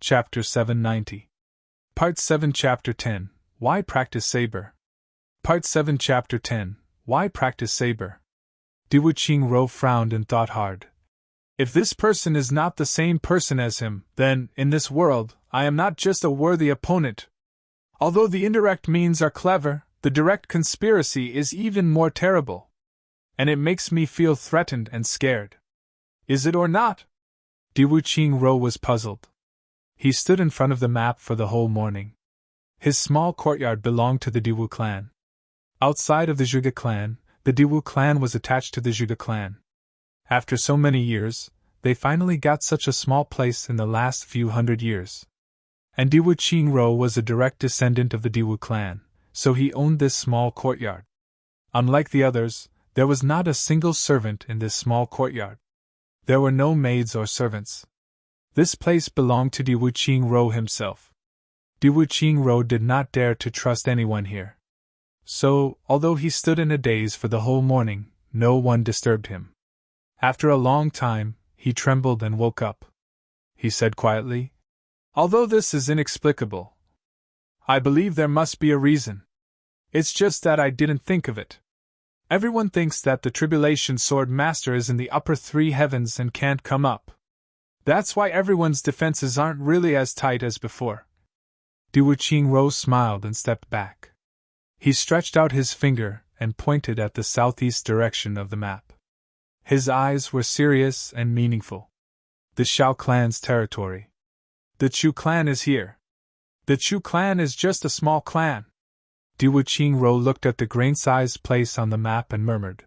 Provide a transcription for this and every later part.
Chapter 790. Part 7 Chapter 10. Why Practice Saber? Part 7 Chapter 10. Why Practice Saber? Diwu Qingro frowned and thought hard. If this person is not the same person as him, then, in this world, I am not just a worthy opponent. Although the indirect means are clever, the direct conspiracy is even more terrible. And it makes me feel threatened and scared. Is it or not? Diwu Qingro was puzzled. He stood in front of the map for the whole morning. His small courtyard belonged to the Diwu clan. Outside of the Zhuge clan, the Diwu clan was attached to the Zhuge clan. After so many years, they finally got such a small place in the last few hundred years. And Diwu Qingro was a direct descendant of the Diwu clan, so he owned this small courtyard. Unlike the others, there was not a single servant in this small courtyard. There were no maids or servants. This place belonged to Diwu Qingro himself. Diwu Qingro did not dare to trust anyone here. So, although he stood in a daze for the whole morning, no one disturbed him. After a long time, he trembled and woke up. He said quietly, "Although this is inexplicable, I believe there must be a reason. It's just that I didn't think of it. Everyone thinks that the Tribulation Sword Master is in the upper three heavens and can't come up. That's why everyone's defenses aren't really as tight as before." Diwu Qingro smiled and stepped back. He stretched out his finger and pointed at the southeast direction of the map. His eyes were serious and meaningful. "The Shao clan's territory. The Chu clan is here. The Chu clan is just a small clan." Diwu Qingro looked at the grain-sized place on the map and murmured,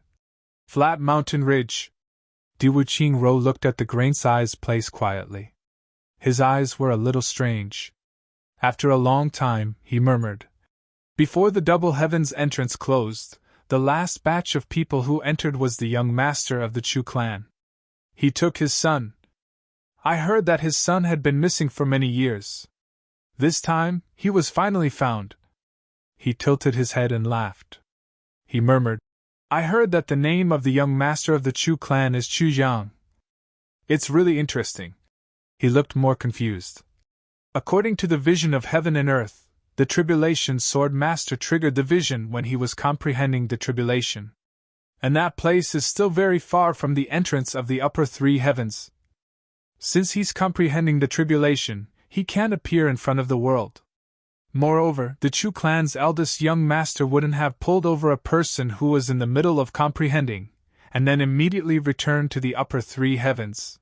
"Flat mountain ridge." Diwu Qingro looked at the grain-sized place quietly. His eyes were a little strange. After a long time, he murmured, "Before the Double Heavens entrance closed, the last batch of people who entered was the young master of the Chu clan. He took his son. I heard that his son had been missing for many years. This time, he was finally found." He tilted his head and laughed. He murmured, "I heard that the name of the young master of the Chu clan is Chu Yang. It's really interesting." He looked more confused. "According to the vision of heaven and earth, the Tribulation Sword Master triggered the vision when he was comprehending the tribulation. And that place is still very far from the entrance of the upper three heavens. Since he's comprehending the tribulation, he can't appear in front of the world. Moreover, the Chu clan's eldest young master wouldn't have pulled over a person who was in the middle of comprehending, and then immediately returned to the upper three heavens.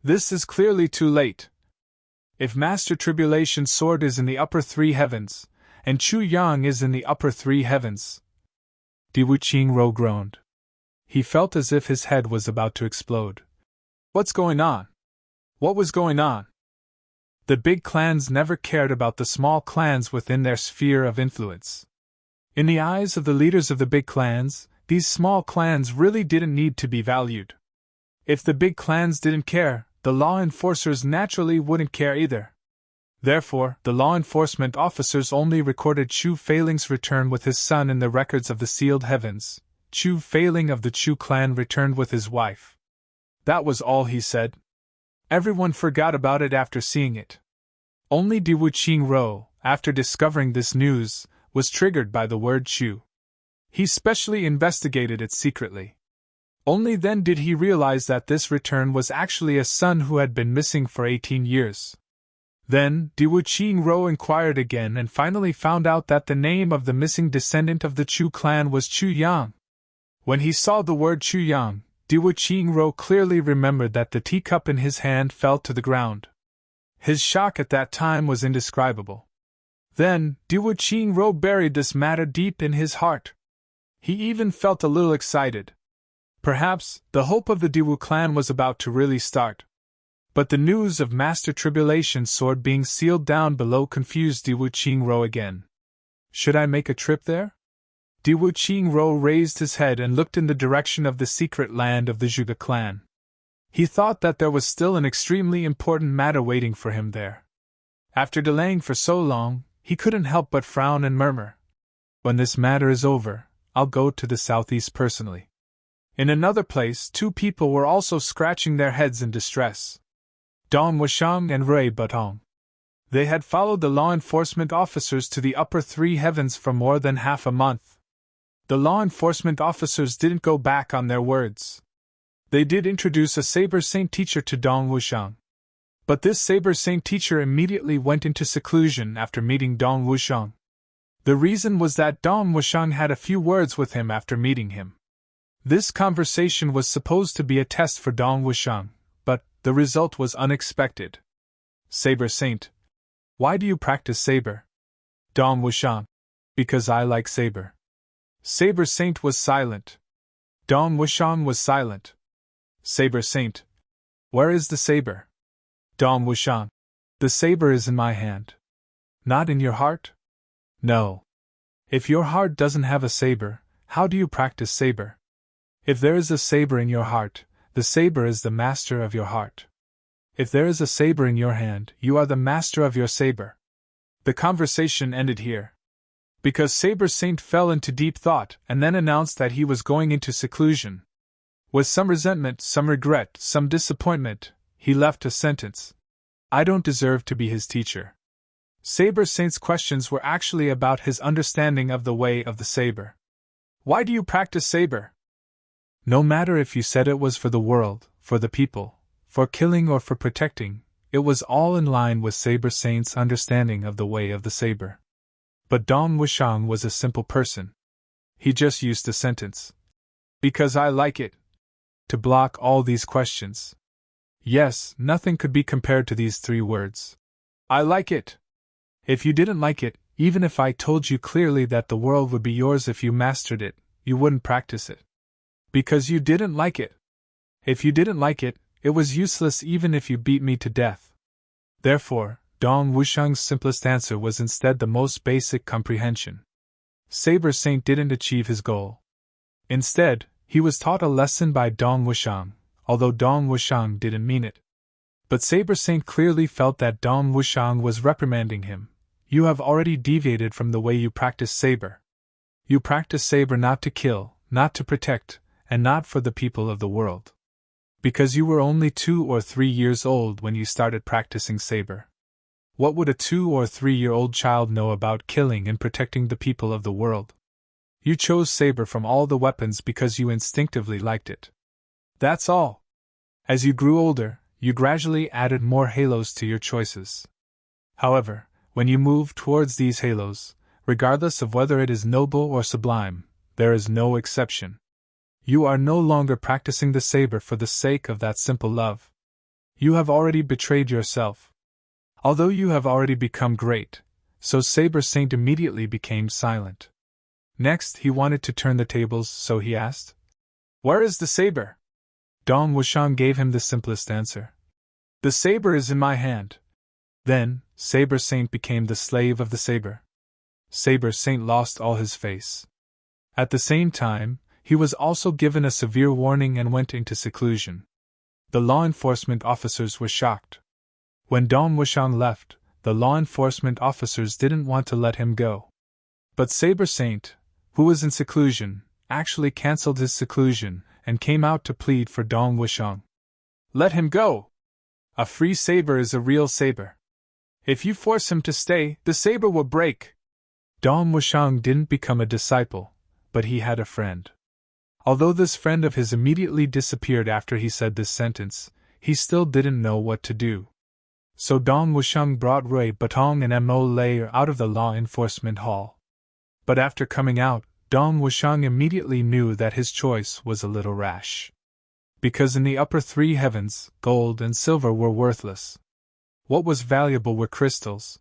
This is clearly too late. If Master Tribulation Sword is in the upper three heavens, and Chu Yang is in the upper three heavens..." Diwu Qingro groaned. He felt as if his head was about to explode. What's going on? What was going on? The big clans never cared about the small clans within their sphere of influence. In the eyes of the leaders of the big clans, these small clans really didn't need to be valued. If the big clans didn't care, the law enforcers naturally wouldn't care either. Therefore, the law enforcement officers only recorded Chu Feiling's return with his son in the records of the sealed heavens. Chu Feiling of the Chu clan returned with his wife. That was all he said. Everyone forgot about it after seeing it. Only Diwu Qingro, after discovering this news, was triggered by the word Chu. He specially investigated it secretly. Only then did he realize that this return was actually a son who had been missing for 18 years. Then, Diwu Qingro inquired again and finally found out that the name of the missing descendant of the Chu clan was Chu Yang. When he saw the word Chu Yang, Diwu Qingro clearly remembered that the teacup in his hand fell to the ground. His shock at that time was indescribable. Then, Diwu Qingro buried this matter deep in his heart. He even felt a little excited. Perhaps, the hope of the Diwu clan was about to really start. But the news of Master Tribulation Sword being sealed down below confused Diwu Qingro again. Should I make a trip there? Diwu Qingro raised his head and looked in the direction of the secret land of the Zhuge clan. He thought that there was still an extremely important matter waiting for him there. After delaying for so long, he couldn't help but frown and murmur, "When this matter is over, I'll go to the southeast personally." In another place, two people were also scratching their heads in distress. Dong Wushang and Rui Butong. They had followed the law enforcement officers to the upper three heavens for more than half a month. The law enforcement officers didn't go back on their words. They did introduce a Saber Saint teacher to Dong Wuxiang. But this Saber Saint teacher immediately went into seclusion after meeting Dong Wuxiang. The reason was that Dong Wuxiang had a few words with him after meeting him. This conversation was supposed to be a test for Dong Wuxiang, but the result was unexpected. Saber Saint: why do you practice saber? Dong Wuxiang: because I like saber. Saber Saint was silent. Dong Wuxiang was silent. Saber Saint: where is the saber? Dong Wuxiang: the saber is in my hand. Not in your heart? No. If your heart doesn't have a saber, how do you practice saber? If there is a saber in your heart, the saber is the master of your heart. If there is a saber in your hand, you are the master of your saber. The conversation ended here. Because Saber Saint fell into deep thought and then announced that he was going into seclusion. With some resentment, some regret, some disappointment, he left a sentence: I don't deserve to be his teacher. Saber Saint's questions were actually about his understanding of the way of the saber. Why do you practice saber? No matter if you said it was for the world, for the people, for killing or for protecting, it was all in line with Saber Saint's understanding of the way of the saber. But Dong Wuxiang was a simple person. He just used the sentence, because I like it, to block all these questions. Yes, nothing could be compared to these 3 words. I like it. If you didn't like it, even if I told you clearly that the world would be yours if you mastered it, you wouldn't practice it. Because you didn't like it. If you didn't like it, it was useless even if you beat me to death. Therefore, Dong Wuxiang's simplest answer was instead the most basic comprehension. Saber Saint didn't achieve his goal. Instead, he was taught a lesson by Dong Wuxiang, although Dong Wuxiang didn't mean it. But Saber Saint clearly felt that Dong Wuxiang was reprimanding him. You have already deviated from the way you practice saber. You practice saber not to kill, not to protect, and not for the people of the world. Because you were only 2 or 3 years old when you started practicing saber. What would a 2 or 3-year-old child know about killing and protecting the people of the world? You chose saber from all the weapons because you instinctively liked it. That's all. As you grew older, you gradually added more halos to your choices. However, when you move towards these halos, regardless of whether it is noble or sublime, there is no exception. You are no longer practicing the saber for the sake of that simple love. You have already betrayed yourself. Although you have already become great, so Saber Saint immediately became silent. Next, he wanted to turn the tables, so he asked, Where is the saber? Dong Wuxiang gave him the simplest answer. The saber is in my hand. Then, Saber Saint became the slave of the saber. Saber Saint lost all his face. At the same time, he was also given a severe warning and went into seclusion. The law enforcement officers were shocked. When Dong Wuxiang left, the law enforcement officers didn't want to let him go. But Saber Saint, who was in seclusion, actually cancelled his seclusion and came out to plead for Dong Wuxiang. Let him go! A free saber is a real saber. If you force him to stay, the saber will break. Dong Wuxiang didn't become a disciple, but he had a friend. Although this friend of his immediately disappeared after he said this sentence, he still didn't know what to do. So Dong Wuxiang brought Rui Batong and Mo Layer out of the law enforcement hall. But after coming out, Dong Wuxiang immediately knew that his choice was a little rash. Because in the upper 3 heavens, gold and silver were worthless. What was valuable were crystals.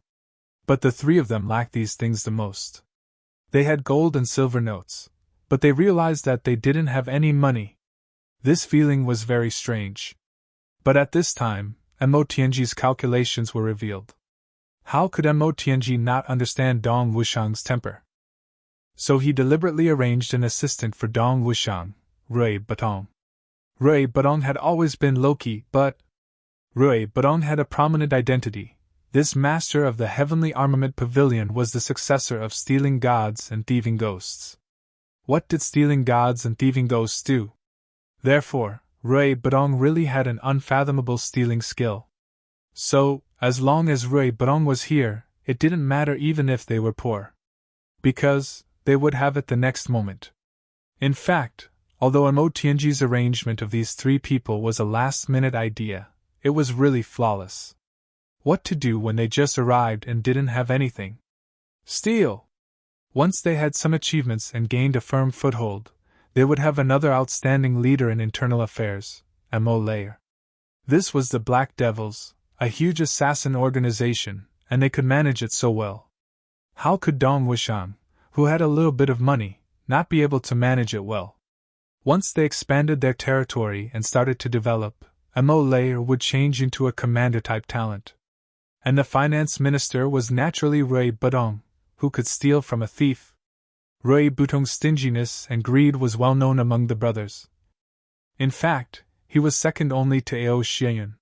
But the 3 of them lacked these things the most. They had gold and silver notes, but they realized that they didn't have any money. This feeling was very strange. But at this time, Mo Tianji's calculations were revealed. How could Mo Tianji not understand Dong Wuxiang's temper? So he deliberately arranged an assistant for Dong Wuxiang, Rui Batong. Rui Batong had always been low-key, but Rui Batong had a prominent identity. This master of the Heavenly Armament Pavilion was the successor of Stealing Gods and Thieving Ghosts. What did Stealing Gods and Thieving Ghosts do? Therefore, Rui Batong really had an unfathomable stealing skill. So, As long as Rui Barong was here, it didn't matter even if they were poor. Because they would have it the next moment. In fact, although Mo Tianji's arrangement of these three people was a last-minute idea, it was really flawless. What to do when they just arrived and didn't have anything? Steal! Once they had some achievements and gained a firm foothold, they would have another outstanding leader in internal affairs, Mo Lair. This was the Black Devils, a huge assassin organization, and they could manage it so well. How could Dong Wushang, who had a little bit of money, not be able to manage it well? Once they expanded their territory and started to develop, Mo Lair would change into a commander-type talent. And the finance minister was naturally Rui Budong, who could steal from a thief. Rui Butong's stinginess and greed was well known among the brothers. In fact, he was second only to Ao Xieyun.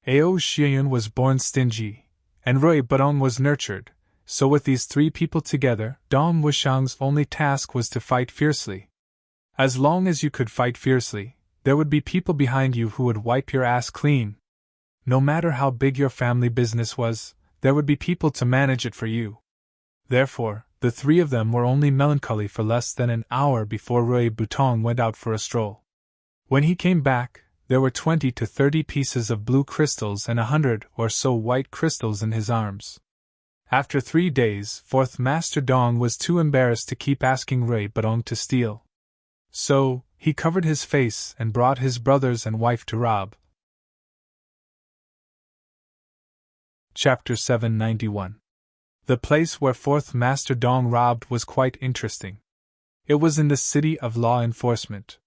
Ao Xieyun was born stingy, and Rui Budong was nurtured, so with these three people together, Dong Wushang's only task was to fight fiercely. As long as you could fight fiercely, there would be people behind you who would wipe your ass clean. No matter how big your family business was, there would be people to manage it for you. Therefore, the three of them were only melancholy for less than an hour before Rui Butong went out for a stroll. When he came back, there were 20 to 30 pieces of blue crystals and 100 or so white crystals in his arms. After 3 days, Fourth Master Dong was too embarrassed to keep asking Rui Butong to steal. So, he covered his face and brought his brothers and wife to rob. Chapter 791. The place where Fourth Master Dong robbed was quite interesting. It was in the City of Law Enforcement.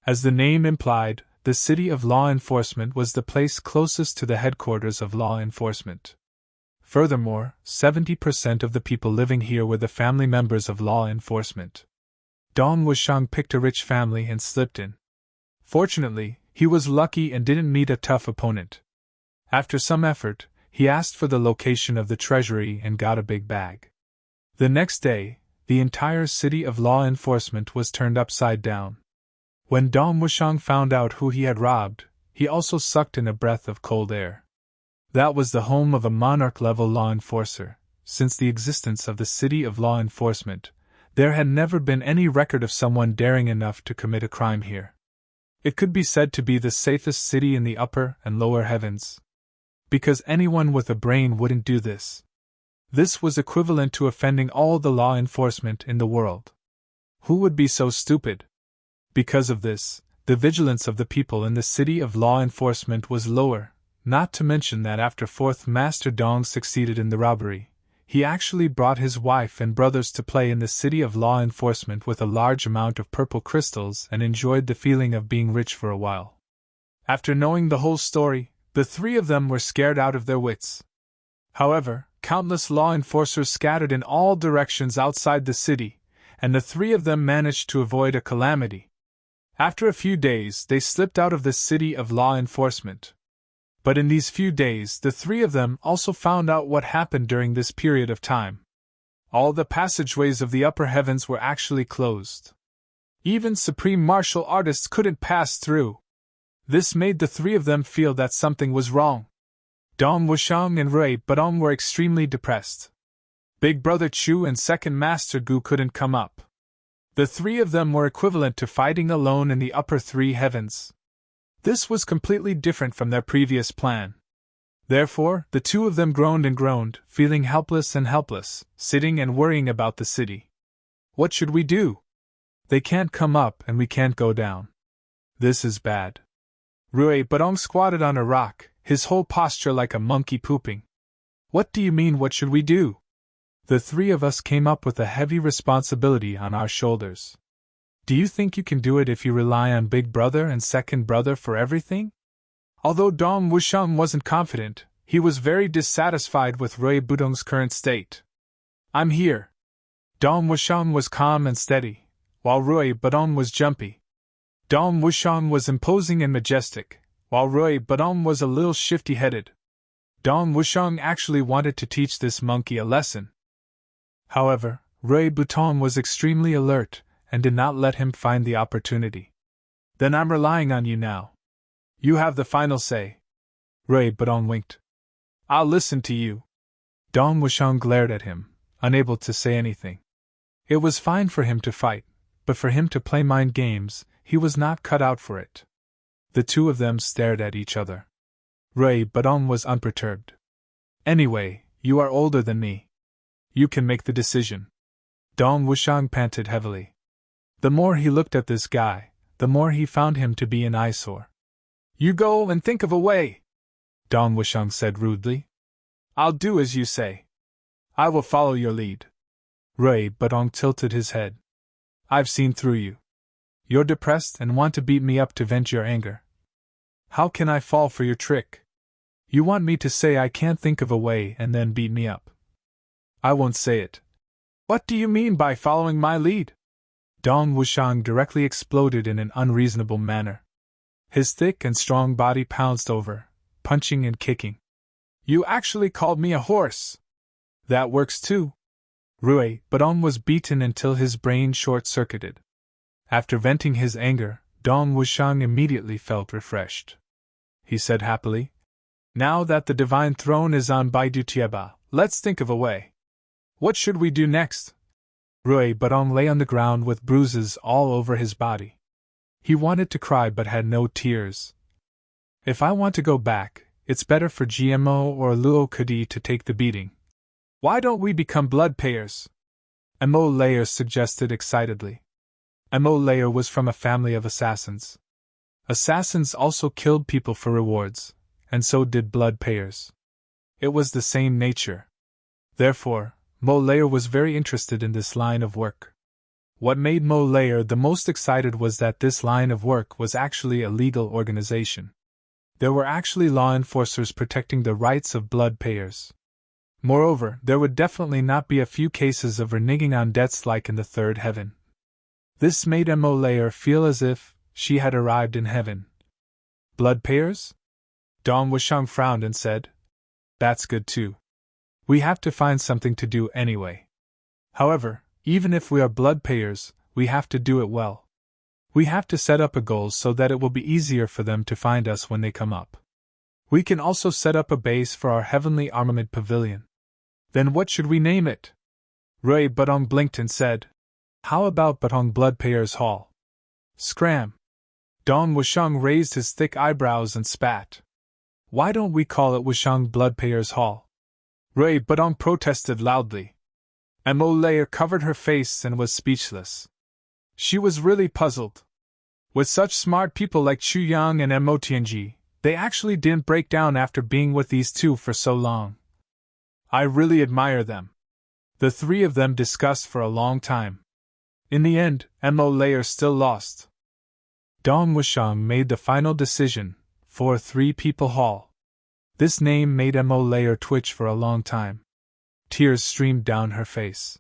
As the name implied, the City of Law Enforcement was the place closest to the headquarters of law enforcement. Furthermore, 70% of the people living here were the family members of law enforcement. Dong Wushang picked a rich family and slipped in. Fortunately, he was lucky and didn't meet a tough opponent. After some effort, he asked for the location of the treasury and got a big bag. The next day, the entire City of Law Enforcement was turned upside down. When Dong Wushang found out who he had robbed, he also sucked in a breath of cold air. That was the home of a monarch-level law enforcer. Since the existence of the City of Law Enforcement, there had never been any record of someone daring enough to commit a crime here. It could be said to be the safest city in the upper and lower heavens. Because anyone with a brain wouldn't do this. This was equivalent to offending all the law enforcement in the world. Who would be so stupid? Because of this, the vigilance of the people in the City of Law Enforcement was lower, not to mention that after Fourth Master Dong succeeded in the robbery, he actually brought his wife and brothers to play in the City of Law Enforcement with a large amount of purple crystals and enjoyed the feeling of being rich for a while. After knowing the whole story, the three of them were scared out of their wits. However, countless law enforcers scattered in all directions outside the city, and the three of them managed to avoid a calamity. After a few days, they slipped out of the City of Law Enforcement. But in these few days, the three of them also found out what happened during this period of time. All the passageways of the upper heavens were actually closed. Even supreme martial artists couldn't pass through. This made the three of them feel that something was wrong. Dong Wushang and Rui Budong were extremely depressed. Big Brother Chu and Second Master Gu couldn't come up. The three of them were equivalent to fighting alone in the upper three heavens. This was completely different from their previous plan. Therefore, the two of them groaned and groaned, feeling helpless, sitting and worrying about the city. What should we do? They can't come up and we can't go down. This is bad. Rui Budong squatted on a rock, his whole posture like a monkey pooping. What do you mean, what should we do? The three of us came up with a heavy responsibility on our shoulders. Do you think you can do it if you rely on Big Brother and Second Brother for everything? Although Dong Wushang wasn't confident, he was very dissatisfied with Rui Budong's current state. I'm here. Dong Wushang was calm and steady, while Rui Budong was jumpy. Dong Wushang was imposing and majestic, while Rui Budong was a little shifty-headed. Dong Wushang actually wanted to teach this monkey a lesson. However, Rui Budong was extremely alert, and did not let him find the opportunity. Then I'm relying on you now. You have the final say. Rui Budong winked. I'll listen to you. Dong Wushang glared at him, unable to say anything. It was fine for him to fight, but for him to play mind games, he was not cut out for it. The two of them stared at each other. Rui Badong was unperturbed. Anyway, you are older than me. You can make the decision. Dong Wushang panted heavily. The more he looked at this guy, the more he found him to be an eyesore. You go and think of a way, Dong Wushang said rudely. I'll do as you say. I will follow your lead. Rui Badong tilted his head. I've seen through you. You're depressed and want to beat me up to vent your anger. How can I fall for your trick? You want me to say I can't think of a way and then beat me up. I won't say it. What do you mean by following my lead? Dong Wushang directly exploded in an unreasonable manner. His thick and strong body pounced over, punching and kicking. You actually called me a horse. That works too. Rui Badong was beaten until his brain short-circuited. After venting his anger, Dong Wushang immediately felt refreshed. He said happily, Now that the divine throne is on Baidu Tieba, let's think of a way. What should we do next? Rui Badong lay on the ground with bruises all over his body. He wanted to cry but had no tears. If I want to go back, it's better for GMO or Luo Kadi to take the beating. Why don't we become blood payers? Mo Layer suggested excitedly. Mo Layer was from a family of assassins. Assassins also killed people for rewards, and so did blood payers. It was the same nature. Therefore, Mo Layer was very interested in this line of work. What made Mo Layer the most excited was that this line of work was actually a legal organization. There were actually law enforcers protecting the rights of blood payers. Moreover, there would definitely not be a few cases of reneging on debts like in the third heaven. This made Mo Layer feel as if she had arrived in heaven. Blood payers? Dong Wushang frowned and said, That's good too. We have to find something to do anyway. However, even if we are blood payers, we have to do it well. We have to set up a goal so that it will be easier for them to find us when they come up. We can also set up a base for our heavenly armament pavilion. Then what should we name it? Rui Badong blinked and said, How about Badong Blood Payers Hall? Scram! Dong Wushang raised his thick eyebrows and spat. Why don't we call it Wushang Blood Payers Hall? Rui Badong protested loudly. Mo Layer covered her face and was speechless. She was really puzzled. With such smart people like Chu Yang and Mo Tianji, they actually didn't break down after being with these two for so long. I really admire them. The three of them discussed for a long time. In the end, Mo Layer still lost. Dong Wushang made the final decision, for Three People Hall. This name made Mo Layer twitch for a long time. Tears streamed down her face.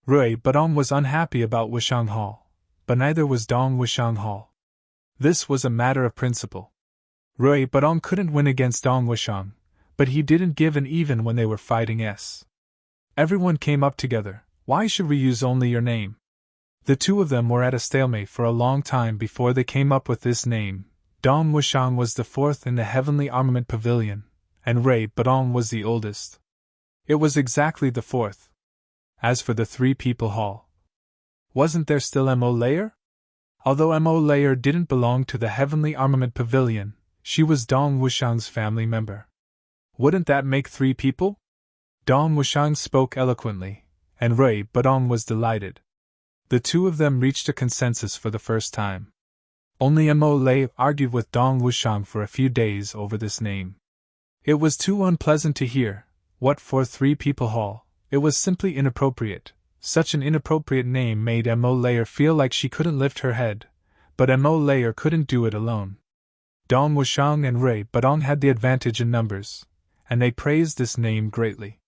Rui Badong was unhappy about Wushang Hall, but neither was Dong Wushang Hall. This was a matter of principle. Rui Badong couldn't win against Dong Wushang, but he didn't give an even when they were fighting s. Everyone came up together. Why should we use only your name? The two of them were at a stalemate for a long time before they came up with this name. Dong Wushang was the fourth in the Heavenly Armament Pavilion, and Rui Badong was the oldest. It was exactly the fourth. As for the Three People Hall, wasn't there still Mo Layer? Although Mo Layer didn't belong to the Heavenly Armament Pavilion, she was Dong Wushang's family member. Wouldn't that make three people? Dong Wushang spoke eloquently, and Rui Badong was delighted. The two of them reached a consensus for the first time. Only Mo Layer argued with Dong Wushang for a few days over this name. It was too unpleasant to hear. What for Three People Hall? It was simply inappropriate. Such an inappropriate name made Mo Layer feel like she couldn't lift her head, but Mo Layer couldn't do it alone. Dong Wushang and Rui Badong had the advantage in numbers, and they praised this name greatly.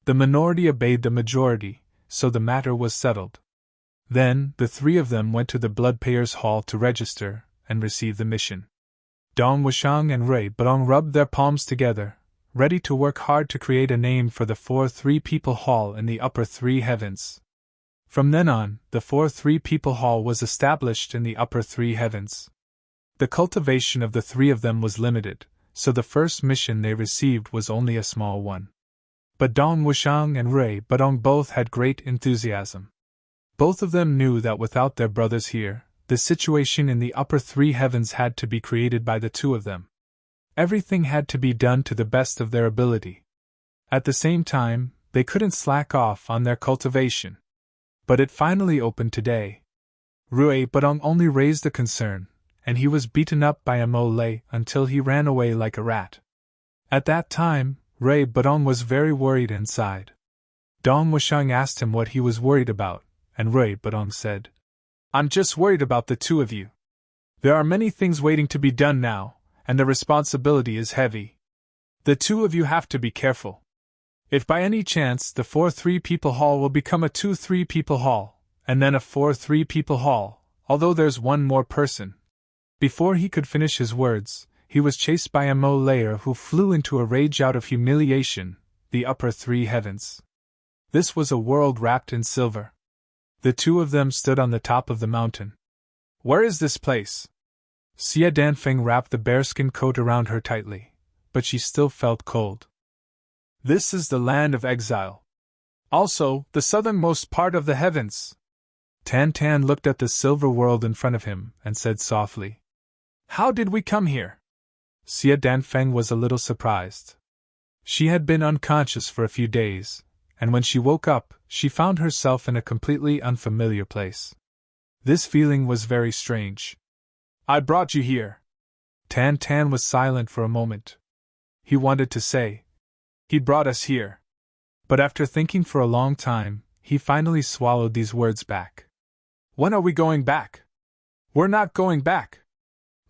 The minority obeyed the majority, so the matter was settled. Then, the three of them went to the Blood Payers Hall to register and receive the mission. Dong Wushang and Rui Badong rubbed their palms together, ready to work hard to create a name for the 4 People Hall in the upper three heavens. From then on, the 4 People Hall was established in the upper three heavens. The cultivation of the three of them was limited, so the first mission they received was only a small one. But Dong Wushang and Rui Budong both had great enthusiasm. Both of them knew that without their brothers here, the situation in the upper three heavens had to be created by the two of them. Everything had to be done to the best of their ability. At the same time, they couldn't slack off on their cultivation. But it finally opened today. Rui Budong only raised a concern, and he was beaten up by a mole until he ran away like a rat. At that time, Rui Budong was very worried inside. Dong Wushang asked him what he was worried about, and Rui Budong said, "I'm just worried about the two of you. There are many things waiting to be done now, and the responsibility is heavy. The two of you have to be careful. If by any chance the 4 3-people hall will become a 2 3-people hall, and then a 4 3-people hall, although there's one more person." Before he could finish his words, he was chased by a mole who flew into a rage out of humiliation, the upper 3 heavens. This was a world wrapped in silver. The two of them stood on the top of the mountain. "Where is this place?" Xie Danfeng wrapped the bearskin coat around her tightly, but she still felt cold. "This is the land of exile. Also, the southernmost part of the heavens." Tan Tan looked at the silver world in front of him and said softly, "How did we come here?" Xie Danfeng was a little surprised. She had been unconscious for a few days, and when she woke up, she found herself in a completely unfamiliar place. This feeling was very strange. "I brought you here." Tan Tan was silent for a moment. He wanted to say, "He brought us here." But after thinking for a long time, he finally swallowed these words back. "When are we going back?" "We're not going back.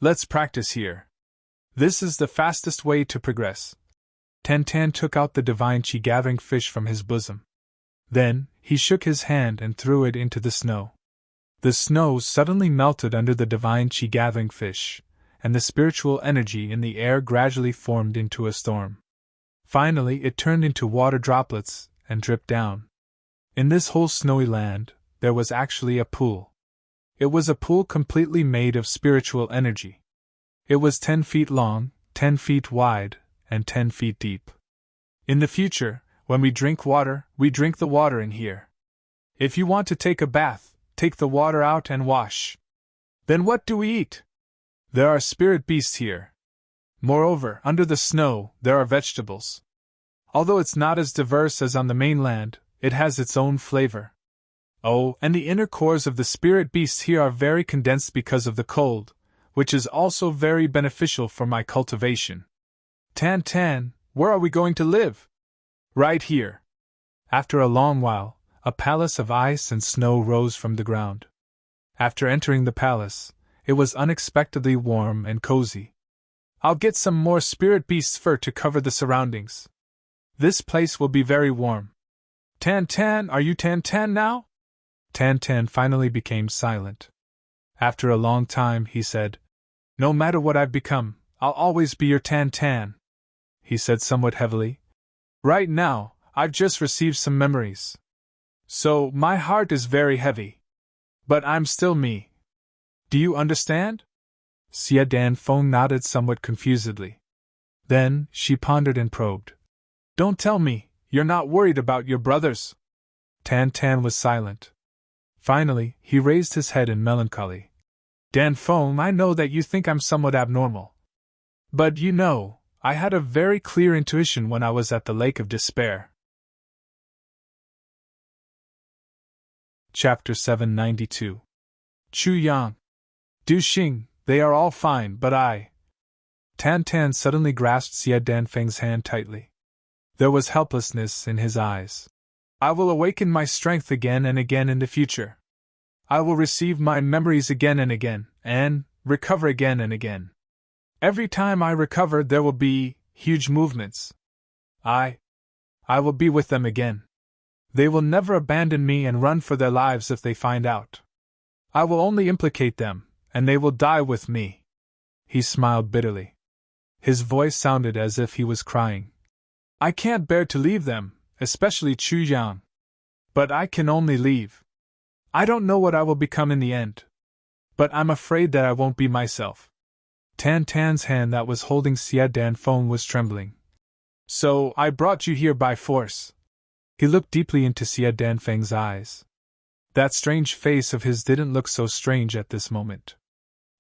Let's practice here. This is the fastest way to progress." Tan Tan took out the divine chi-gathering fish from his bosom. Then, he shook his hand and threw it into the snow. The snow suddenly melted under the divine chi-gathering fish, and the spiritual energy in the air gradually formed into a storm. Finally, it turned into water droplets and dripped down. In this whole snowy land, there was actually a pool. It was a pool completely made of spiritual energy. It was 10 feet long, 10 feet wide, and 10 feet deep. In the future, when we drink water, we drink the water in here. If you want to take a bath, take the water out and wash. Then what do we eat? There are spirit beasts here. Moreover, under the snow, there are vegetables. Although it's not as diverse as on the mainland, it has its own flavor. Oh, and the inner cores of the spirit beasts here are very condensed because of the cold, which is also very beneficial for my cultivation. Tan Tan, where are we going to live? Right here. After a long while, a palace of ice and snow rose from the ground. After entering the palace, it was unexpectedly warm and cozy. I'll get some more spirit beast's fur to cover the surroundings. This place will be very warm. Tan Tan, are you Tan Tan now? Tan Tan finally became silent. After a long time, he said, "No matter what I've become, I'll always be your Tan Tan," he said somewhat heavily. "Right now, I've just received some memories. So, my heart is very heavy. But I'm still me. Do you understand?" Xie Danfeng nodded somewhat confusedly. Then, she pondered and probed. "Don't tell me, you're not worried about your brothers?" Tan Tan was silent. Finally, he raised his head in melancholy. "Danfeng, I know that you think I'm somewhat abnormal. But you know, I had a very clear intuition when I was at the Lake of Despair." Chapter 792. Chu Yang. Du Xing, they are all fine, but I. Tan Tan suddenly grasped Xie Danfeng's hand tightly. There was helplessness in his eyes. "I will awaken my strength again and again in the future. I will receive my memories again and again, and recover again and again. Every time I recover, there will be huge movements. I will be with them again. They will never abandon me and run for their lives if they find out. I will only implicate them, and they will die with me." He smiled bitterly. His voice sounded as if he was crying. "I can't bear to leave them, especially Chu Yang. But I can only leave. I don't know what I will become in the end. But I'm afraid that I won't be myself." Tan Tan's hand that was holding Xie Dan Feng was trembling. So, I brought you here by force. He looked deeply into Xie Dan Feng's eyes. That strange face of his didn't look so strange at this moment.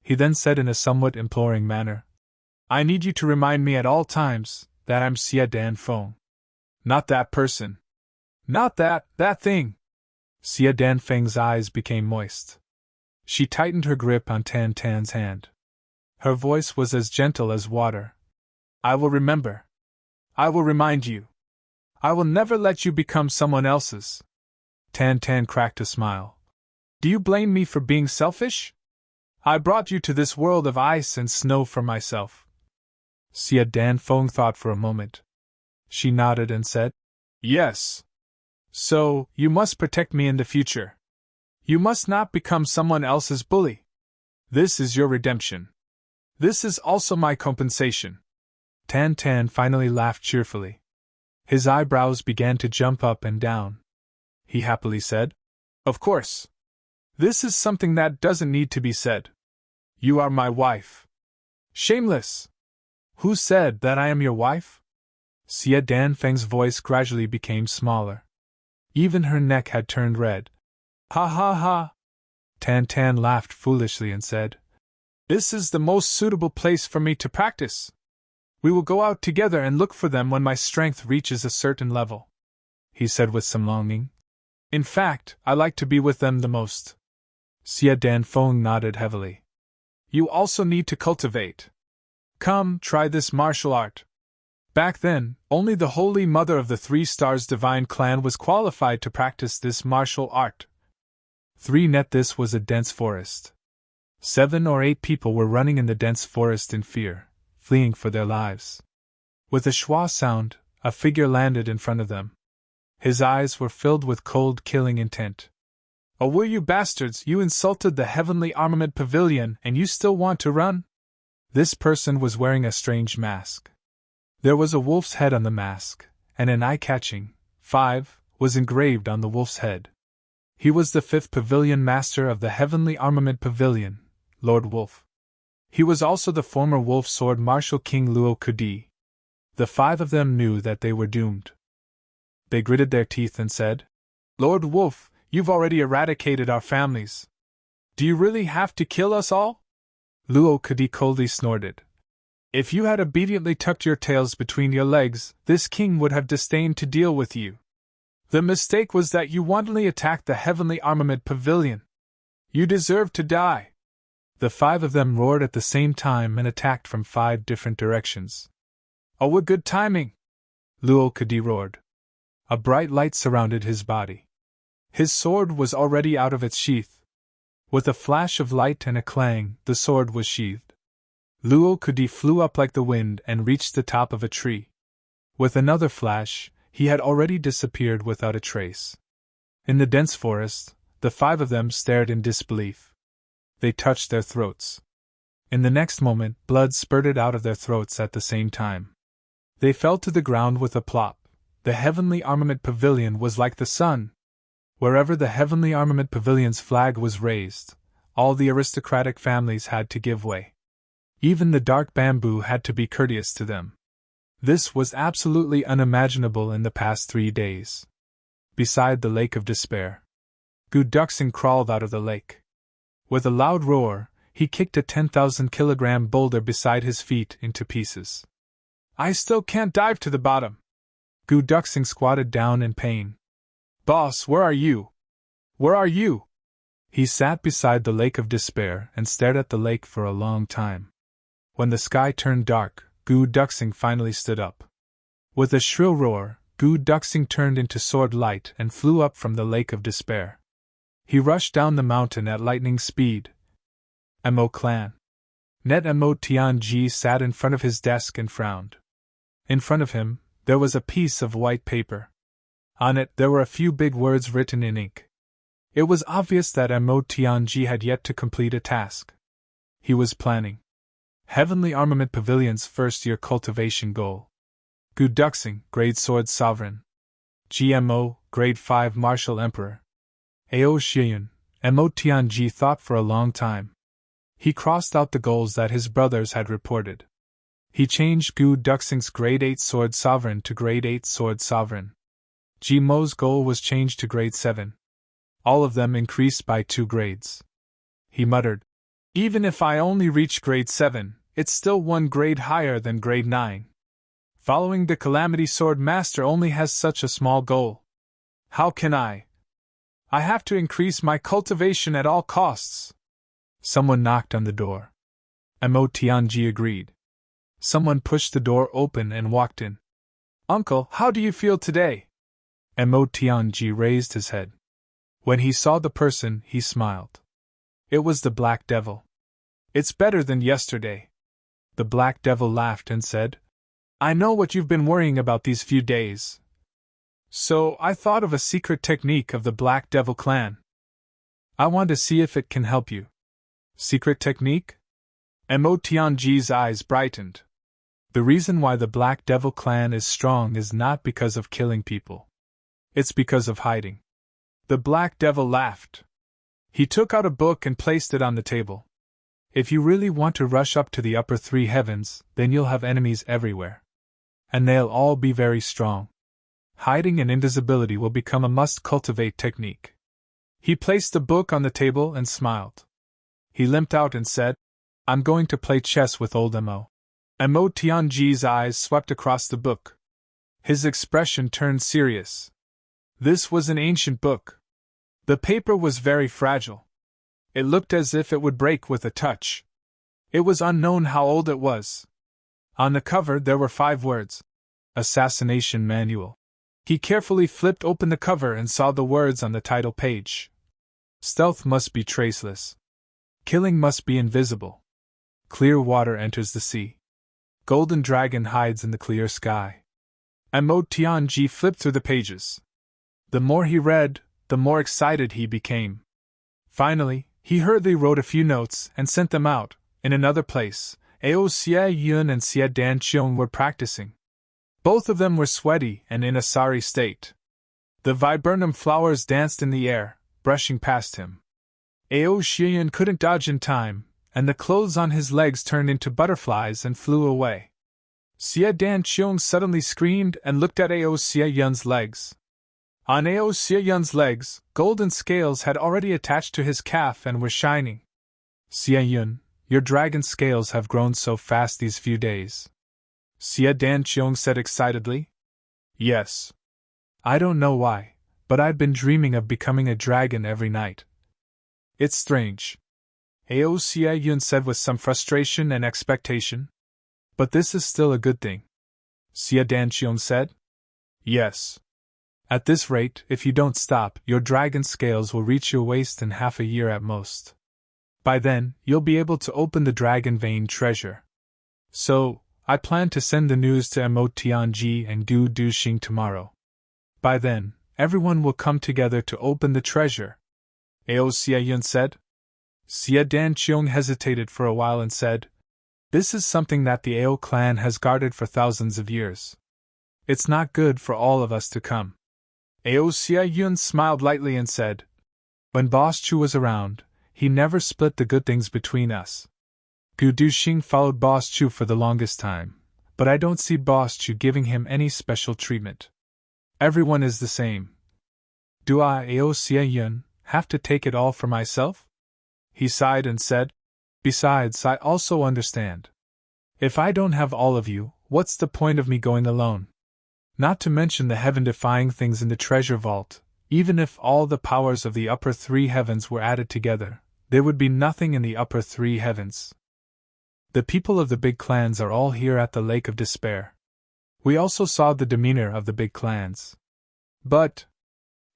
He then said in a somewhat imploring manner, I need you to remind me at all times that I'm Xie Dan Feng. Not that person. Not that thing. Xie Dan Feng's eyes became moist. She tightened her grip on Tan Tan's hand. Her voice was as gentle as water. I will remember. I will remind you. I will never let you become someone else's. Tan Tan cracked a smile. Do you blame me for being selfish? I brought you to this world of ice and snow for myself. Xie Dan Feng thought for a moment. She nodded and said, Yes. So, you must protect me in the future. You must not become someone else's bully. This is your redemption. This is also my compensation. Tan Tan finally laughed cheerfully. His eyebrows began to jump up and down. He happily said, Of course. This is something that doesn't need to be said. You are my wife. Shameless! Who said that I am your wife? Xie Dan Feng's voice gradually became smaller. Even her neck had turned red. Ha ha ha! Tan Tan laughed foolishly and said, This is the most suitable place for me to practice. We will go out together and look for them when my strength reaches a certain level. He said with some longing. In fact, I like to be with them the most. Xie Dan Feng nodded heavily. You also need to cultivate. Come, try this martial art. Back then, only the Holy Mother of the Three Stars Divine Clan was qualified to practice this martial art. 3 net This was a dense forest. 7 or 8 people were running in the dense forest in fear, fleeing for their lives. With a schwa sound, a figure landed in front of them. His eyes were filled with cold, killing intent. Oh, will you bastards, you insulted the Heavenly Armament Pavilion and you still want to run? This person was wearing a strange mask. There was a wolf's head on the mask, and an eye-catching 5 was engraved on the wolf's head. He was the 5th Pavilion Master of the Heavenly Armament Pavilion, Lord Wolf. He was also the former Wolf Sword Marshal King Luo Kudi. The 5 of them knew that they were doomed. They gritted their teeth and said, Lord Wolf, you've already eradicated our families. Do you really have to kill us all? Luo Kudi coldly snorted. If you had obediently tucked your tails between your legs, this king would have disdained to deal with you. The mistake was that you wantonly attacked the Heavenly Armament Pavilion. You deserve to die. The 5 of them roared at the same time and attacked from 5 different directions. Oh, what good timing! Luo Kudi roared. A bright light surrounded his body. His sword was already out of its sheath. With a flash of light and a clang, the sword was sheathed. Luo Kudi flew up like the wind and reached the top of a tree. With another flash, he had already disappeared without a trace. In the dense forest, the 5 of them stared in disbelief. They touched their throats. In the next moment, blood spurted out of their throats at the same time. They fell to the ground with a plop. The Heavenly Armament Pavilion was like the sun. Wherever the Heavenly Armament Pavilion's flag was raised, all the aristocratic families had to give way. Even the dark bamboo had to be courteous to them. This was absolutely unimaginable in the past 3 days. Beside the Lake of Despair, Gu Duxing crawled out of the lake. With a loud roar, he kicked a 10,000-kilogram boulder beside his feet into pieces. I still can't dive to the bottom. Gu Duxing squatted down in pain. Boss, where are you? Where are you? He sat beside the Lake of Despair and stared at the lake for a long time. When the sky turned dark, Gu Duxing finally stood up. With a shrill roar, Gu Duxing turned into sword light and flew up from the Lake of Despair. He rushed down the mountain at lightning speed. Mo Clan. Net Mo Tianji sat in front of his desk and frowned. In front of him, there was a piece of white paper. On it, there were a few big words written in ink. It was obvious that Mo Tianji had yet to complete a task. He was planning Heavenly Armament Pavilion's first-year cultivation goal. Gu Duxing, Grade Sword Sovereign. GMO, Grade 5 Martial Emperor. Ao Shiyun, Mo Tianji thought for a long time. He crossed out the goals that his brothers had reported. He changed Gu Duxing's grade 8 sword sovereign to grade 8 sword sovereign. Ji Mo's goal was changed to grade 7. All of them increased by 2 grades. He muttered, "Even if I only reach grade 7, it's still 1 grade higher than grade 9. Following the Calamity Sword Master only has such a small goal. How can I? I have to increase my cultivation at all costs." Someone knocked on the door. Mo Tianji agreed. Someone pushed the door open and walked in. "Uncle, how do you feel today?" Mo Tianji raised his head. When he saw the person, he smiled. It was the Black Devil. "It's better than yesterday." The Black Devil laughed and said, "I know what you've been worrying about these few days. So I thought of a secret technique of the Black Devil clan. I want to see if it can help you." "Secret technique?" Mo Tianji's eyes brightened. The reason why the Black Devil clan is strong is not because of killing people. It's because of hiding. The Black Devil laughed. He took out a book and placed it on the table. "If you really want to rush up to the upper 3 heavens, then you'll have enemies everywhere. And they'll all be very strong. Hiding and invisibility will become a must-cultivate technique." He placed the book on the table and smiled. He limped out and said, "I'm going to play chess with old Mo." Mo Tianji's eyes swept across the book. His expression turned serious. This was an ancient book. The paper was very fragile. It looked as if it would break with a touch. It was unknown how old it was. On the cover there were 5 words. Assassination Manual. He carefully flipped open the cover and saw the words on the title page. Stealth must be traceless. Killing must be invisible. Clear water enters the sea. Golden dragon hides in the clear sky. Mo Tianji flipped through the pages. The more he read, the more excited he became. Finally, he hurriedly wrote a few notes and sent them out. In another place, Ao Xie Yun and Xie Dan Qiong were practicing. Both of them were sweaty and in a sorry state. The viburnum flowers danced in the air, brushing past him. Ao Xie Yun couldn't dodge in time, and the clothes on his legs turned into butterflies and flew away. Xie Dan Qiong suddenly screamed and looked at Ao Xie Yun's legs. On Ao Xie Yun's legs, golden scales had already attached to his calf and were shining. "Xie Yun, your dragon scales have grown so fast these few days." Xie Dan Qiong said excitedly. "Yes. I don't know why, but I've been dreaming of becoming a dragon every night. It's strange." Ao Xie Yun said with some frustration and expectation. "But this is still a good thing." Xie Dan Qiong said. "Yes. At this rate, if you don't stop, your dragon scales will reach your waist in half a year at most. By then, you'll be able to open the dragon vein treasure. So, I plan to send the news to Mo Tianji and Gu Duxing tomorrow. By then, everyone will come together to open the treasure." Ao Xie Yun said. Xie Dan Qiong hesitated for a while and said, "This is something that the Ao clan has guarded for thousands of years. It's not good for all of us to come." Ao Xie Yun smiled lightly and said, "When Boss Chu was around, he never split the good things between us. Gu Duxing followed Boss Chu for the longest time, but I don't see Boss Chu giving him any special treatment. Everyone is the same. Do I, Ao Xie Yun, have to take it all for myself?" He sighed and said, "Besides, I also understand. If I don't have all of you, what's the point of me going alone? Not to mention the heaven-defying things in the treasure vault. Even if all the powers of the upper 3 heavens were added together, there would be nothing in the upper 3 heavens. The people of the big clans are all here at the Lake of Despair. We also saw the demeanor of the big clans. But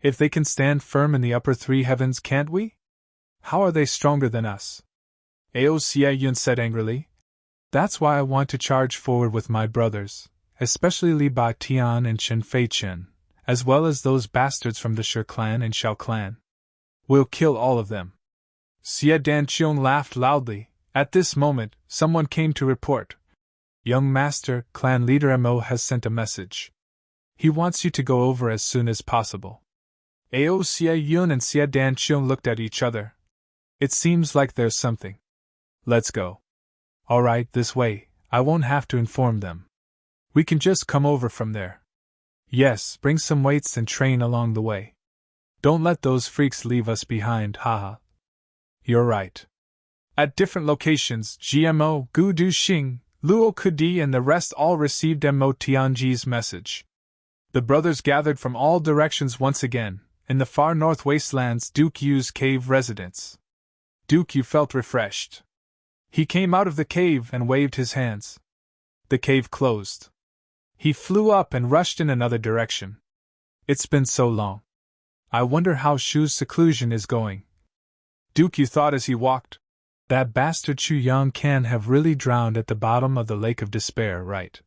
if they can stand firm in the upper 3 heavens, can't we? How are they stronger than us?" Ao Xie Yun said angrily. "That's why I want to charge forward with my brothers, especially Li Ba Tian and Chen Fei Chen, as well as those bastards from the Shi clan and Xiao clan. We'll kill all of them." Xie Dan Qiong laughed loudly. At this moment, someone came to report. "Young Master, clan leader Mo has sent a message. He wants you to go over as soon as possible." Ao Xie Yun and Xie Dan Qiong looked at each other. "It seems like there's something." Let's go. Alright, this way, I won't have to inform them. We can just come over from there. Yes, bring some weights and train along the way. Don't let those freaks leave us behind, haha. You're right. At different locations, GMO, Gu Du Xing, Luo Kudi and the rest all received Mo Tianji's message. The brothers gathered from all directions once again, in the far north wastelands Duke Yu's cave residence. Duke Yu felt refreshed. He came out of the cave and waved his hands. The cave closed. He flew up and rushed in another direction. It's been so long. I wonder how Shu's seclusion is going. Duke Yu thought as he walked. That bastard Chu Yang can have really drowned at the bottom of the Lake of Despair, right?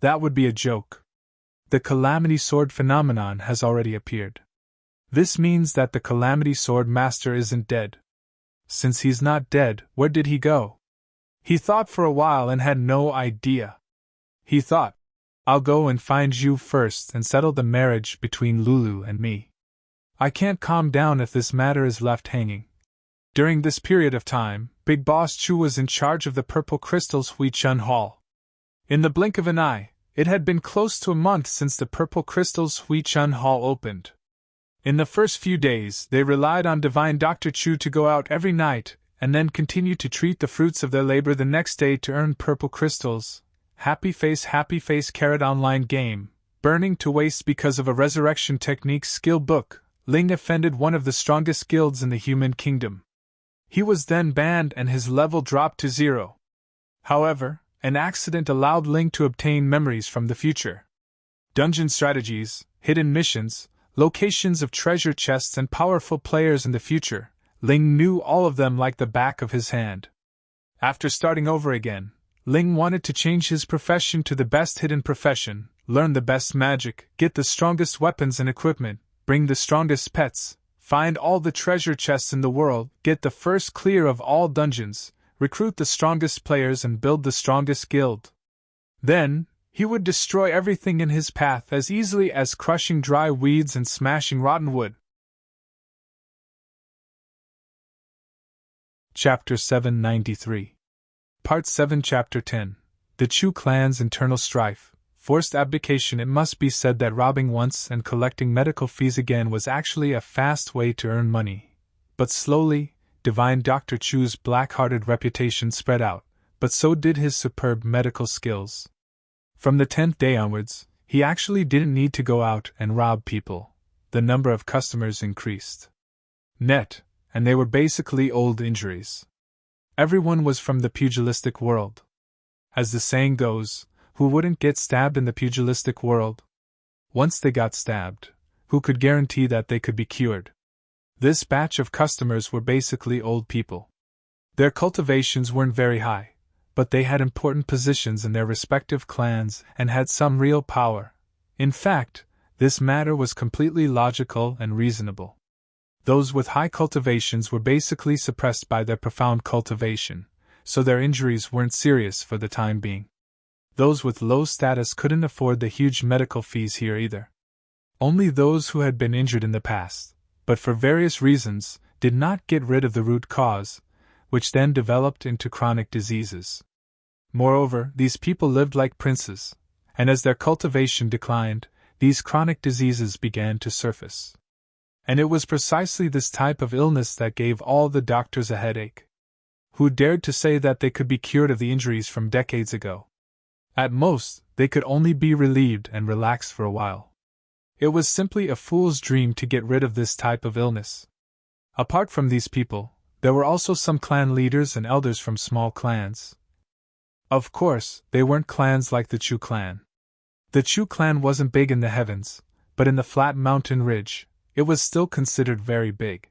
That would be a joke. The Calamity Sword phenomenon has already appeared. This means that the Calamity Sword Master isn't dead. Since he's not dead, where did he go? He thought for a while and had no idea. He thought, I'll go and find Zhu first and settle the marriage between Lulu and me. I can't calm down if this matter is left hanging. During this period of time, Big Boss Chu was in charge of the Purple Crystal's Huichun Hall. In the blink of an eye, it had been close to a month since the Purple Crystal's Huichun Hall opened. In the first few days, they relied on Divine Dr. Chu to go out every night, and then continue to treat the fruits of their labor the next day to earn purple crystals. Happy face carrot online game, burning to waste because of a resurrection technique skill book. Ling offended one of the strongest guilds in the human kingdom. He was then banned and his level dropped to 0. However, an accident allowed Ling to obtain memories from the future. Dungeon strategies, hidden missions, locations of treasure chests and powerful players in the future, Ling knew all of them like the back of his hand. After starting over again, Ling wanted to change his profession to the best hidden profession, learn the best magic, get the strongest weapons and equipment, bring the strongest pets, find all the treasure chests in the world, get the first clear of all dungeons, recruit the strongest players and build the strongest guild. Then, he would destroy everything in his path as easily as crushing dry weeds and smashing rotten wood. Chapter 793. Part 7 Chapter 10. The Chu Clan's Internal Strife. Forced abdication. It must be said that robbing once and collecting medical fees again was actually a fast way to earn money. But slowly, Divine Dr. Chu's black-hearted reputation spread out, but so did his superb medical skills. From the 10th day onwards, he actually didn't need to go out and rob people. The number of customers increased. And they were basically old injuries. Everyone was from the pugilistic world. As the saying goes, who wouldn't get stabbed in the pugilistic world? Once they got stabbed, who could guarantee that they could be cured? This batch of customers were basically old people. Their cultivations weren't very high, but they had important positions in their respective clans and had some real power. In fact, this matter was completely logical and reasonable. Those with high cultivations were basically suppressed by their profound cultivation, so their injuries weren't serious for the time being. Those with low status couldn't afford the huge medical fees here either. Only those who had been injured in the past, but for various reasons, did not get rid of the root cause, which then developed into chronic diseases. Moreover, these people lived like princes, and as their cultivation declined, these chronic diseases began to surface. And it was precisely this type of illness that gave all the doctors a headache. Who dared to say that they could be cured of the injuries from decades ago? At most, they could only be relieved and relaxed for a while. It was simply a fool's dream to get rid of this type of illness. Apart from these people, there were also some clan leaders and elders from small clans. Of course, they weren't clans like the Chu clan. The Chu clan wasn't big in the heavens, but in the flat mountain ridge, it was still considered very big.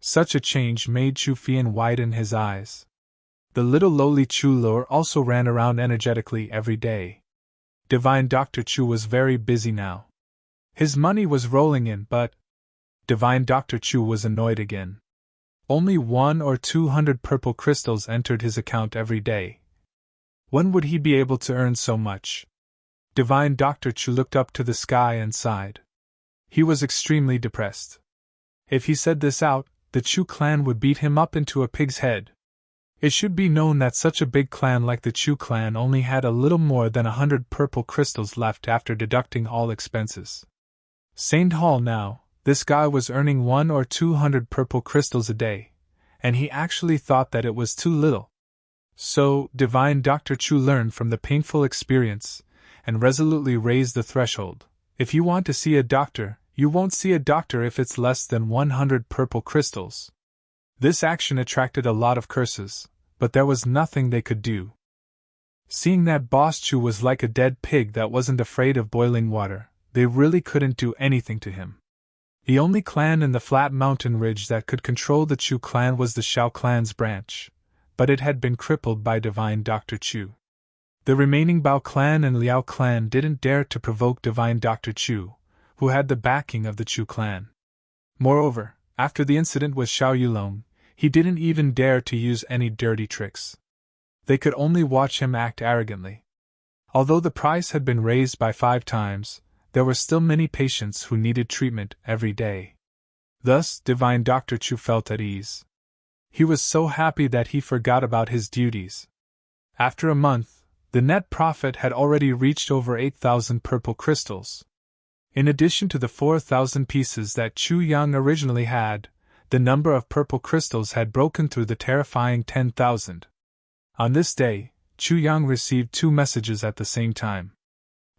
Such a change made Chu Fian widen his eyes. The little lowly Chu Lure also ran around energetically every day. Divine Dr. Chu was very busy now. His money was rolling in, but Divine Dr. Chu was annoyed again. Only 100 or 200 purple crystals entered his account every day. When would he be able to earn so much? Divine Dr. Chu looked up to the sky and sighed. He was extremely depressed. If he said this out, the Chu clan would beat him up into a pig's head. It should be known that such a big clan like the Chu clan only had a little more than 100 purple crystals left after deducting all expenses. Saint Hall now, this guy was earning 100 or 200 purple crystals a day, and he actually thought that it was too little. So, Divine Dr. Chu learned from the painful experience, and resolutely raised the threshold. If you want to see a doctor, you won't see a doctor if it's less than 100 purple crystals. This action attracted a lot of curses, but there was nothing they could do. Seeing that Boss Chu was like a dead pig that wasn't afraid of boiling water, they really couldn't do anything to him. The only clan in the flat mountain ridge that could control the Chu clan was the Shao clan's branch, but it had been crippled by Divine Dr. Chu. The remaining Bao clan and Liao clan didn't dare to provoke Divine Dr. Chu, who had the backing of the Chu clan. Moreover, after the incident with Xiao Yulong, he didn't even dare to use any dirty tricks. They could only watch him act arrogantly. Although the price had been raised by 5 times, there were still many patients who needed treatment every day. Thus, Divine Dr. Chu felt at ease. He was so happy that he forgot about his duties. After a month, the net profit had already reached over 8,000 purple crystals. In addition to the 4,000 pieces that Chu Yang originally had, the number of purple crystals had broken through the terrifying 10,000. On this day, Chu Yang received 2 messages at the same time.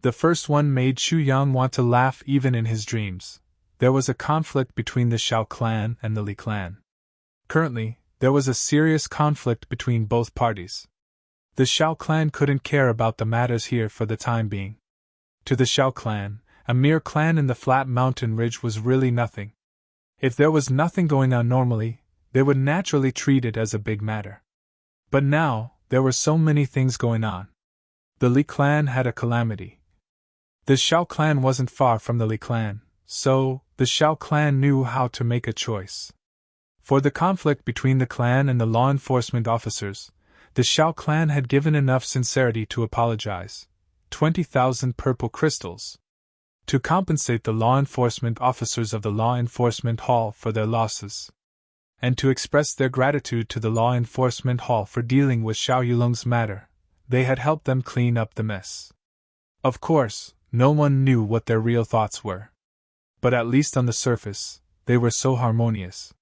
The first one made Chu Yang want to laugh even in his dreams. There was a conflict between the Shao clan and the Li clan. Currently, there was a serious conflict between both parties. The Shao clan couldn't care about the matters here for the time being. To the Shao clan, a mere clan in the flat mountain ridge was really nothing. If there was nothing going on normally, they would naturally treat it as a big matter. But now, there were so many things going on. The Li clan had a calamity. The Shao clan wasn't far from the Li clan, so the Shao clan knew how to make a choice. For the conflict between the clan and the law enforcement officers, the Shao clan had given enough sincerity to apologize. 20,000 purple crystals. To compensate the law enforcement officers of the law enforcement hall for their losses. And to express their gratitude to the law enforcement hall for dealing with Xiao Yulong's matter, they had helped them clean up the mess. Of course, no one knew what their real thoughts were. But at least on the surface, they were so harmonious.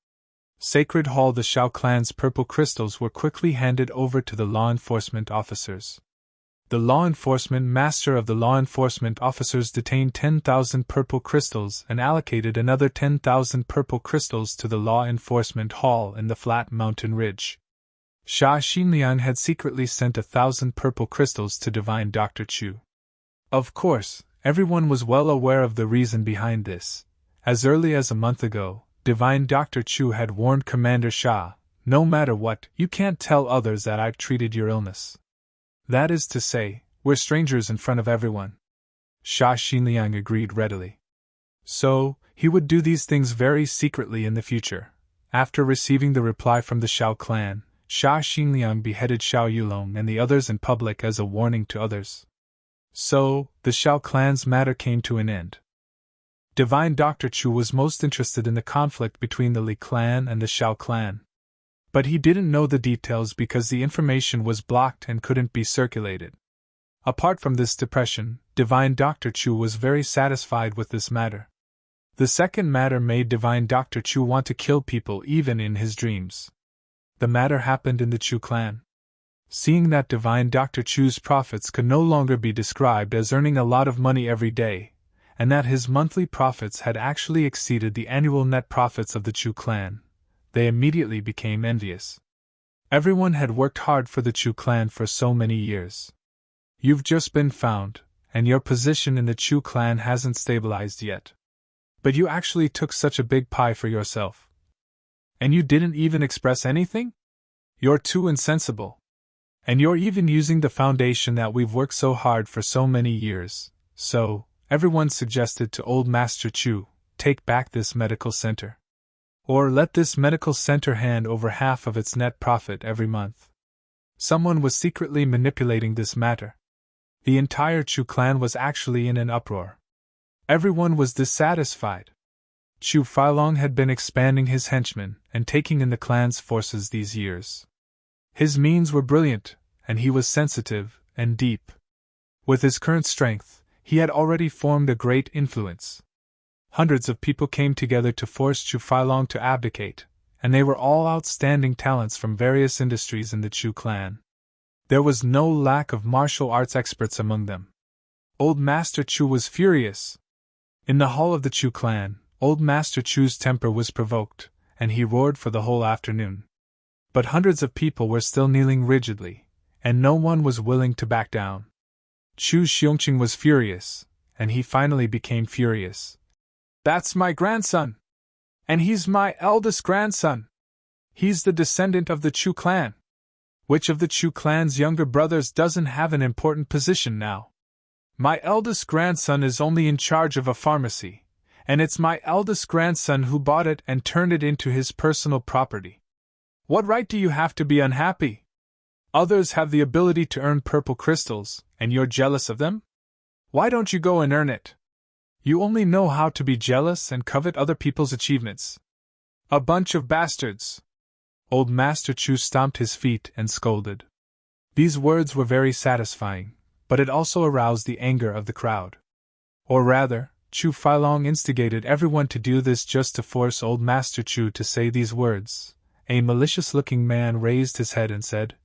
Sacred Hall. The Shao clan's purple crystals were quickly handed over to the law enforcement officers. The law enforcement master of the law enforcement officers detained 10,000 purple crystals and allocated another 10,000 purple crystals to the law enforcement hall in the flat mountain ridge. Sha Xinliang had secretly sent 1,000 purple crystals to Divine Dr. Chu. Of course, everyone was well aware of the reason behind this. As early as a month ago, Divine Dr. Chu had warned Commander Sha, "No matter what, you can't tell others that I've treated your illness. That is to say, we're strangers in front of everyone." Sha Xinliang agreed readily. So, he would do these things very secretly in the future. After receiving the reply from the Shao clan, Sha Xinliang beheaded Xiao Yulong and the others in public as a warning to others. So, the Shao clan's matter came to an end. Divine Dr. Chu was most interested in the conflict between the Li clan and the Shao clan. But he didn't know the details because the information was blocked and couldn't be circulated. Apart from this depression, Divine Dr. Chu was very satisfied with this matter. The second matter made Divine Dr. Chu want to kill people even in his dreams. The matter happened in the Chu clan. Seeing that Divine Dr. Chu's profits could no longer be described as earning a lot of money every day, and that his monthly profits had actually exceeded the annual net profits of the Chu clan, they immediately became envious. Everyone had worked hard for the Chu clan for so many years. You've just been found, and your position in the Chu clan hasn't stabilized yet. But you actually took such a big pie for yourself. And you didn't even express anything? You're too insensible. And you're even using the foundation that we've worked so hard for so many years, so everyone suggested to old Master Chu, take back this medical center. Or let this medical center hand over half of its net profit every month. Someone was secretly manipulating this matter. The entire Chu clan was actually in an uproar. Everyone was dissatisfied. Chu Failong had been expanding his henchmen and taking in the clan's forces these years. His means were brilliant, and he was sensitive and deep. With his current strength, he had already formed a great influence. Hundreds of people came together to force Chu Failong to abdicate, and they were all outstanding talents from various industries in the Chu clan. There was no lack of martial arts experts among them. Old Master Chu was furious. In the hall of the Chu clan, Old Master Chu's temper was provoked, and he roared for the whole afternoon. But hundreds of people were still kneeling rigidly, and no one was willing to back down. Chu Xiongqing was furious, and he finally became furious. "That's my grandson! And he's my eldest grandson! He's the descendant of the Chu clan! Which of the Chu clan's younger brothers doesn't have an important position now? My eldest grandson is only in charge of a pharmacy, and it's my eldest grandson who bought it and turned it into his personal property. What right do you have to be unhappy? Others have the ability to earn purple crystals, and you're jealous of them? Why don't you go and earn it? You only know how to be jealous and covet other people's achievements. A bunch of bastards!" Old Master Chu stomped his feet and scolded. These words were very satisfying, but it also aroused the anger of the crowd. Or rather, Chu Failong instigated everyone to do this just to force Old Master Chu to say these words. A malicious-looking man raised his head and said,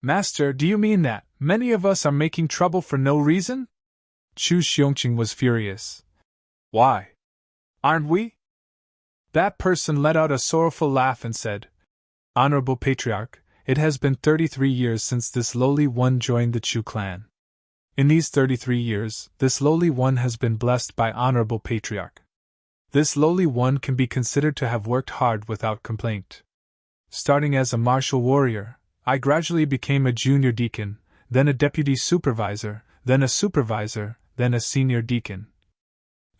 "Master, do you mean that many of us are making trouble for no reason?" Chu Xiongqing was furious. "Why? Aren't we?" That person let out a sorrowful laugh and said, "Honorable Patriarch, it has been 33 years since this lowly one joined the Chu clan. In these 33 years, this lowly one has been blessed by Honorable Patriarch. This lowly one can be considered to have worked hard without complaint. Starting as a martial warrior, I gradually became a junior deacon, then a deputy supervisor, then a supervisor, then a senior deacon.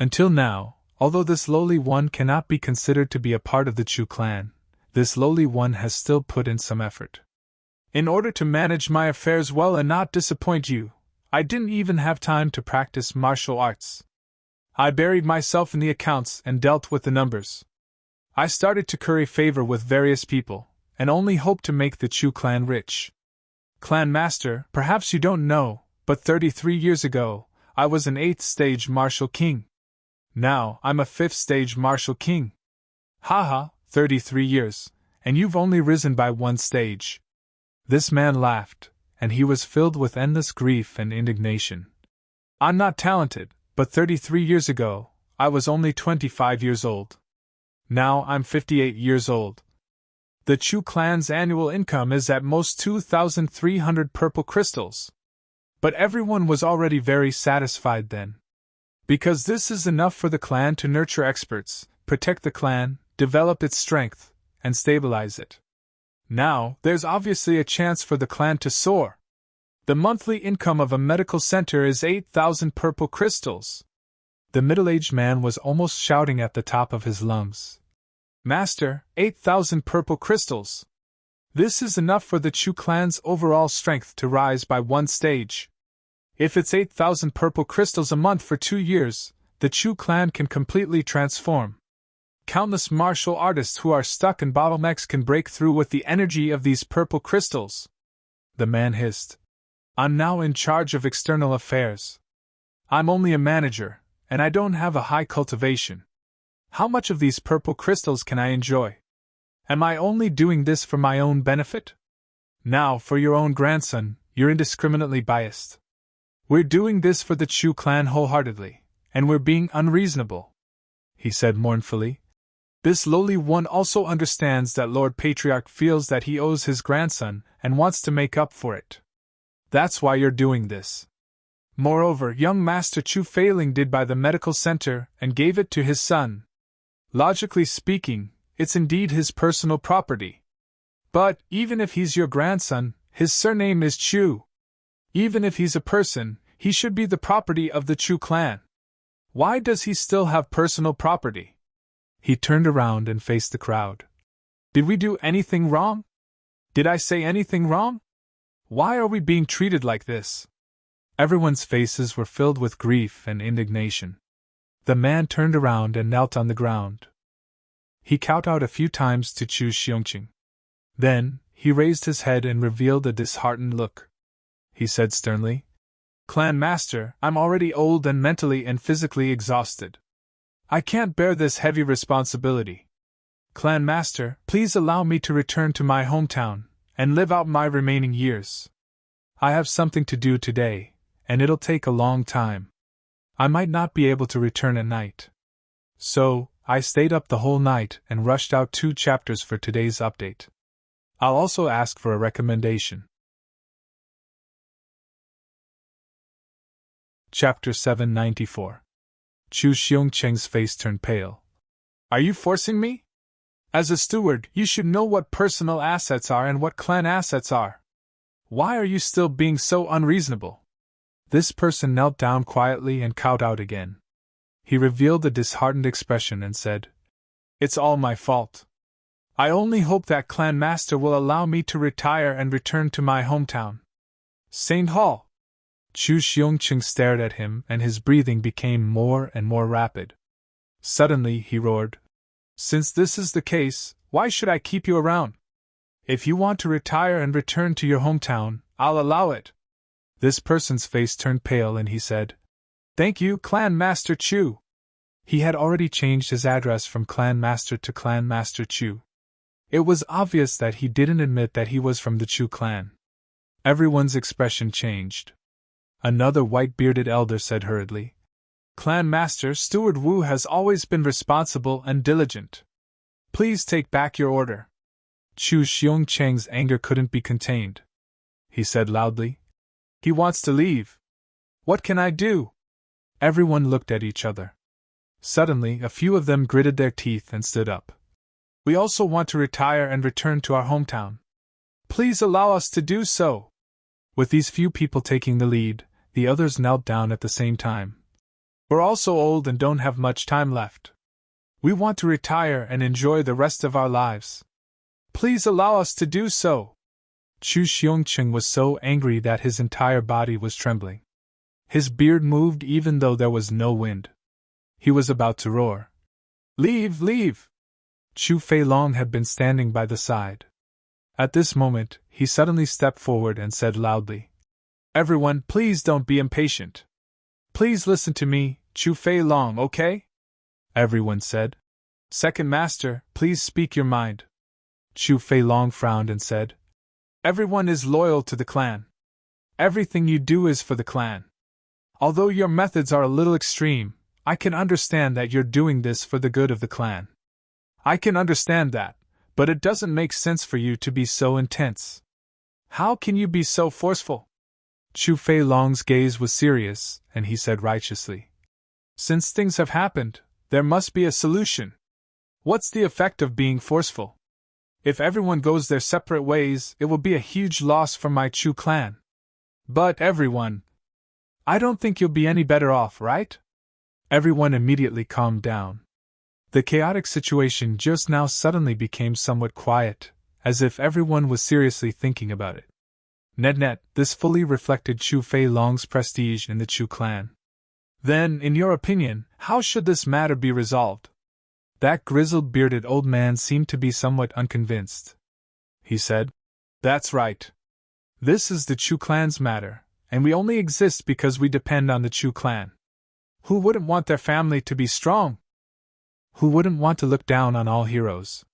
Until now, although this lowly one cannot be considered to be a part of the Chu clan, this lowly one has still put in some effort. In order to manage my affairs well and not disappoint you, I didn't even have time to practice martial arts. I buried myself in the accounts and dealt with the numbers. I started to curry favor with various people, and only hoped to make the Chu clan rich. Clan master, perhaps you don't know, but 33 years ago, I was an 8th stage martial king. Now, I'm a 5th stage martial king. Haha, 33 years, and you've only risen by 1 stage. This man laughed, and he was filled with endless grief and indignation. I'm not talented, but 33 years ago, I was only 25 years old. Now I'm 58 years old. The Chu clan's annual income is at most 2,300 purple crystals. But everyone was already very satisfied then. Because this is enough for the clan to nurture experts, protect the clan, develop its strength, and stabilize it. Now, there's obviously a chance for the clan to soar. The monthly income of a medical center is 8,000 purple crystals. The middle-aged man was almost shouting at the top of his lungs. Master, 8,000 purple crystals! This is enough for the Chu clan's overall strength to rise by 1 stage. If it's 8,000 purple crystals a month for 2 years, the Chu clan can completely transform. Countless martial artists who are stuck in bottlenecks can break through with the energy of these purple crystals. The man hissed. I'm now in charge of external affairs. I'm only a manager, and I don't have a high cultivation. How much of these purple crystals can I enjoy? Am I only doing this for my own benefit? Now, for your own grandson, you're indiscriminately biased. We're doing this for the Chu clan wholeheartedly, and we're being unreasonable, he said mournfully. This lowly one also understands that Lord Patriarch feels that he owes his grandson and wants to make up for it. That's why you're doing this. Moreover, young Master Chu Failing did buy the medical center and gave it to his son. Logically speaking, it's indeed his personal property. But, even if he's your grandson, his surname is Chu. Even if he's a person, he should be the property of the Chu clan. Why does he still have personal property? He turned around and faced the crowd. Did we do anything wrong? Did I say anything wrong? Why are we being treated like this? Everyone's faces were filled with grief and indignation. The man turned around and knelt on the ground. He kowtowed a few times to Chu Xiongqing. Then, he raised his head and revealed a disheartened look. He said sternly, "Clan Master, I'm already old and mentally and physically exhausted. I can't bear this heavy responsibility. Clan Master, please allow me to return to my hometown and live out my remaining years. I have something to do today, and it'll take a long time. I might not be able to return at night. So, I stayed up the whole night and rushed out 2 chapters for today's update. I'll also ask for a recommendation." Chapter 794. Chu Xiongcheng's face turned pale. "Are you forcing me? As a steward, you should know what personal assets are and what clan assets are. Why are you still being so unreasonable?" This person knelt down quietly and kowtowed again. He revealed a disheartened expression and said, "It's all my fault. I only hope that Clan Master will allow me to retire and return to my hometown. Saint Hall." Chu Xiongcheng stared at him and his breathing became more and more rapid. Suddenly he roared, "Since this is the case, why should I keep you around? If you want to retire and return to your hometown, I'll allow it." This person's face turned pale and he said, "Thank you, Clan Master Chu." He had already changed his address from Clan Master to Clan Master Chu. It was obvious that he didn't admit that he was from the Chu clan. Everyone's expression changed. Another white-bearded elder said hurriedly, "Clan Master Steward Wu has always been responsible and diligent. Please take back your order." Chu Xiongcheng's anger couldn't be contained. He said loudly, "He wants to leave. What can I do?" Everyone looked at each other. Suddenly, a few of them gritted their teeth and stood up. "We also want to retire and return to our hometown. Please allow us to do so." With these few people taking the lead, the others knelt down at the same time. "We're also old and don't have much time left. We want to retire and enjoy the rest of our lives. Please allow us to do so." Chu Xiongcheng was so angry that his entire body was trembling. His beard moved even though there was no wind. He was about to roar, "Leave, leave!" Chu Feilong had been standing by the side. At this moment, he suddenly stepped forward and said loudly, "Everyone, please don't be impatient. Please listen to me, Chu Feilong, okay?" Everyone said, "Second Master, please speak your mind." Chu Feilong frowned and said, "Everyone is loyal to the clan. Everything you do is for the clan. Although your methods are a little extreme, I can understand that you're doing this for the good of the clan. I can understand that, but it doesn't make sense for you to be so intense. How can you be so forceful?" Chu Feilong's gaze was serious, and he said righteously, "Since things have happened, there must be a solution. What's the effect of being forceful? If everyone goes their separate ways, it will be a huge loss for my Chu clan. But everyone, I don't think you'll be any better off, right?" Everyone immediately calmed down. The chaotic situation just now suddenly became somewhat quiet, as if everyone was seriously thinking about it. Net, this fully reflected Chu Feilong's prestige in the Chu clan. "Then, in your opinion, how should this matter be resolved?" That grizzled bearded old man seemed to be somewhat unconvinced. He said, "That's right. This is the Chu clan's matter, and we only exist because we depend on the Chu clan. Who wouldn't want their family to be strong? Who wouldn't want to look down on all heroes?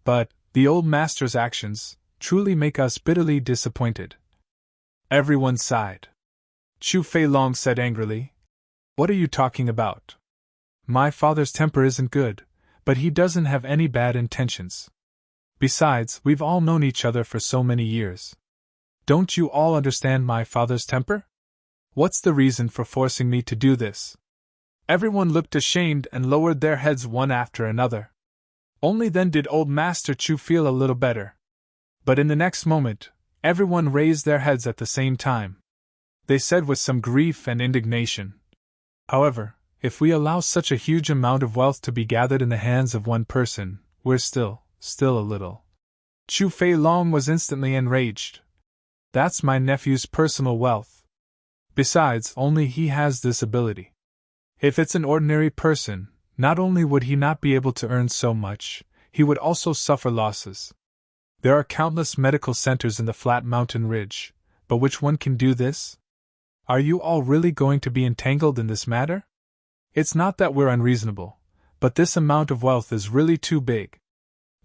But, the old master's actions truly make us bitterly disappointed." Everyone sighed. Chu Feilong said angrily, "What are you talking about? My father's temper isn't good, but he doesn't have any bad intentions. Besides, we've all known each other for so many years. Don't you all understand my father's temper? What's the reason for forcing me to do this?" Everyone looked ashamed and lowered their heads one after another. Only then did old Master Chu feel a little better. But in the next moment, everyone raised their heads at the same time. They said with some grief and indignation, "However, if we allow such a huge amount of wealth to be gathered in the hands of one person, we're still a little." Chu Feilong was instantly enraged. "That's my nephew's personal wealth. Besides, only he has this ability. If it's an ordinary person, not only would he not be able to earn so much, he would also suffer losses. There are countless medical centers in the flat mountain ridge, but which one can do this? Are you all really going to be entangled in this matter? It's not that we're unreasonable, but this amount of wealth is really too big.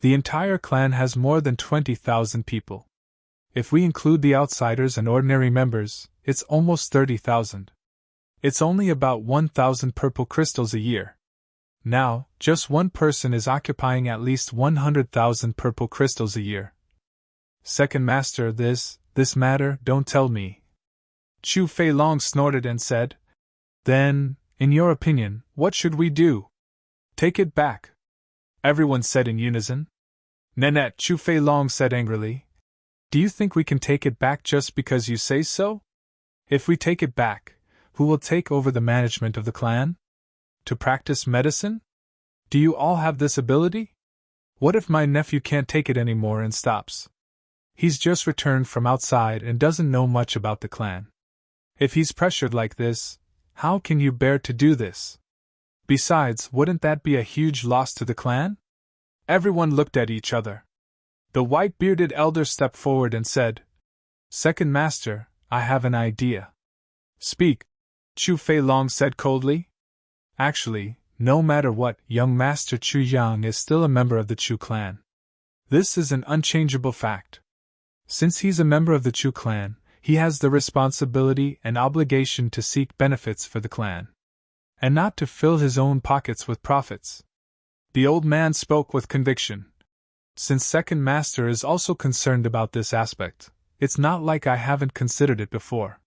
The entire clan has more than 20,000 people. If we include the outsiders and ordinary members, it's almost 30,000. It's only about 1,000 purple crystals a year. Now, just one person is occupying at least 100,000 purple crystals a year. Second Master, this matter, don't tell me. Chu Fei Long snorted and said, Then, in your opinion, what should we do? Take it back. Everyone said in unison. Nanette, Chu Fei Long said angrily. Do you think we can take it back just because you say so? If we take it back, who will take over the management of the clan? To practice medicine? Do you all have this ability? What if my nephew can't take it anymore and stops? He's just returned from outside and doesn't know much about the clan. If he's pressured like this, how can you bear to do this? Besides, wouldn't that be a huge loss to the clan? Everyone looked at each other. The white-bearded elder stepped forward and said, Second Master, I have an idea. Speak, Chu Fei Long said coldly. Actually, no matter what, young Master Chu Yang is still a member of the Chu clan. This is an unchangeable fact. Since he's a member of the Chu clan, he has the responsibility and obligation to seek benefits for the clan, and not to fill his own pockets with profits. The old man spoke with conviction. Since Second Master is also concerned about this aspect, it's not like I haven't considered it before.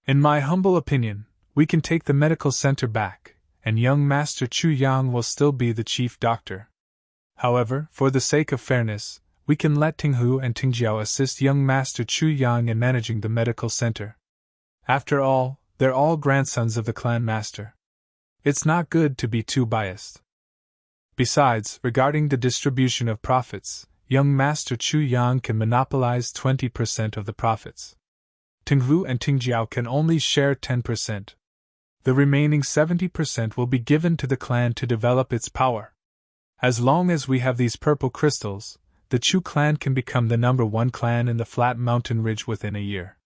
In my humble opinion, we can take the medical center back, and young Master Chu Yang will still be the chief doctor. However, for the sake of fairness, we can let Tinghu and Tingjiao assist young Master Chu Yang in managing the medical center. After all, they're all grandsons of the clan master. It's not good to be too biased. Besides, regarding the distribution of profits, young Master Chu Yang can monopolize 20% of the profits. Tinghu and Tingjiao can only share 10%. The remaining 70% will be given to the clan to develop its power. As long as we have these purple crystals, the Chu clan can become the #1 clan in the flat mountain ridge within a year.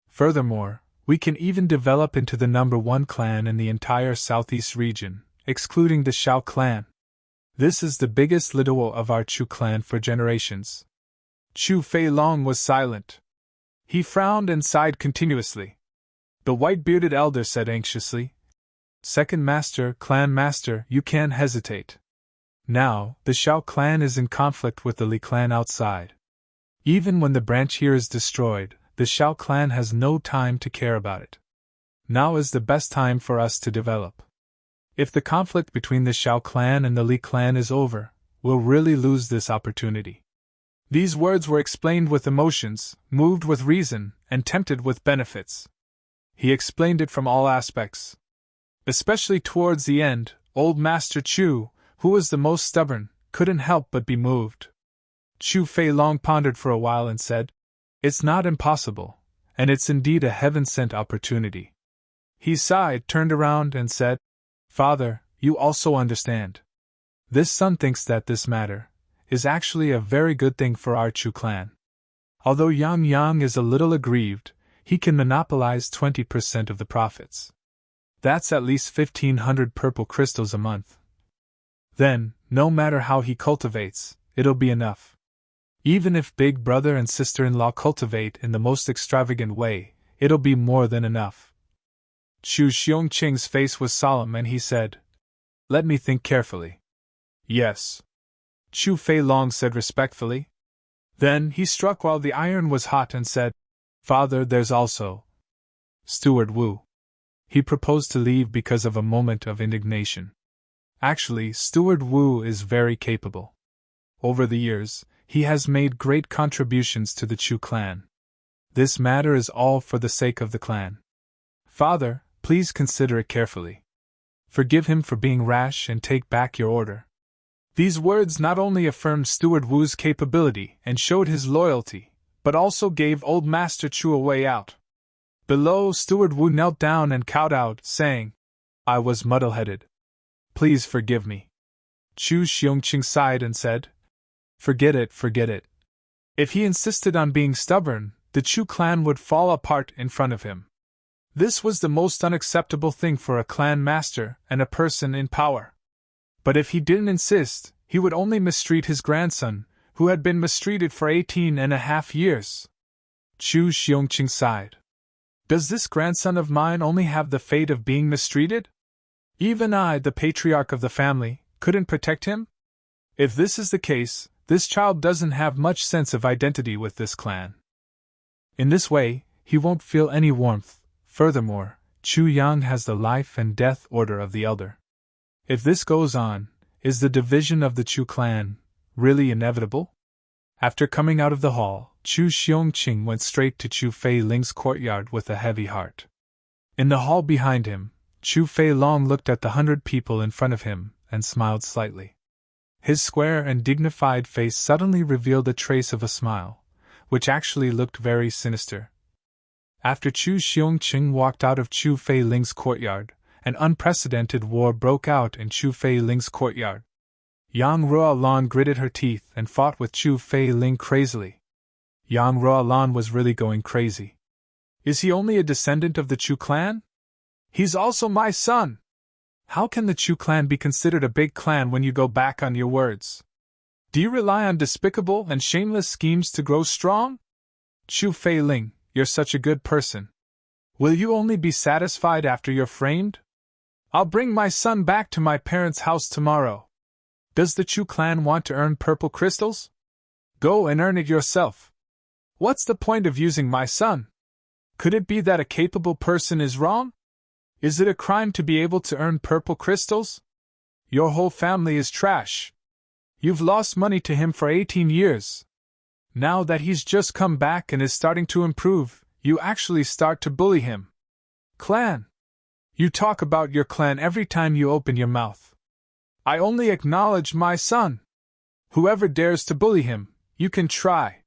Furthermore, we can even develop into the #1 clan in the entire southeast region, excluding the Shao clan. This is the biggest Liduo of our Chu clan for generations. Chu Fei Long was silent. He frowned and sighed continuously. The white-bearded elder said anxiously, Second Master, Clan Master, you can't hesitate. Now, the Shao clan is in conflict with the Li clan outside. Even when the branch here is destroyed, the Shao clan has no time to care about it. Now is the best time for us to develop. If the conflict between the Shao clan and the Li clan is over, we'll really lose this opportunity. These words were explained with emotions, moved with reason, and tempted with benefits. He explained it from all aspects. Especially towards the end, old Master Chu, who was the most stubborn, couldn't help but be moved. Chu Fei Long pondered for a while and said, It's not impossible, and it's indeed a heaven-sent opportunity. He sighed, turned around, and said, Father, you also understand. This son thinks that this matter is actually a very good thing for our Chu clan. Although Yang is a little aggrieved, he can monopolize 20% of the profits. That's at least 1,500 purple crystals a month. Then, no matter how he cultivates, it'll be enough. Even if big brother and sister-in-law cultivate in the most extravagant way, it'll be more than enough. Chu Xiongqing's face was solemn and he said, Let me think carefully. Yes. Chu Fei Long said respectfully. Then he struck while the iron was hot and said, Father, there's also Steward Wu. He proposed to leave because of a moment of indignation. Actually, Steward Wu is very capable. Over the years, he has made great contributions to the Chu clan. This matter is all for the sake of the clan. Father, please consider it carefully. Forgive him for being rash and take back your order. These words not only affirmed Steward Wu's capability and showed his loyalty, but also gave old Master Chu a way out. Below, Steward Wu knelt down and kowtowed, saying, I was muddle-headed. Please forgive me. Chu Xiongqing sighed and said, Forget it. If he insisted on being stubborn, the Chu clan would fall apart in front of him. This was the most unacceptable thing for a clan master and a person in power. But if he didn't insist, he would only mistreat his grandson, who had been mistreated for 18.5 years. Chu Xiongqing sighed. Does this grandson of mine only have the fate of being mistreated? Even I, the patriarch of the family, couldn't protect him? If this is the case, this child doesn't have much sense of identity with this clan. In this way, he won't feel any warmth. Furthermore, Chu Yang has the life and death order of the elder. If this goes on, is the division of the Chu clan really inevitable? After coming out of the hall, Chu Xiongqing went straight to Chu Fei Ling's courtyard with a heavy heart. In the hall behind him, Chu Fei Long looked at the 100 people in front of him and smiled slightly. His square and dignified face suddenly revealed a trace of a smile, which actually looked very sinister. After Chu Xiongqing walked out of Chu Fei Ling's courtyard, an unprecedented war broke out in Chu Fei Ling's courtyard. Yang Ruolan gritted her teeth and fought with Chu Fei Ling crazily. Yang Ruolan was really going crazy. Is he only a descendant of the Chu clan? He's also my son! How can the Chu clan be considered a big clan when you go back on your words? Do you rely on despicable and shameless schemes to grow strong? Chu Fei Ling, you're such a good person. Will you only be satisfied after you're framed? I'll bring my son back to my parents' house tomorrow. Does the Chu clan want to earn purple crystals? Go and earn it yourself. What's the point of using my son? Could it be that a capable person is wrong? Is it a crime to be able to earn purple crystals? Your whole family is trash. You've lost money to him for 18 years. Now that he's just come back and is starting to improve, you actually start to bully him. Clan. You talk about your clan every time you open your mouth. I only acknowledge my son. Whoever dares to bully him, you can try.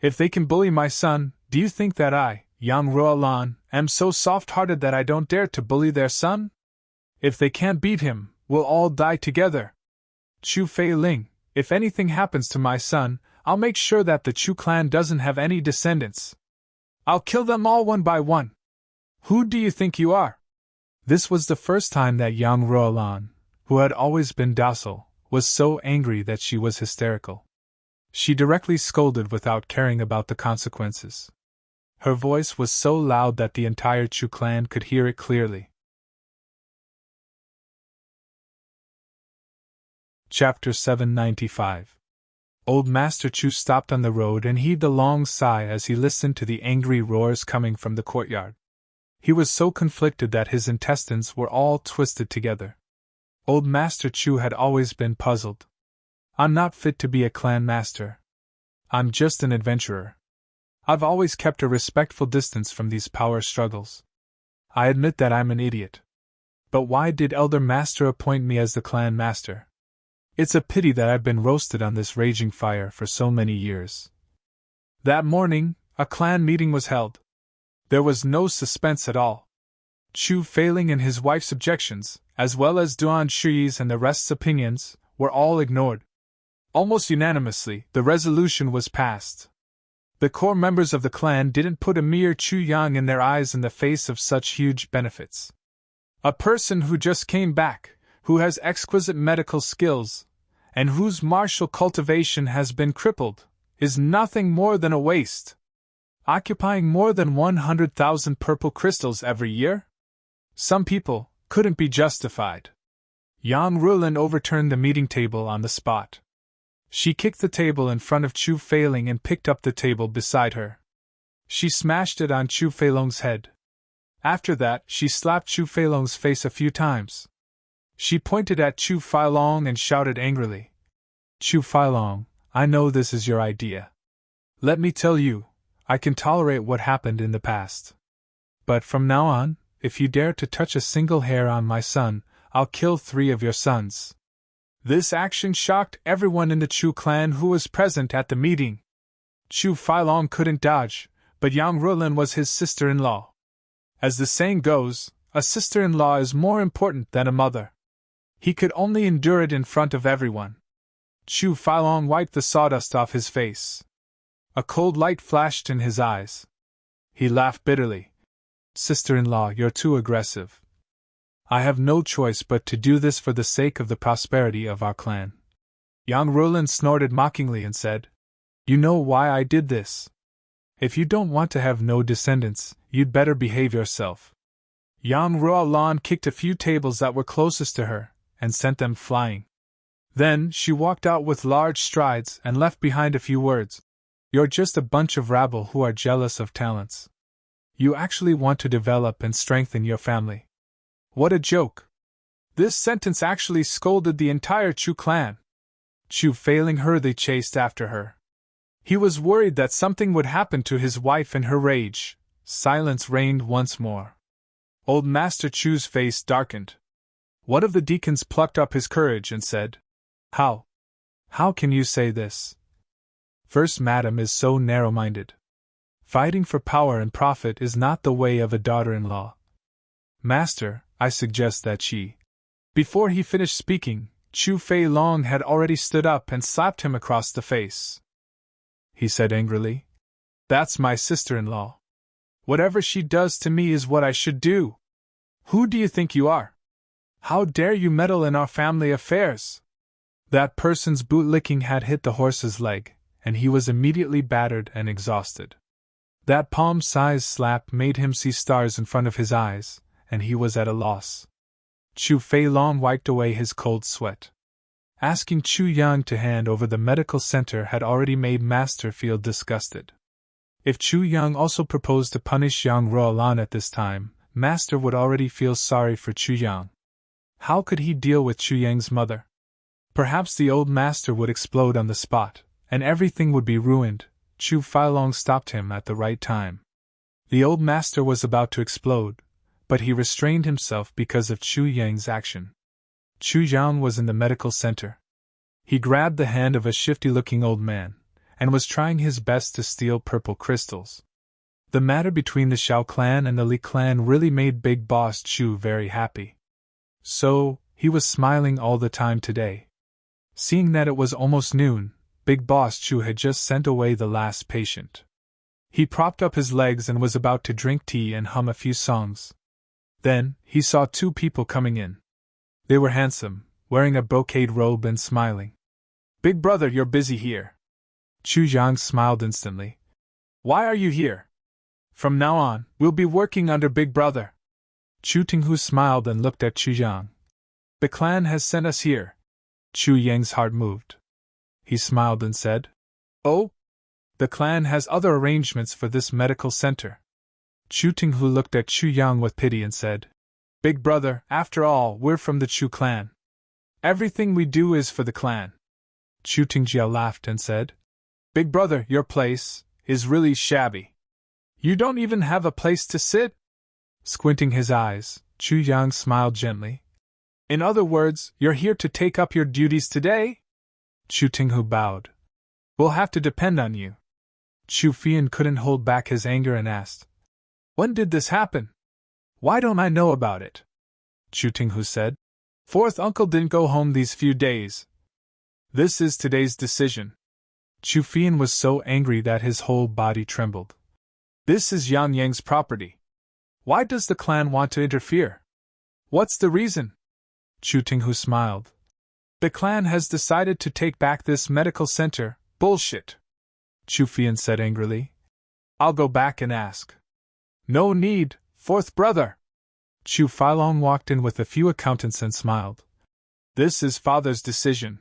If they can bully my son, do you think that I, Yang Ruolan, am so soft-hearted that I don't dare to bully their son? If they can't beat him, we'll all die together. Chu Fei Ling, if anything happens to my son, I'll make sure that the Chu clan doesn't have any descendants. I'll kill them all one by one. Who do you think you are? This was the first time that Yang Ruolan, who had always been docile, was so angry that she was hysterical. She directly scolded without caring about the consequences. Her voice was so loud that the entire Chu clan could hear it clearly. Chapter 795. Old Master Chu stopped on the road and heaved a long sigh as he listened to the angry roars coming from the courtyard. He was so conflicted that his intestines were all twisted together. Old Master Chu had always been puzzled. I'm not fit to be a clan master. I'm just an adventurer. I've always kept a respectful distance from these power struggles. I admit that I'm an idiot. But why did Elder Master appoint me as the clan master? It's a pity that I've been roasted on this raging fire for so many years. That morning, a clan meeting was held. There was no suspense at all. Chu Feiling and his wife's objections, as well as Duan Shi's and the rest's opinions, were all ignored. Almost unanimously, the resolution was passed. The core members of the clan didn't put a mere Chu Yang in their eyes in the face of such huge benefits. A person who just came back, who has exquisite medical skills, and whose martial cultivation has been crippled, is nothing more than a waste. Occupying more than 100,000 purple crystals every year? Some people couldn't be justified. Yang Rulin overturned the meeting table on the spot. She kicked the table in front of Chu Feiling and picked up the table beside her. She smashed it on Chu Feilong's head. After that, she slapped Chu Feilong's face a few times. She pointed at Chu Feilong and shouted angrily, "Chu Feilong, I know this is your idea. Let me tell you, I can tolerate what happened in the past. But from now on, if you dare to touch a single hair on my son, I'll kill 3 of your sons." This action shocked everyone in the Chu clan who was present at the meeting. Chu Feilong couldn't dodge, but Yang Rulin was his sister-in-law. As the saying goes, a sister-in-law is more important than a mother. He could only endure it in front of everyone. Chu Feilong wiped the sawdust off his face. A cold light flashed in his eyes. He laughed bitterly. Sister-in-law, you're too aggressive. I have no choice but to do this for the sake of the prosperity of our clan. Young Roland snorted mockingly and said, You know why I did this. If you don't want to have no descendants, you'd better behave yourself. Yang Roland kicked a few tables that were closest to her, and sent them flying. Then she walked out with large strides and left behind a few words. You're just a bunch of rabble who are jealous of talents. You actually want to develop and strengthen your family. What a joke! This sentence actually scolded the entire Chu clan. Chu failing her, they chased after her. He was worried that something would happen to his wife in her rage. Silence reigned once more. Old Master Chu's face darkened. One of the deacons plucked up his courage and said, How can you say this? First Madam is so narrow-minded. Fighting for power and profit is not the way of a daughter-in-law. Master, I suggest that she... Before he finished speaking, Chu Fei Long had already stood up and slapped him across the face. He said angrily, That's my sister-in-law. Whatever she does to me is what I should do. Who do you think you are? How dare you meddle in our family affairs? That person's bootlicking had hit the horse's leg, and he was immediately battered and exhausted. That palm-sized slap made him see stars in front of his eyes, and he was at a loss. Chu Fei Long wiped away his cold sweat. Asking Chu Yang to hand over the medical center had already made Master feel disgusted. If Chu Yang also proposed to punish Yang Roland at this time, Master would already feel sorry for Chu Yang. How could he deal with Chu Yang's mother? Perhaps the old master would explode on the spot, and everything would be ruined. Chu Feilong stopped him at the right time. The old master was about to explode, but he restrained himself because of Chu Yang's action. Chu Yang was in the medical center. He grabbed the hand of a shifty-looking old man, and was trying his best to steal purple crystals. The matter between the Xiao clan and the Li clan really made Big Boss Chu very happy. So, he was smiling all the time today. Seeing that it was almost noon, Big Boss Chu had just sent away the last patient. He propped up his legs and was about to drink tea and hum a few songs. Then, he saw two people coming in. They were handsome, wearing a brocade robe and smiling. Big brother, you're busy here. Chu Yang smiled instantly. Why are you here? From now on, we'll be working under Big Brother. Chu Tinghu smiled and looked at Chu Yang. The clan has sent us here. Chu Yang's heart moved. He smiled and said, Oh? The clan has other arrangements for this medical center. Chu Tinghu looked at Chu Yang with pity and said, Big brother, after all, we're from the Chu clan. Everything we do is for the clan. Chu Tingjiao laughed and said, Big brother, your place is really shabby. You don't even have a place to sit? Squinting his eyes, Chu Yang smiled gently. In other words, you're here to take up your duties today? Chu Tinghu bowed. We'll have to depend on you. Chu Fian couldn't hold back his anger and asked, When did this happen? Why don't I know about it? Chu Tinghu said, Fourth uncle didn't go home these few days. This is today's decision. Chu Fian was so angry that his whole body trembled. This is Yang Yang's property. Why does the clan want to interfere? What's the reason? Chu Tinghu smiled. The clan has decided to take back this medical center. Bullshit. Chu Fian said angrily. I'll go back and ask. No need, fourth brother. Chu Feilong walked in with a few accountants and smiled. This is father's decision.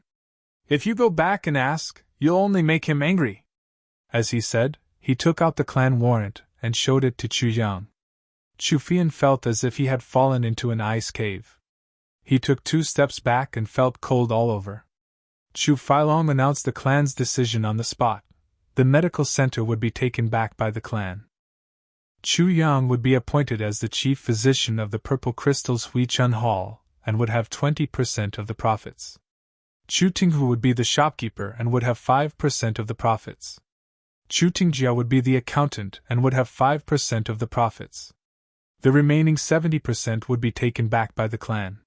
If you go back and ask, you'll only make him angry. As he said, he took out the clan warrant and showed it to Chu Yang. Chu Fian felt as if he had fallen into an ice cave. He took 2 steps back and felt cold all over. Chu Feilong announced the clan's decision on the spot. The medical center would be taken back by the clan. Chu Yang would be appointed as the chief physician of the Purple Crystals Huichun Hall, and would have 20% of the profits. Chu Tinghu would be the shopkeeper and would have 5% of the profits. Chu Tingjia would be the accountant and would have 5% of the profits. The remaining 70% would be taken back by the clan.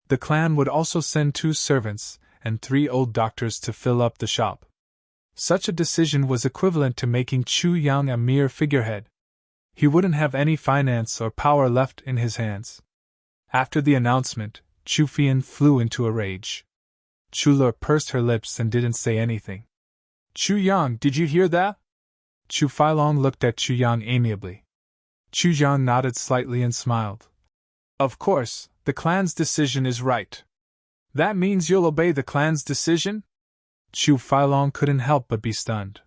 The clan would also send 2 servants and 3 old doctors to fill up the shop. Such a decision was equivalent to making Chu Yang a mere figurehead. He wouldn't have any finance or power left in his hands. After the announcement, Chu Fian flew into a rage. Chu Le pursed her lips and didn't say anything. Chu Yang, did you hear that? Chu Filong looked at Chu Yang amiably. Chu Yang nodded slightly and smiled. Of course, the clan's decision is right. That means you'll obey the clan's decision? Chu Filong couldn't help but be stunned.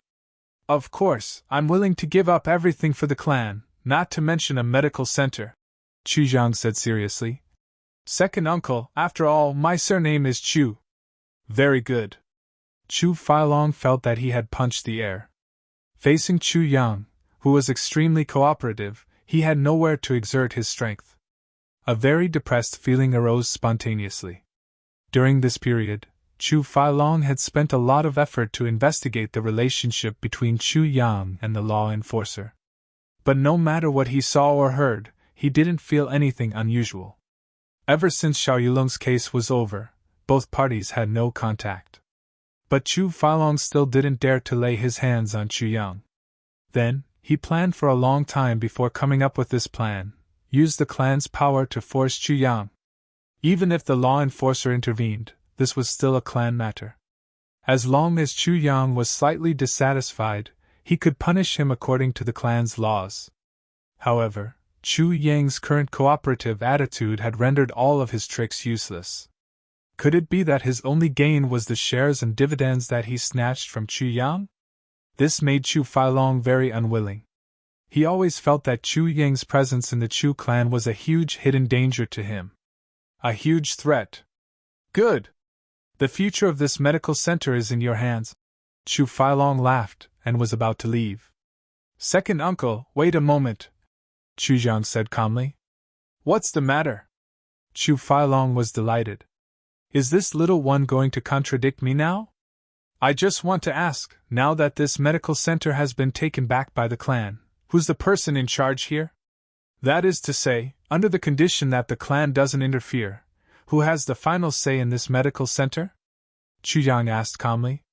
Of course, I'm willing to give up everything for the clan, not to mention a medical center, Chu Yang said seriously. Second uncle, after all, my surname is Chu. Very good. Chu Filong felt that he had punched the air. Facing Chu Yang, who was extremely cooperative, he had nowhere to exert his strength. A very depressed feeling arose spontaneously. During this period, Chu Filong had spent a lot of effort to investigate the relationship between Chu Yang and the law enforcer. But no matter what he saw or heard, he didn't feel anything unusual. Ever since Xiao Yulong's case was over, both parties had no contact. But Chu Filong still didn't dare to lay his hands on Chu Yang. Then, he planned for a long time before coming up with this plan, used the clan's power to force Chu Yang. Even if the law enforcer intervened, this was still a clan matter. As long as Chu Yang was slightly dissatisfied, he could punish him according to the clan's laws. However, Chu Yang's current cooperative attitude had rendered all of his tricks useless. Could it be that his only gain was the shares and dividends that he snatched from Chu Yang? This made Chu Filong very unwilling. He always felt that Chu Yang's presence in the Chu clan was a huge hidden danger to him. A huge threat. Good! The future of this medical center is in your hands. Chu Filong laughed and was about to leave. Second uncle, wait a moment, Chu Yang said calmly. What's the matter? Chu Filong was delighted. Is this little one going to contradict me now? I just want to ask, now that this medical center has been taken back by the clan, who's the person in charge here? That is to say, under the condition that the clan doesn't interfere, who has the final say in this medical center? Chu Yang asked calmly.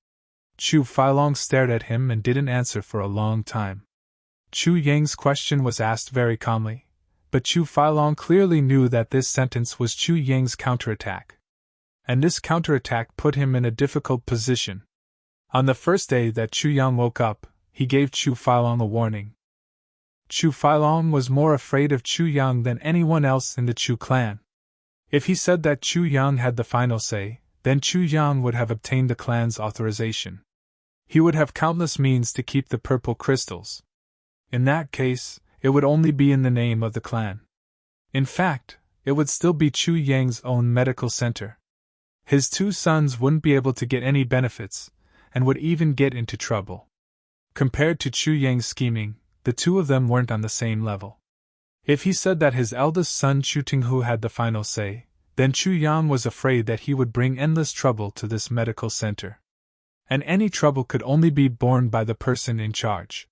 Chu Filong stared at him and didn't answer for a long time. Chu Yang's question was asked very calmly, but Chu Filong clearly knew that this sentence was Chu Yang's counterattack. And this counterattack put him in a difficult position. On the first day that Chu Yang woke up, he gave Chu Filong a warning. Chu Filong was more afraid of Chu Yang than anyone else in the Chu clan. If he said that Chu Yang had the final say, then Chu Yang would have obtained the clan's authorization. He would have countless means to keep the purple crystals. In that case, it would only be in the name of the clan. In fact, it would still be Chu Yang's own medical center. His two sons wouldn't be able to get any benefits, and would even get into trouble. Compared to Chu Yang's scheming, the two of them weren't on the same level. If he said that his eldest son Chu Tinghu had the final say, then Chu Yang was afraid that he would bring endless trouble to this medical center. And any trouble could only be borne by the person in charge.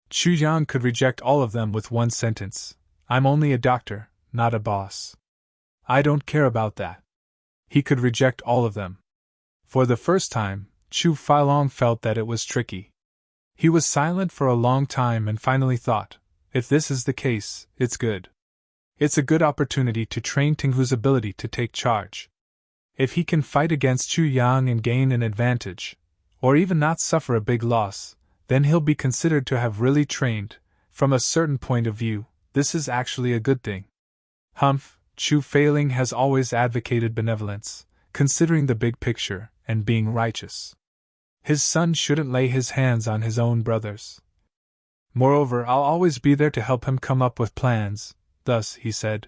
Chu Yang could reject all of them with one sentence: I'm only a doctor, not a boss. I don't care about that. He could reject all of them. For the first time, Chu Filong felt that it was tricky. He was silent for a long time and finally thought, if this is the case, it's good. It's a good opportunity to train Tinghu's ability to take charge. If he can fight against Chu Yang and gain an advantage, or even not suffer a big loss, then he'll be considered to have really trained. From a certain point of view, this is actually a good thing. Humph, Chu Failing has always advocated benevolence, considering the big picture, and being righteous. His son shouldn't lay his hands on his own brothers. Moreover, I'll always be there to help him come up with plans. Thus, he said,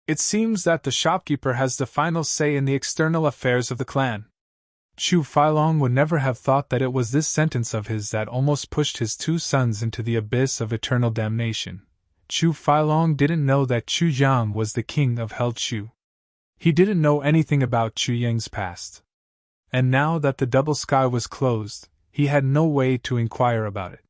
it seems that the shopkeeper has the final say in the external affairs of the clan. Chu Filong would never have thought that it was this sentence of his that almost pushed his two sons into the abyss of eternal damnation. Chu Filong didn't know that Chu Yang was the king of Hell Chu. He didn't know anything about Chu Yang's past. And now that the double sky was closed, he had no way to inquire about it.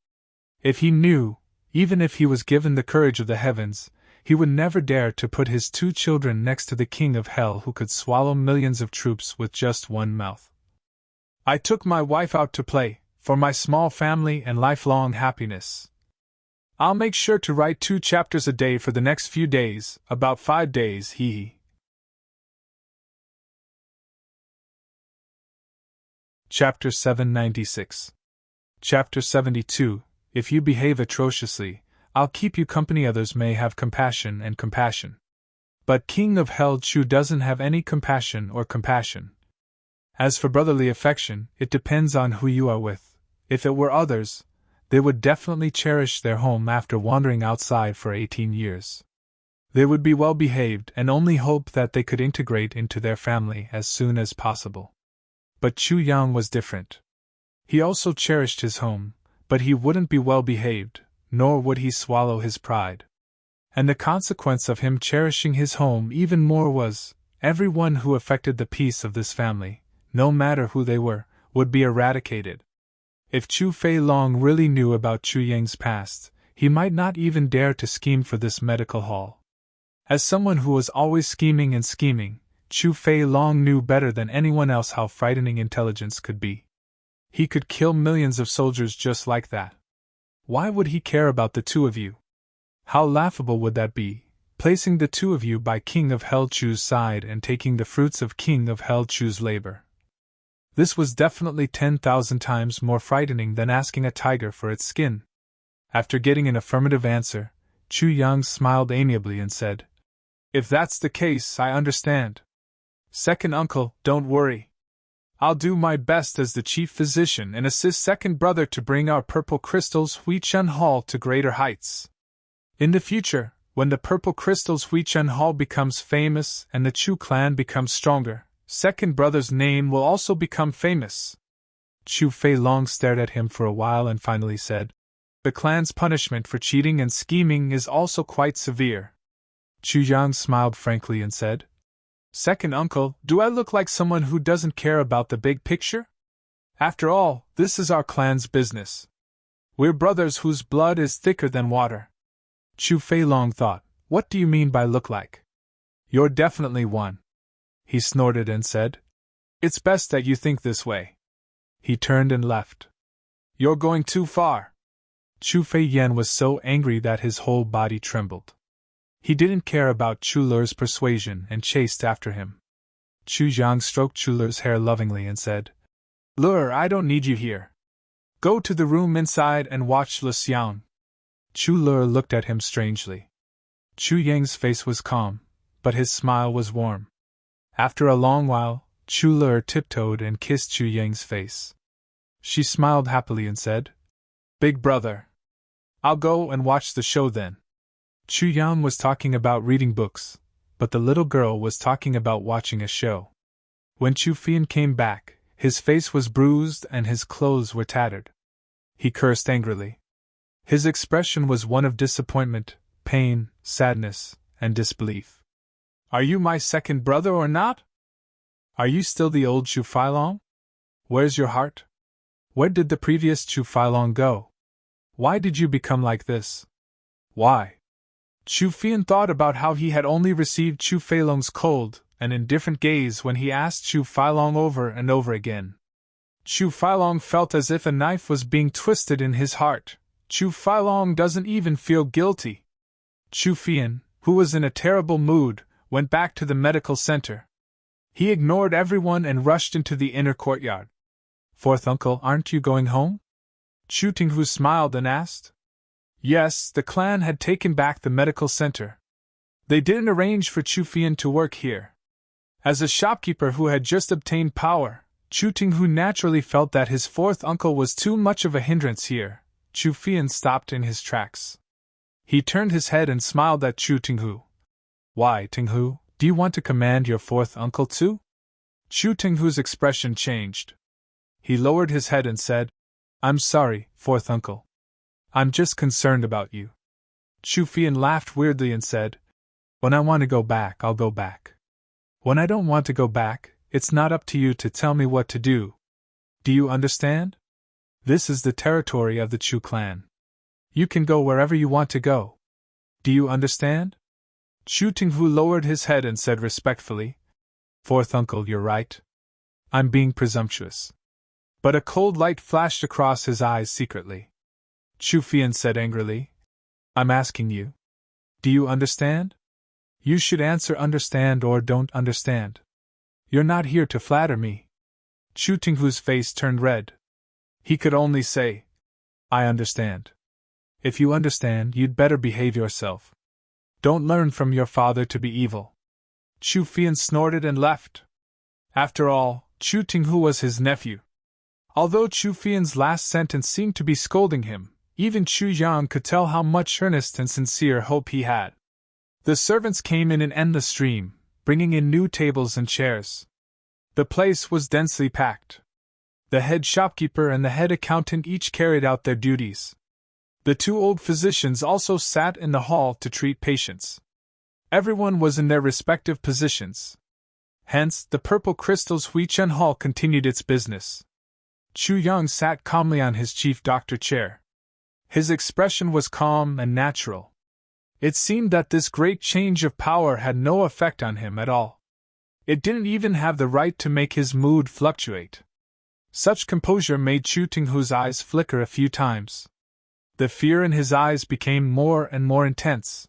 If he knew, even if he was given the courage of the heavens, he would never dare to put his two children next to the king of hell who could swallow millions of troops with just one mouth. I took my wife out to play, for my small family and lifelong happiness. I'll make sure to write 2 chapters a day for the next few days, about 5 days, hee. Chapter 796. Chapter 72. If you behave atrociously, I'll keep you company. Others may have compassion and compassion. But King of Hell Chu doesn't have any compassion or compassion. As for brotherly affection, it depends on who you are with. If it were others, they would definitely cherish their home after wandering outside for 18 years. They would be well behaved and only hope that they could integrate into their family as soon as possible. But Chu Yang was different. He also cherished his home, but he wouldn't be well behaved, nor would he swallow his pride. And the consequence of him cherishing his home even more was, everyone who affected the peace of this family, no matter who they were, would be eradicated. If Chu Fei Long really knew about Chu Yang's past, he might not even dare to scheme for this medical hall. As someone who was always scheming and scheming, Chu Fei Long knew better than anyone else how frightening intelligence could be. He could kill millions of soldiers just like that. Why would he care about the 2 of you? How laughable would that be, placing the 2 of you by King of Hell Chu's side and taking the fruits of King of Hell Chu's labor. This was definitely 10,000 times more frightening than asking a tiger for its skin. After getting an affirmative answer, Chu Yang smiled amiably and said, "If that's the case, I understand. Second uncle, don't worry. I'll do my best as the chief physician and assist second brother to bring our purple crystals Huichun Hall to greater heights. In the future, when the purple crystals Huichun Hall becomes famous and the Chu clan becomes stronger, second brother's name will also become famous." Chu Fei Long stared at him for a while and finally said, "The clan's punishment for cheating and scheming is also quite severe." Chu Yang smiled frankly and said, "Second uncle, do I look like someone who doesn't care about the big picture? After all, this is our clan's business. We're brothers whose blood is thicker than water." Chu Fei Long thought, "What do you mean by look like? You're definitely one." He snorted and said, "It's best that you think this way." He turned and left. "You're going too far." Chu Fei Yan was so angry that his whole body trembled. He didn't care about Chu Le's persuasion and chased after him. Chu Yang stroked Chu Le's hair lovingly and said, "Le, I don't need you here. Go to the room inside and watch Le Xiang." Chu Le looked at him strangely. Chu Yang's face was calm, but his smile was warm. After a long while, Chu Le tiptoed and kissed Chu Yang's face. She smiled happily and said, "Big brother. I'll go and watch the show then." Chu Yang was talking about reading books, but the little girl was talking about watching a show. When Chu Fian came back, his face was bruised and his clothes were tattered. He cursed angrily. His expression was one of disappointment, pain, sadness, and disbelief. "Are you my second brother or not? Are you still the old Chu Filong? Where's your heart? Where did the previous Chu Filong go? Why did you become like this? Why?" Chu Fian thought about how he had only received Chu Feilong's cold and indifferent gaze when he asked Chu Filong over and over again. Chu Filong felt as if a knife was being twisted in his heart. Chu Filong doesn't even feel guilty. Chu Fian, who was in a terrible mood, went back to the medical center. He ignored everyone and rushed into the inner courtyard. "Fourth uncle, aren't you going home?" Chu Tinghu smiled and asked. Yes, the clan had taken back the medical center. They didn't arrange for Chu Fian to work here. As a shopkeeper who had just obtained power, Chu Tinghu naturally felt that his fourth uncle was too much of a hindrance here. Chu Fian stopped in his tracks. He turned his head and smiled at Chu Tinghu. "Why, Tinghu, do you want to command your fourth uncle too?" Chu Tinghu's expression changed. He lowered his head and said, "I'm sorry, fourth uncle. I'm just concerned about you." Chu Fian laughed weirdly and said, "When I want to go back, I'll go back. When I don't want to go back, it's not up to you to tell me what to do. Do you understand? This is the territory of the Chu clan. You can go wherever you want to go. Do you understand?" Chu Tinghu lowered his head and said respectfully, "Fourth uncle, you're right. I'm being presumptuous. But a cold light flashed across his eyes secretly. Chu Fian said angrily, "I'm asking you. Do you understand? You should answer understand or don't understand. You're not here to flatter me." Chu Tinghu's face turned red. He could only say, "I understand. If you understand, you'd better behave yourself. Don't learn from your father to be evil." Chu Fian snorted and left. After all, Chu Tinghu was his nephew. Although Chu Fian's last sentence seemed to be scolding him, even Chu Yang could tell how much earnest and sincere hope he had. The servants came in an endless stream, bringing in new tables and chairs. The place was densely packed. The head shopkeeper and the head accountant each carried out their duties. The two old physicians also sat in the hall to treat patients. Everyone was in their respective positions. Hence, the purple crystal's Huichun Hall continued its business. Chu Yang sat calmly on his chief doctor chair. His expression was calm and natural. It seemed that this great change of power had no effect on him at all. It didn't even have the right to make his mood fluctuate. Such composure made Chu Tinghu's eyes flicker a few times. The fear in his eyes became more and more intense.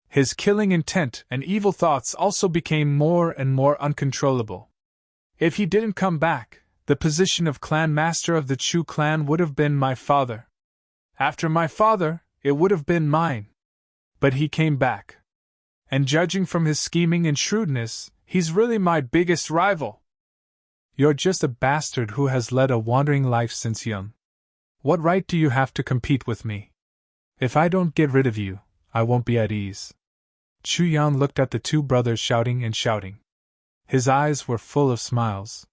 His killing intent and evil thoughts also became more and more uncontrollable. If he didn't come back, the position of clan master of the Chu clan would have been my father. After my father, it would have been mine. But he came back. And judging from his scheming and shrewdness, he's really my biggest rival. You're just a bastard who has led a wandering life since young. What right do you have to compete with me? If I don't get rid of you, I won't be at ease. Chu Yang looked at the two brothers shouting and shouting. His eyes were full of smiles.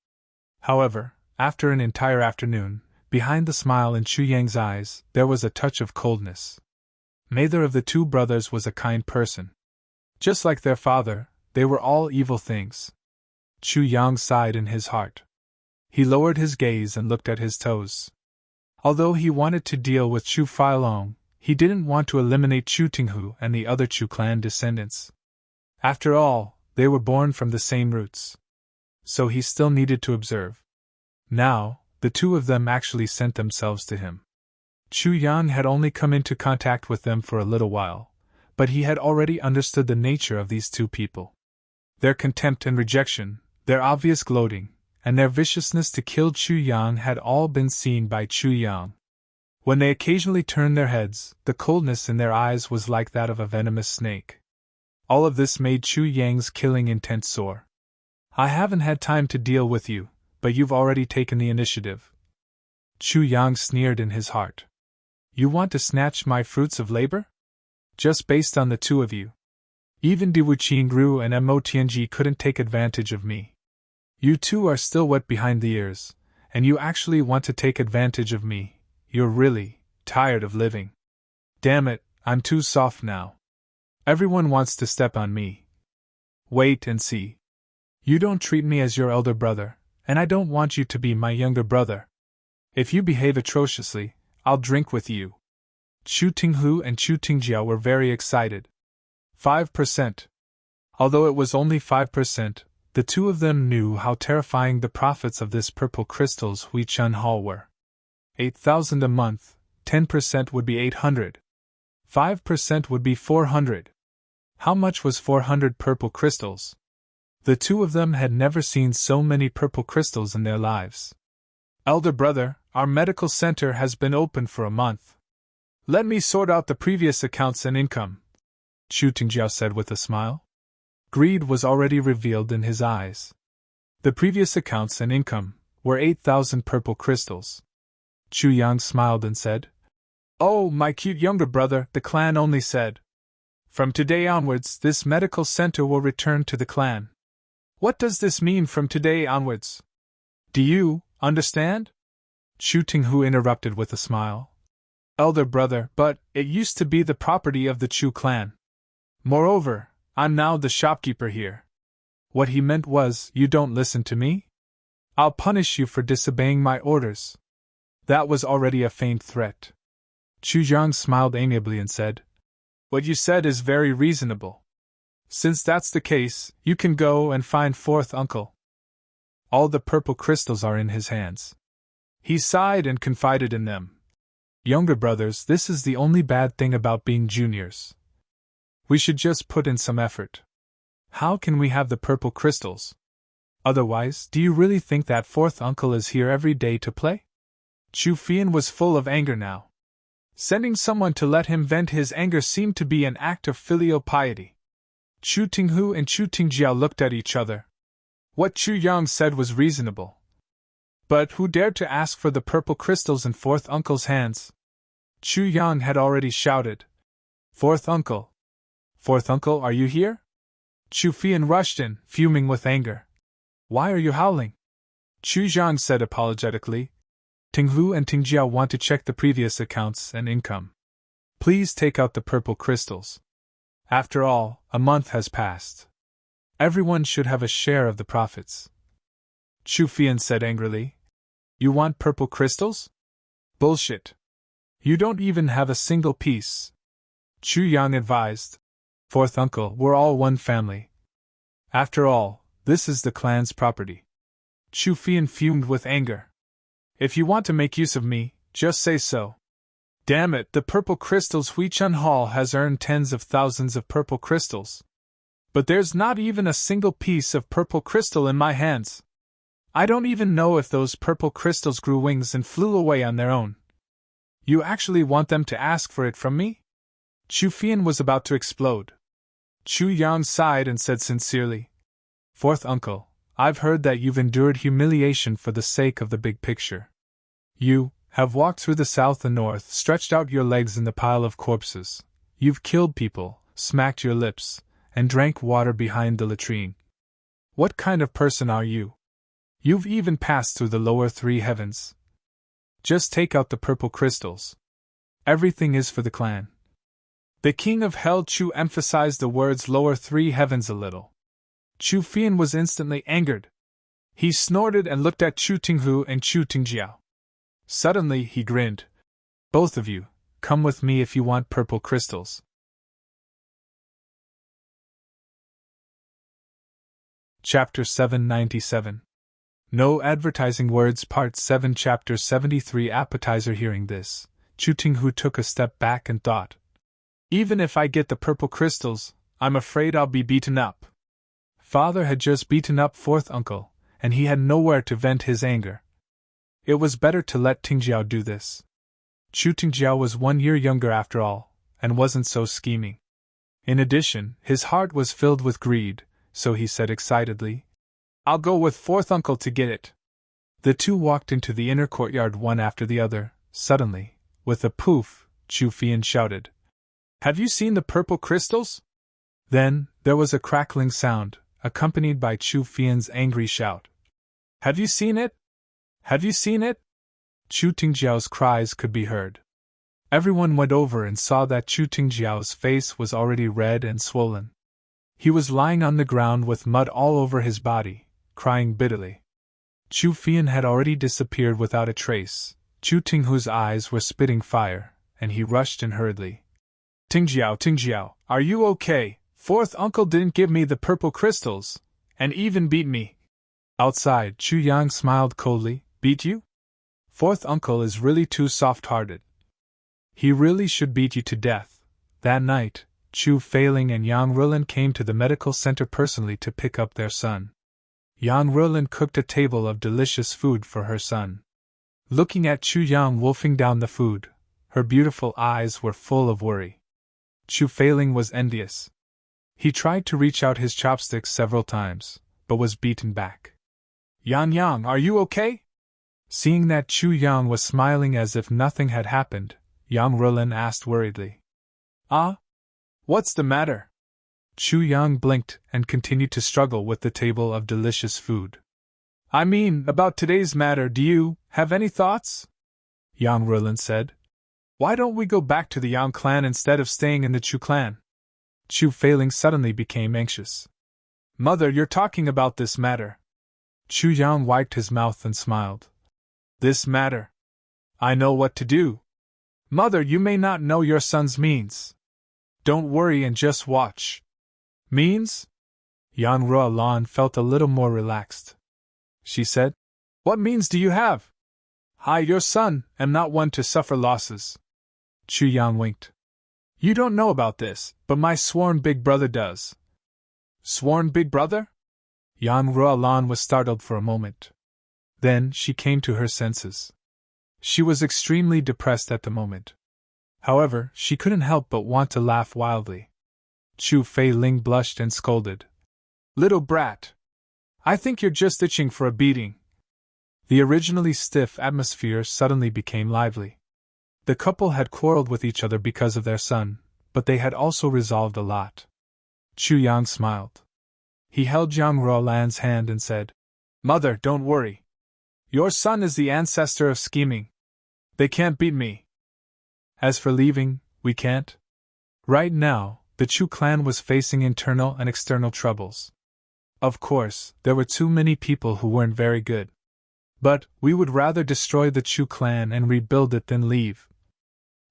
However, after an entire afternoon, behind the smile in Chu Yang's eyes, there was a touch of coldness. Neither of the two brothers was a kind person. Just like their father, they were all evil things. Chu Yang sighed in his heart. He lowered his gaze and looked at his toes. Although he wanted to deal with Chu Failong, he didn't want to eliminate Chu Tinghu and the other Chu clan descendants. After all, they were born from the same roots. So he still needed to observe. Now, the two of them actually sent themselves to him. Chu Yang had only come into contact with them for a little while, but he had already understood the nature of these two people. Their contempt and rejection, their obvious gloating, and their viciousness to kill Chu Yang had all been seen by Chu Yang. When they occasionally turned their heads, the coldness in their eyes was like that of a venomous snake. All of this made Chu Yang's killing intent soar. "I haven't had time to deal with you, but you've already taken the initiative." Chu Yang sneered in his heart. "You want to snatch my fruits of labor? Just based on the two of you. Even Diwu Qingru and Mo Tianji couldn't take advantage of me. You two are still wet behind the ears, and you actually want to take advantage of me. You're really tired of living. Damn it, I'm too soft now. Everyone wants to step on me. Wait and see. You don't treat me as your elder brother, and I don't want you to be my younger brother. If you behave atrociously, I'll drink with you." Chu Tinghu and Chu Tingjiao were very excited. 5%. Although it was only 5%, the two of them knew how terrifying the profits of this purple crystal's Huichun Hall were. 8,000 a month, 10% would be 800. 5% would be 400. How much was 400 purple crystals? The two of them had never seen so many purple crystals in their lives. "Elder brother, our medical center has been open for a month. Let me sort out the previous accounts and income," Chu Tingjiao said with a smile. Greed was already revealed in his eyes. The previous accounts and income were 8,000 purple crystals. Chu Yang smiled and said, "Oh, my cute younger brother," the clan only said. "From today onwards, this medical center will return to the clan." "What does this mean from today onwards? Do you understand?" Chu Tinghu interrupted with a smile. "Elder brother, but it used to be the property of the Chu clan. Moreover, I'm now the shopkeeper here." What he meant was, "You don't listen to me? I'll punish you for disobeying my orders." That was already a faint threat. Chu Yang smiled amiably and said, "What you said is very reasonable. Since that's the case, you can go and find fourth uncle." All the purple crystals are in his hands. He sighed and confided in them. Younger brothers, this is the only bad thing about being juniors. We should just put in some effort. How can we have the purple crystals? Otherwise, do you really think that fourth uncle is here every day to play? Chu Fian was full of anger now. Sending someone to let him vent his anger seemed to be an act of filial piety. Chu Tinghu and Chu Tingjiao looked at each other. What Chu Yang said was reasonable. But who dared to ask for the purple crystals in fourth uncle's hands? Chu Yang had already shouted, "Fourth uncle! Fourth uncle, are you here?" Chu Fian rushed in, fuming with anger. "Why are you howling?" Chu Yang said apologetically. "Tinghu and Tingjiao want to check the previous accounts and income. Please take out the purple crystals. After all, a month has passed. Everyone should have a share of the profits." Chu Fian said angrily. "You want purple crystals? Bullshit. You don't even have a single piece." Chu Yang advised. "Fourth uncle, we're all one family. After all, this is the clan's property." Chu Fian fumed with anger. "If you want to make use of me, just say so. Damn it, the purple crystals Huichun Hall has earned tens of thousands of purple crystals. But there's not even a single piece of purple crystal in my hands. I don't even know if those purple crystals grew wings and flew away on their own. You actually want them to ask for it from me?" Chu Fian was about to explode. Chu Yang sighed and said sincerely, "Fourth uncle, I've heard that you've endured humiliation for the sake of the big picture. You have walked through the south and north, stretched out your legs in the pile of corpses. You've killed people, smacked your lips, and drank water behind the latrine. What kind of person are you? You've even passed through the lower three heavens. Just take out the purple crystals. Everything is for the clan." The king of Hell Chu emphasized the words lower three heavens a little. Chu Fian was instantly angered. He snorted and looked at Chu Tinghu and Chu Tingjiao. Suddenly he grinned. "Both of you, come with me if you want purple crystals." Chapter 797. No Advertising Words Part 7 Chapter 73 Appetizer. Hearing this, Chu Tinghu took a step back and thought, "Even if I get the purple crystals, I'm afraid I'll be beaten up." Father had just beaten up fourth uncle, and he had nowhere to vent his anger. It was better to let Tingjiao do this. Chu Tingjiao was 1 year younger after all, and wasn't so scheming. In addition, his heart was filled with greed, so he said excitedly, "I'll go with fourth uncle to get it." The two walked into the inner courtyard one after the other. Suddenly, with a poof, Chu Fian shouted, "Have you seen the purple crystals?" Then, there was a crackling sound, accompanied by Chu Fian's angry shout. "Have you seen it? Have you seen it?" Chu Tingjiao's cries could be heard. Everyone went over and saw that Chu Tingjiao's face was already red and swollen. He was lying on the ground with mud all over his body, crying bitterly. Chu Fian had already disappeared without a trace. Chu Tinghu's eyes were spitting fire, and he rushed in hurriedly. "Tingjiao, Tingjiao, are you okay? Fourth uncle didn't give me the purple crystals, and even beat me." Outside, Chu Yang smiled coldly. "Beat you? Fourth uncle is really too soft-hearted. He really should beat you to death." That night, Chu Feiling and Yang Rilin came to the medical center personally to pick up their son. Yang Rilin cooked a table of delicious food for her son. Looking at Chu Yang wolfing down the food, her beautiful eyes were full of worry. Chu Feiling was envious. He tried to reach out his chopsticks several times, but was beaten back. Yang, are you okay?" Seeing that Chu Yang was smiling as if nothing had happened, Yang Rilin asked worriedly. "Ah? What's the matter?" Chu Yang blinked and continued to struggle with the table of delicious food. "I mean, about today's matter, do you have any thoughts?" Yang Rilin said. "Why don't we go back to the Yang clan instead of staying in the Chu clan?" Chu Feiling suddenly became anxious. "Mother, you're talking about this matter." Chu Yang wiped his mouth and smiled. "This matter? I know what to do. Mother, you may not know your son's means. Don't worry and just watch." "Means?" Yang Ruolan felt a little more relaxed. She said, "What means do you have?" I, your son, am not one to suffer losses. Chu Yang winked. You don't know about this, but my sworn big brother does. Sworn big brother? Yang Ruolan was startled for a moment. Then she came to her senses. She was extremely depressed at the moment. However, she couldn't help but want to laugh wildly. Chu Fei Ling blushed and scolded. Little brat! I think you're just itching for a beating. The originally stiff atmosphere suddenly became lively. The couple had quarreled with each other because of their son, but they had also resolved a lot. Chu Yang smiled. He held Yang Ruolan's hand and said, Mother, don't worry. Your son is the ancestor of scheming. They can't beat me. As for leaving, we can't. Right now, the Chu clan was facing internal and external troubles. Of course, there were too many people who weren't very good. But we would rather destroy the Chu clan and rebuild it than leave.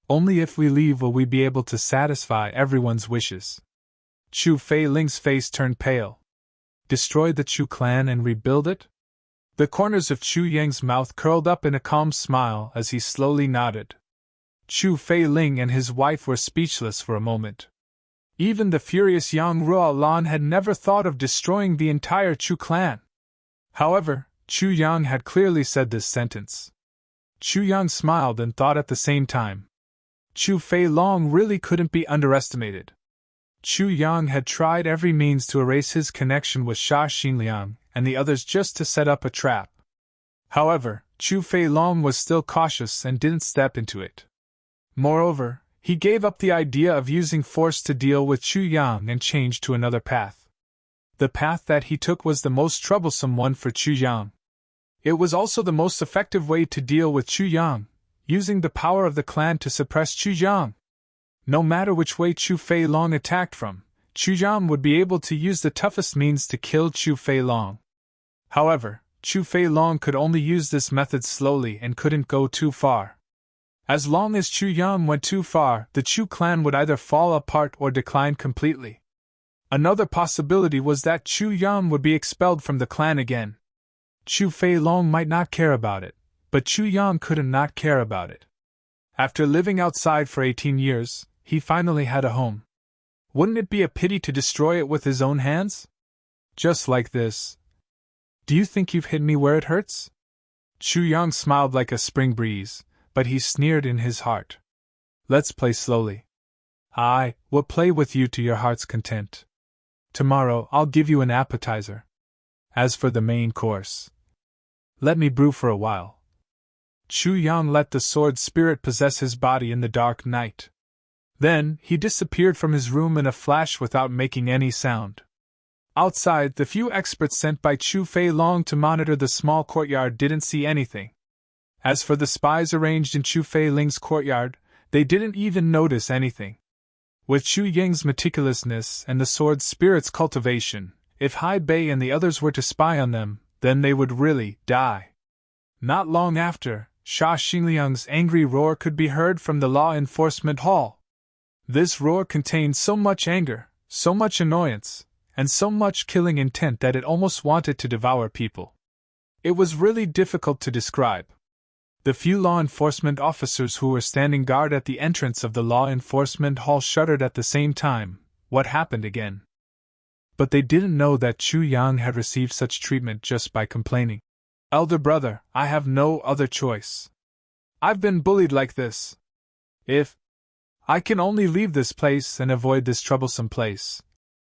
Only if we leave will we be able to satisfy everyone's wishes. Chu Fei Ling's face turned pale. Destroy the Chu clan and rebuild it? The corners of Chu Yang's mouth curled up in a calm smile as he slowly nodded. Chu Fei Ling and his wife were speechless for a moment. Even the furious Yang Ruolan had never thought of destroying the entire Chu clan. However, Chu Yang had clearly said this sentence. Chu Yang smiled and thought at the same time. Chu Fei Long really couldn't be underestimated. Chu Yang had tried every means to erase his connection with Sha Xinliang and the others just to set up a trap. However, Chu Fei Long was still cautious and didn't step into it. Moreover, he gave up the idea of using force to deal with Chu Yang and changed to another path. The path that he took was the most troublesome one for Chu Yang. It was also the most effective way to deal with Chu Yang, using the power of the clan to suppress Chu Yang. No matter which way Chu Fei Long attacked from, Chu Yang would be able to use the toughest means to kill Chu Fei Long. However, Chu Fei Long could only use this method slowly and couldn't go too far. As long as Chu Yang went too far, the Chu clan would either fall apart or decline completely. Another possibility was that Chu Yang would be expelled from the clan again. Chu Fei Long might not care about it, but Chu Yang couldn't not care about it. After living outside for 18 years, he finally had a home. Wouldn't it be a pity to destroy it with his own hands? Just like this. Do you think you've hit me where it hurts? Chu Yang smiled like a spring breeze, but he sneered in his heart. Let's play slowly. I will play with you to your heart's content. Tomorrow I'll give you an appetizer. As for the main course, let me brew for a while. Chu Yang let the sword spirit possess his body in the dark night. Then he disappeared from his room in a flash without making any sound. Outside, the few experts sent by Chu Fei Long to monitor the small courtyard didn't see anything. As for the spies arranged in Chu Fei Ling's courtyard, they didn't even notice anything. With Chu Yang's meticulousness and the sword spirit's cultivation, if Hai Bei and the others were to spy on them, then they would really die. Not long after, Sha Xinliang's angry roar could be heard from the law enforcement hall. This roar contained so much anger, so much annoyance, and so much killing intent that it almost wanted to devour people. It was really difficult to describe. The few law enforcement officers who were standing guard at the entrance of the law enforcement hall shuddered at the same time. What happened again? But they didn't know that Chu Yang had received such treatment just by complaining. Elder brother, I have no other choice. I've been bullied like this. If I can only leave this place and avoid this troublesome place.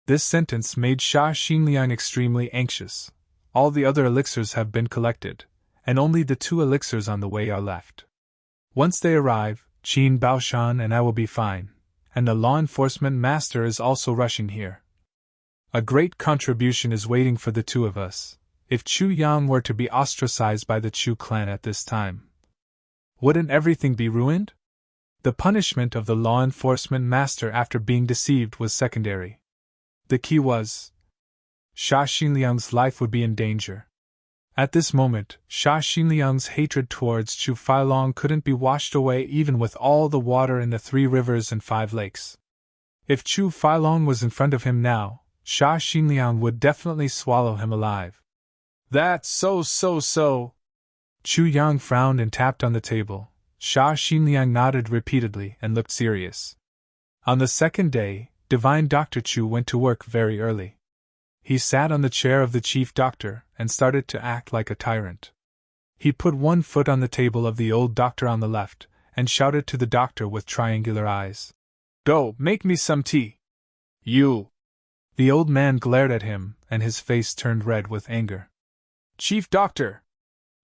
This sentence made Sha Xinliang extremely anxious. All the other elixirs have been collected, and only the 2 elixirs on the way are left. Once they arrive, Qin Baoshan and I will be fine, and the law enforcement master is also rushing here. A great contribution is waiting for the 2 of us. If Chu Yang were to be ostracized by the Chu clan at this time, wouldn't everything be ruined? The punishment of the law enforcement master after being deceived was secondary. The key was, Sha Xinliang's life would be in danger. At this moment, Sha Xinliang's hatred towards Chu Feilong couldn't be washed away even with all the water in the 3 rivers and 5 lakes. If Chu Feilong was in front of him now, Sha Xinliang would definitely swallow him alive. That's so. Chu Yang frowned and tapped on the table. Sha Xinliang nodded repeatedly and looked serious. On the second day, Divine Dr. Chu went to work very early. He sat on the chair of the chief doctor and started to act like a tyrant. He put one foot on the table of the old doctor on the left and shouted to the doctor with triangular eyes. "Go, make me some tea." "You!" The old man glared at him, and his face turned red with anger. "Chief Doctor!"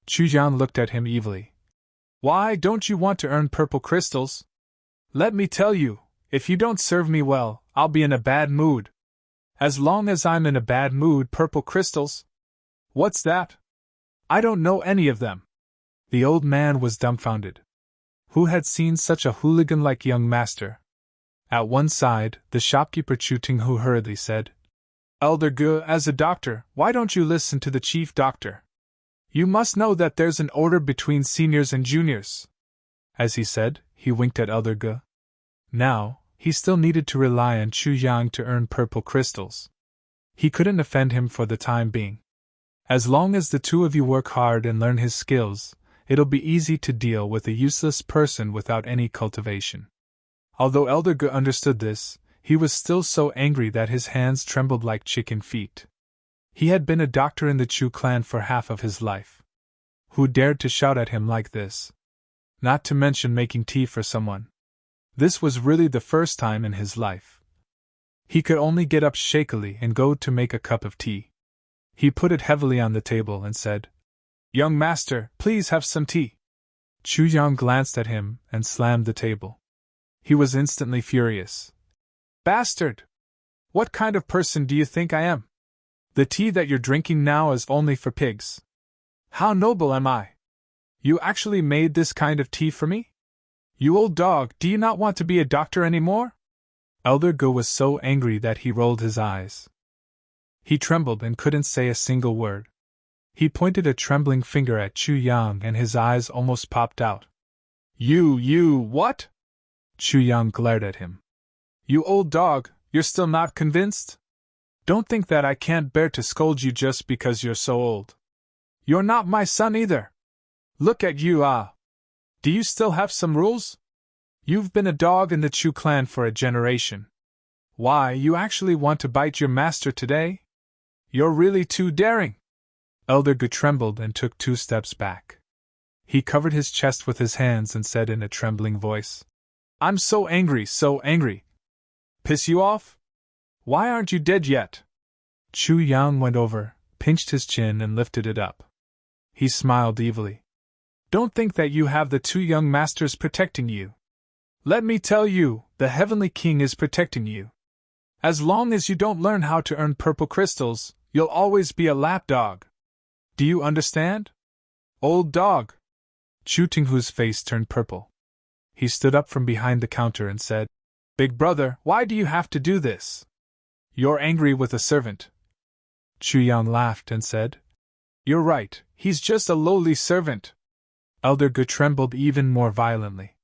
Chu Yang looked at him evilly. "Why don't you want to earn purple crystals? Let me tell you, if you don't serve me well, I'll be in a bad mood. As long as I'm in a bad mood, purple crystals? What's that? I don't know any of them." The old man was dumbfounded. Who had seen such a hooligan-like young master? At one side, the shopkeeper Chu Tinghu hurriedly said, "Elder Ge, as a doctor, why don't you listen to the chief doctor? You must know that there's an order between seniors and juniors." As he said, he winked at Elder Ge. Now, he still needed to rely on Chu Yang to earn purple crystals. He couldn't offend him for the time being. As long as the two of you work hard and learn his skills, it'll be easy to deal with a useless person without any cultivation. Although Elder Ge understood this, he was still so angry that his hands trembled like chicken feet. He had been a doctor in the Chu clan for half of his life. Who dared to shout at him like this? Not to mention making tea for someone. This was really the first time in his life. He could only get up shakily and go to make a cup of tea. He put it heavily on the table and said, "Young master, please have some tea." Chu Yang glanced at him and slammed the table. He was instantly furious. "Bastard! What kind of person do you think I am? The tea that you're drinking now is only for pigs. How noble am I? You actually made this kind of tea for me? You old dog, do you not want to be a doctor anymore?" Elder Ge was so angry that he rolled his eyes. He trembled and couldn't say a single word. He pointed a trembling finger at Chu Yang and his eyes almost popped out. You, what?" Chu Yang glared at him. "You old dog, you're still not convinced? Don't think that I can't bear to scold you just because you're so old. You're not my son either. Look at you, Do you still have some rules? You've been a dog in the Chu clan for a generation. Why, you actually want to bite your master today? You're really too daring." Elder Ge trembled and took 2 steps back. He covered his chest with his hands and said in a trembling voice, "I'm so angry, so angry. Piss you off? Why aren't you dead yet?" Chu Yang went over, pinched his chin and lifted it up. He smiled evilly. "Don't think that you have the 2 young masters protecting you. Let me tell you, the Heavenly King is protecting you. As long as you don't learn how to earn purple crystals, you'll always be a lapdog. Do you understand? Old dog." Chu Tinghu's face turned purple. He stood up from behind the counter and said, "Big brother, why do you have to do this? You're angry with a servant." Chu Yang laughed and said, "You're right, he's just a lowly servant." Elder Ge trembled even more violently.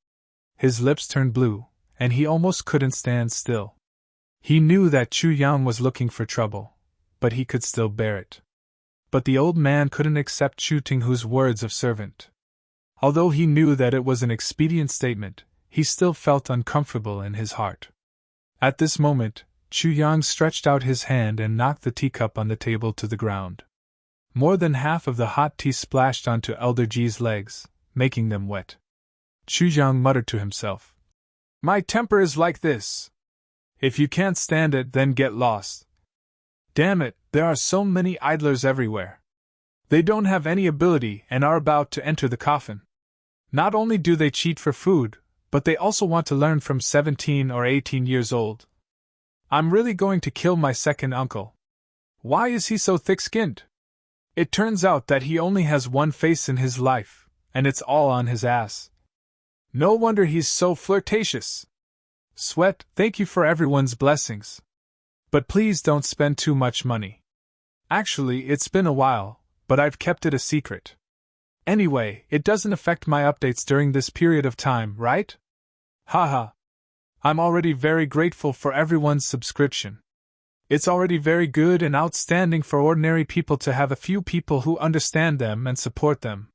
His lips turned blue, and he almost couldn't stand still. He knew that Chu Yang was looking for trouble, but he could still bear it. But the old man couldn't accept Chu Tinghu's words of servant. Although he knew that it was an expedient statement, he still felt uncomfortable in his heart. At this moment, Chu Yang stretched out his hand and knocked the teacup on the table to the ground. More than half of the hot tea splashed onto Elder Ge's legs, making them wet. Chu Yang muttered to himself, "My temper is like this. If you can't stand it, then get lost. Damn it, there are so many idlers everywhere. They don't have any ability and are about to enter the coffin. Not only do they cheat for food, but they also want to learn from 17 or 18 years old. I'm really going to kill my second uncle. Why is he so thick-skinned? It turns out that he only has one face in his life, and it's all on his ass. No wonder he's so flirtatious. Sweat, thank you for everyone's blessings. But please don't spend too much money. Actually, it's been a while, but I've kept it a secret. Anyway, it doesn't affect my updates during this period of time, right? Haha. I'm already very grateful for everyone's subscription. It's already very good and outstanding for ordinary people to have a few people who understand them and support them.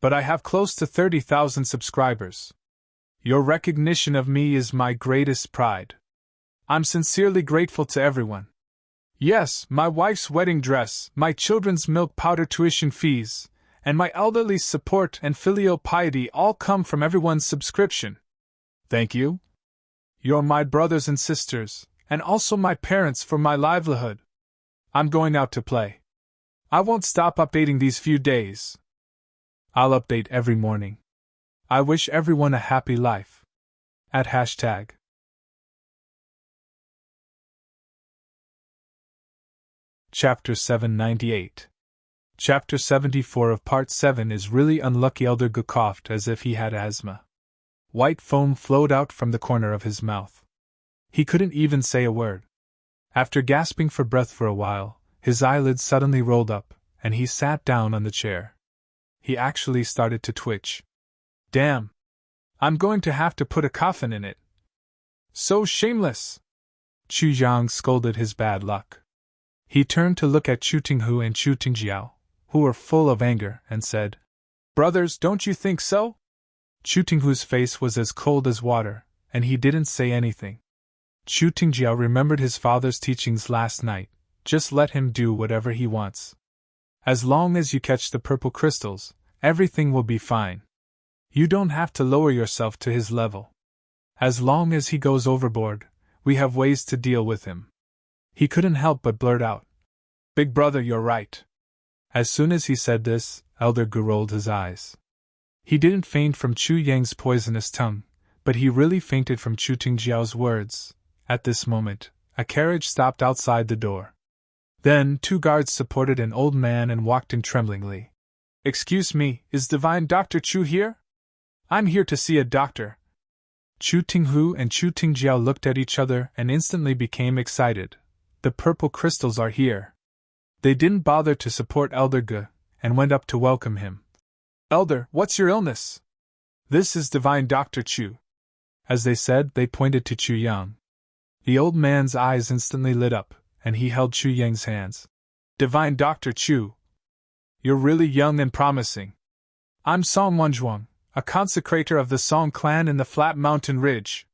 But I have close to 30,000 subscribers. Your recognition of me is my greatest pride. I'm sincerely grateful to everyone. Yes, my wife's wedding dress, my children's milk powder tuition fees, and my elderly support and filial piety all come from everyone's subscription. Thank you. You're my brothers and sisters, and also my parents for my livelihood. I'm going out to play. I won't stop updating these few days. I'll update every morning. I wish everyone a happy life. @ hashtag. Chapter 798. Chapter 74 of Part 7 is really unlucky. Elder Gu coughed as if he had asthma. White foam flowed out from the corner of his mouth. He couldn't even say a word. After gasping for breath for a while, his eyelids suddenly rolled up, and he sat down on the chair. He actually started to twitch. Damn! I'm going to have to put a coffin in it. So shameless! Chu Yang scolded his bad luck. He turned to look at Chu Tinghu and Chu Tingjiao, who were full of anger, and said, Brothers, don't you think so? Chu Tinghu's face was as cold as water, and he didn't say anything. Chu Tingjiao remembered his father's teachings last night. Just let him do whatever he wants. As long as you catch the purple crystals, everything will be fine. You don't have to lower yourself to his level. As long as he goes overboard, we have ways to deal with him. He couldn't help but blurt out, Big brother, you're right. As soon as he said this, Elder Gu rolled his eyes. He didn't faint from Chu Yang's poisonous tongue, but he really fainted from Chu Tingjiao's words. At this moment, a carriage stopped outside the door. Then 2 guards supported an old man and walked in tremblingly. Excuse me, is Divine Dr. Chu here? I'm here to see a doctor. Chu Tinghu and Chu Tingjiao looked at each other and instantly became excited. The purple crystals are here. They didn't bother to support Elder Gu, and went up to welcome him. Elder, what's your illness? This is Divine Dr. Chu. As they said, they pointed to Chu Yang. The old man's eyes instantly lit up, and he held Chu Yang's hands. Divine Dr. Chu. You're really young and promising. I'm Song Wanzhuang, a consecrator of the Song clan in the Flat Mountain Ridge.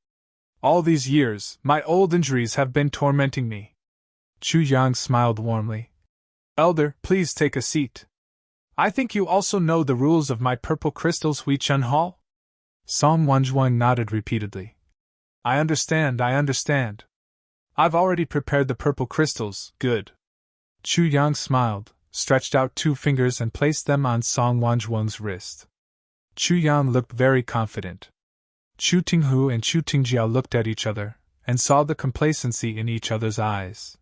All these years, my old injuries have been tormenting me. Chu Yang smiled warmly. Elder, please take a seat. I think you also know the rules of my purple crystals, Hui Chun Hall? Song Wanzhuang nodded repeatedly. I understand. I've already prepared the purple crystals, good. Chu Yang smiled, stretched out 2 fingers and placed them on Song Wanzhuang's wrist. Chu Yang looked very confident. Chu Tinghu and Chu Tingjiao looked at each other, and saw the complacency in each other's eyes.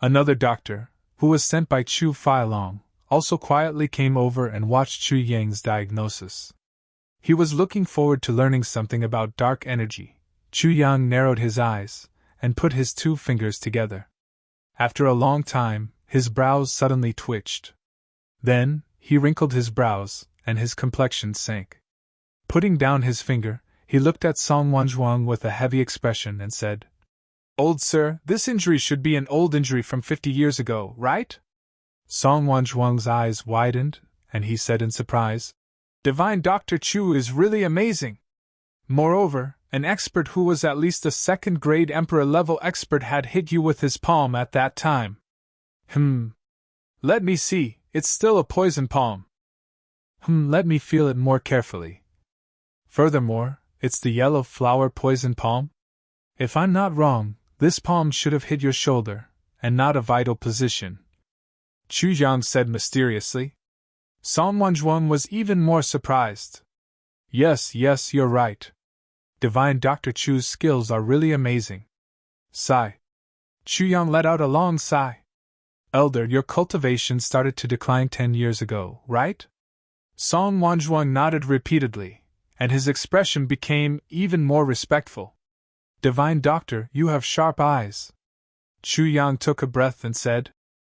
Another doctor, who was sent by Chu Feilong, also quietly came over and watched Chu Yang's diagnosis. He was looking forward to learning something about dark energy. Chu Yang narrowed his eyes, and put his 2 fingers together. After a long time, his brows suddenly twitched. Then, he wrinkled his brows, and his complexion sank. Putting down his finger, he looked at Song Wanzhuang with a heavy expression and said, Old sir, this injury should be an old injury from 50 years ago, right? Song Wanzhuang's eyes widened, and he said in surprise, Divine Dr. Chu is really amazing. Moreover, an expert who was at least a 2nd-grade emperor-level expert had hit you with his palm at that time. Let me see, it's still a poison palm. Let me feel it more carefully. Furthermore, it's the yellow flower poison palm? If I'm not wrong, this palm should have hit your shoulder, and not a vital position. Chu Yang said mysteriously. Song Wanzhuang was even more surprised. Yes, you're right. Divine Dr. Chu's skills are really amazing. Sigh. Chu Yang let out a long sigh. Elder, your cultivation started to decline 10 years ago, right? Song Wanzhuang nodded repeatedly, and his expression became even more respectful. Divine Doctor, you have sharp eyes. Chu Yang took a breath and said,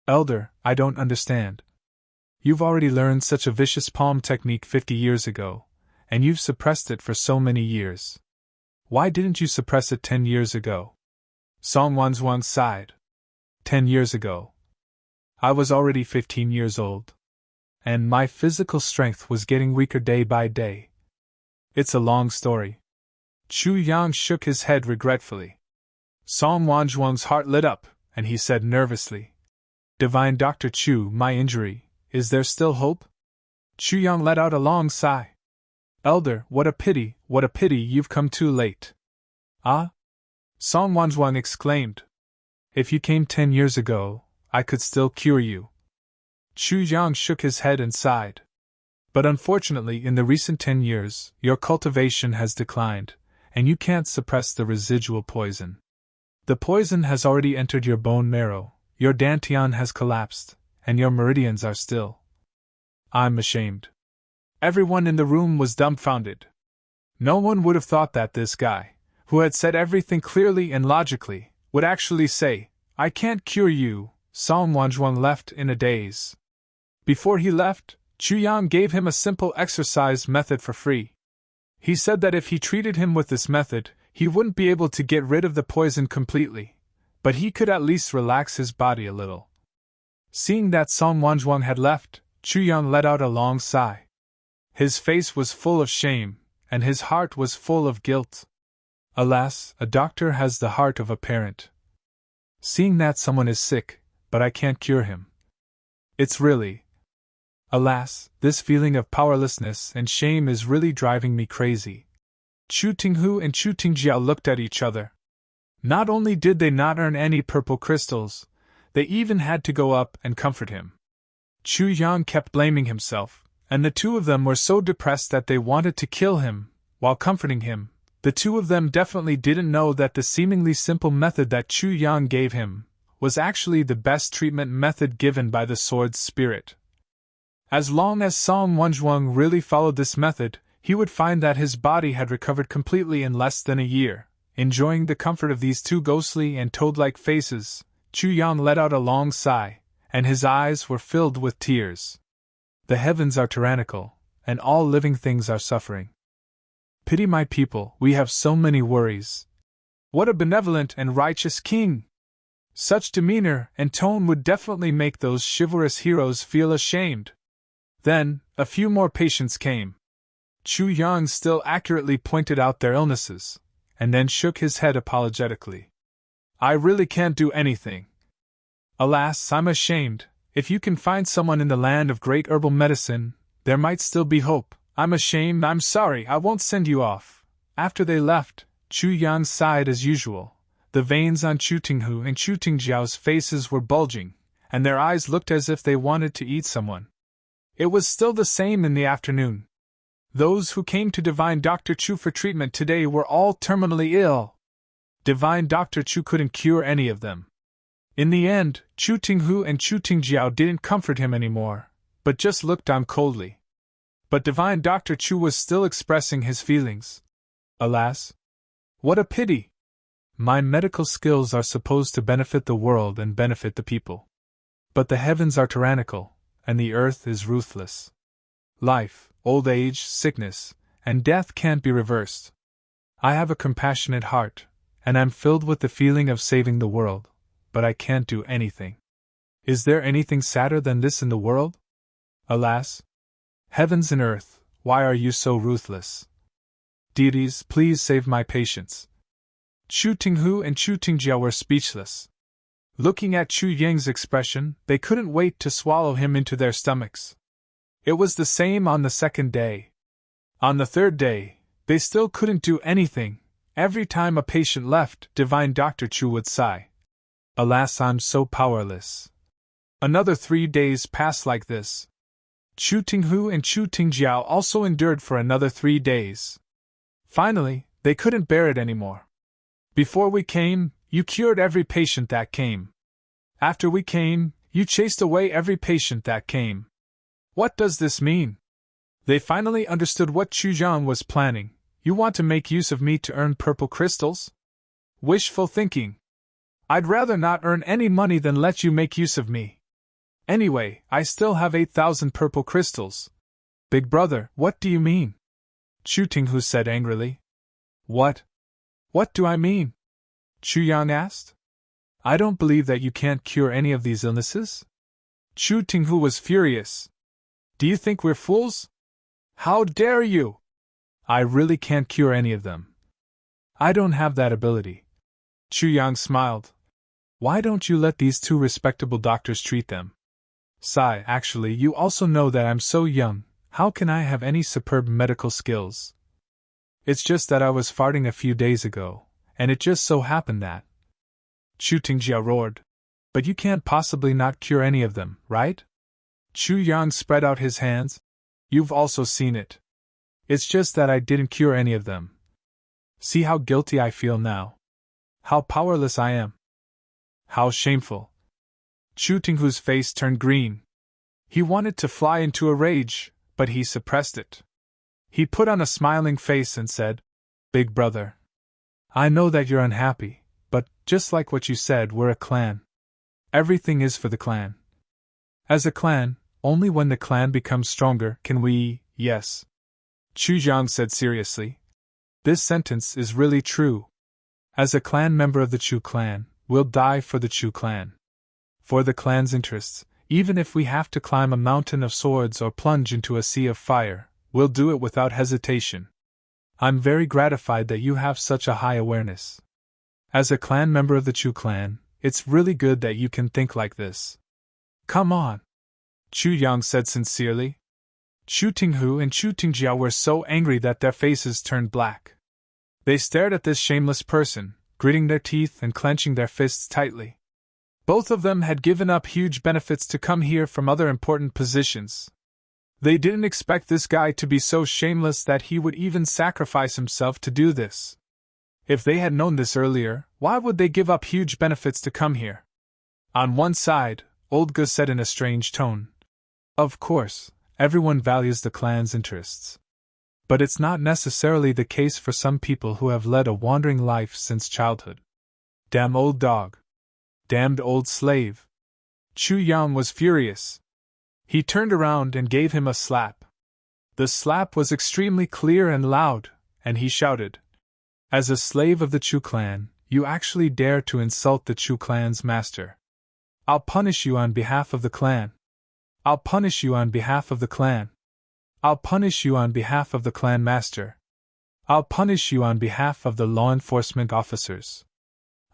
Elder, I don't understand. You've already learned such a vicious palm technique 50 years ago, and you've suppressed it for so many years. Why didn't you suppress it 10 years ago? Song Wanzhuang sighed. 10 years ago. I was already 15 years old. and my physical strength was getting weaker day by day. It's a long story. Chu Yang shook his head regretfully. Song Wanzhuang's heart lit up, and he said nervously, Divine Dr. Chu, my injury, is there still hope? Chu Yang let out a long sigh. Elder, what a pity you've come too late. Ah? Song Wanzhuang exclaimed. If you came 10 years ago, I could still cure you. Chu Yang shook his head and sighed. But unfortunately, in the recent 10 years, your cultivation has declined, and you can't suppress the residual poison. The poison has already entered your bone marrow, your dantian has collapsed, and your meridians are still. I'm ashamed. Everyone in the room was dumbfounded. No one would have thought that this guy, who had said everything clearly and logically, would actually say, I can't cure you. Song Wanzhuang left in a daze. Before he left, Chu Yang gave him a simple exercise method for free. He said that if he treated him with this method, he wouldn't be able to get rid of the poison completely, but he could at least relax his body a little. Seeing that Song Wanzhuang had left, Chu Yang let out a long sigh. His face was full of shame, and his heart was full of guilt. Alas, a doctor has the heart of a parent. Seeing that someone is sick, but I can't cure him. It's really. Alas, this feeling of powerlessness and shame is really driving me crazy. Chu Tinghu and Chu Tingjiao looked at each other. Not only did they not earn any purple crystals, they even had to go up and comfort him. Chu Yang kept blaming himself, and the two of them were so depressed that they wanted to kill him, while comforting him. The two of them definitely didn't know that the seemingly simple method that Chu Yang gave him was actually the best treatment method given by the sword's spirit. As long as Song Wanzhuang really followed this method, he would find that his body had recovered completely in less than a year. Enjoying the comfort of these two ghostly and toad-like faces, Chu Yang let out a long sigh, and his eyes were filled with tears. The heavens are tyrannical, and all living things are suffering. Pity my people, we have so many worries. What a benevolent and righteous king! Such demeanor and tone would definitely make those chivalrous heroes feel ashamed. Then, a few more patients came. Chu Yang still accurately pointed out their illnesses, and then shook his head apologetically. I really can't do anything. Alas, I'm ashamed. If you can find someone in the land of great herbal medicine, there might still be hope. I'm ashamed, I'm sorry, I won't send you off. After they left, Chu Yang sighed as usual. The veins on Chu Tinghu and Chu Tingjiao's faces were bulging, and their eyes looked as if they wanted to eat someone. It was still the same in the afternoon. Those who came to Divine Dr. Chu for treatment today were all terminally ill. Divine Dr. Chu couldn't cure any of them. In the end, Chu Tinghu and Chu Tingjiao didn't comfort him anymore, but just looked on coldly. But Divine Dr. Chu was still expressing his feelings. Alas! What a pity! My medical skills are supposed to benefit the world and benefit the people. But the heavens are tyrannical, and the earth is ruthless. Life, old age, sickness, and death can't be reversed. I have a compassionate heart, and I'm filled with the feeling of saving the world, but I can't do anything. Is there anything sadder than this in the world? Alas! Heavens and earth, why are you so ruthless? Deities, please save my patients. Chu Tinghu and Chu Tingjiao were speechless. Looking at Chu Yang's expression, they couldn't wait to swallow him into their stomachs. It was the same on the second day. On the third day, they still couldn't do anything. Every time a patient left, Divine Dr. Chu would sigh. Alas, I'm so powerless. Another 3 days passed like this. Chu Tinghu and Chu Tingjiao also endured for another 3 days. Finally, they couldn't bear it anymore. Before we came, you cured every patient that came. After we came, you chased away every patient that came. What does this mean? They finally understood what Chu Yang was planning. You want to make use of me to earn purple crystals? Wishful thinking. I'd rather not earn any money than let you make use of me. Anyway, I still have 8,000 purple crystals. Big brother, what do you mean? Chu Tinghu said angrily. What? What do I mean? Chu Yang asked. I don't believe that you can't cure any of these illnesses. Chu Tinghu was furious. Do you think we're fools? How dare you? I really can't cure any of them. I don't have that ability. Chu Yang smiled. Why don't you let these two respectable doctors treat them? Sigh, actually, you also know that I'm so young, how can I have any superb medical skills? It's just that I was farting a few days ago, and it just so happened that. Chu Tingjia roared. But you can't possibly not cure any of them, right? Chu Yang spread out his hands. You've also seen it. It's just that I didn't cure any of them. See how guilty I feel now. How powerless I am. How shameful. Chu Tinghu's face turned green. He wanted to fly into a rage, but he suppressed it. He put on a smiling face and said, Big brother. I know that you're unhappy, but, just like what you said, we're a clan. Everything is for the clan. As a clan, only when the clan becomes stronger can we, yes. Chu Zhang said seriously. This sentence is really true. As a clan member of the Chu clan, we'll die for the Chu clan. For the clan's interests, even if we have to climb a mountain of swords or plunge into a sea of fire, we'll do it without hesitation. I'm very gratified that you have such a high awareness. As a clan member of the Chu clan, it's really good that you can think like this. Come on. Chu Yang said sincerely. Chu Tinghu and Chu Tingjia were so angry that their faces turned black. They stared at this shameless person, gritting their teeth and clenching their fists tightly. Both of them had given up huge benefits to come here from other important positions. They didn't expect this guy to be so shameless that he would even sacrifice himself to do this. If they had known this earlier, why would they give up huge benefits to come here? On one side, Old Ge said in a strange tone, Of course, everyone values the clan's interests. But it's not necessarily the case for some people who have led a wandering life since childhood. Damn old dog. Damned old slave. Chu Yang was furious. He turned around and gave him a slap. The slap was extremely clear and loud, and he shouted, As a slave of the Chu clan, you actually dare to insult the Chu clan's master. I'll punish you on behalf of the clan. I'll punish you on behalf of the clan. I'll punish you on behalf of the clan master. I'll punish you on behalf of the law enforcement officers.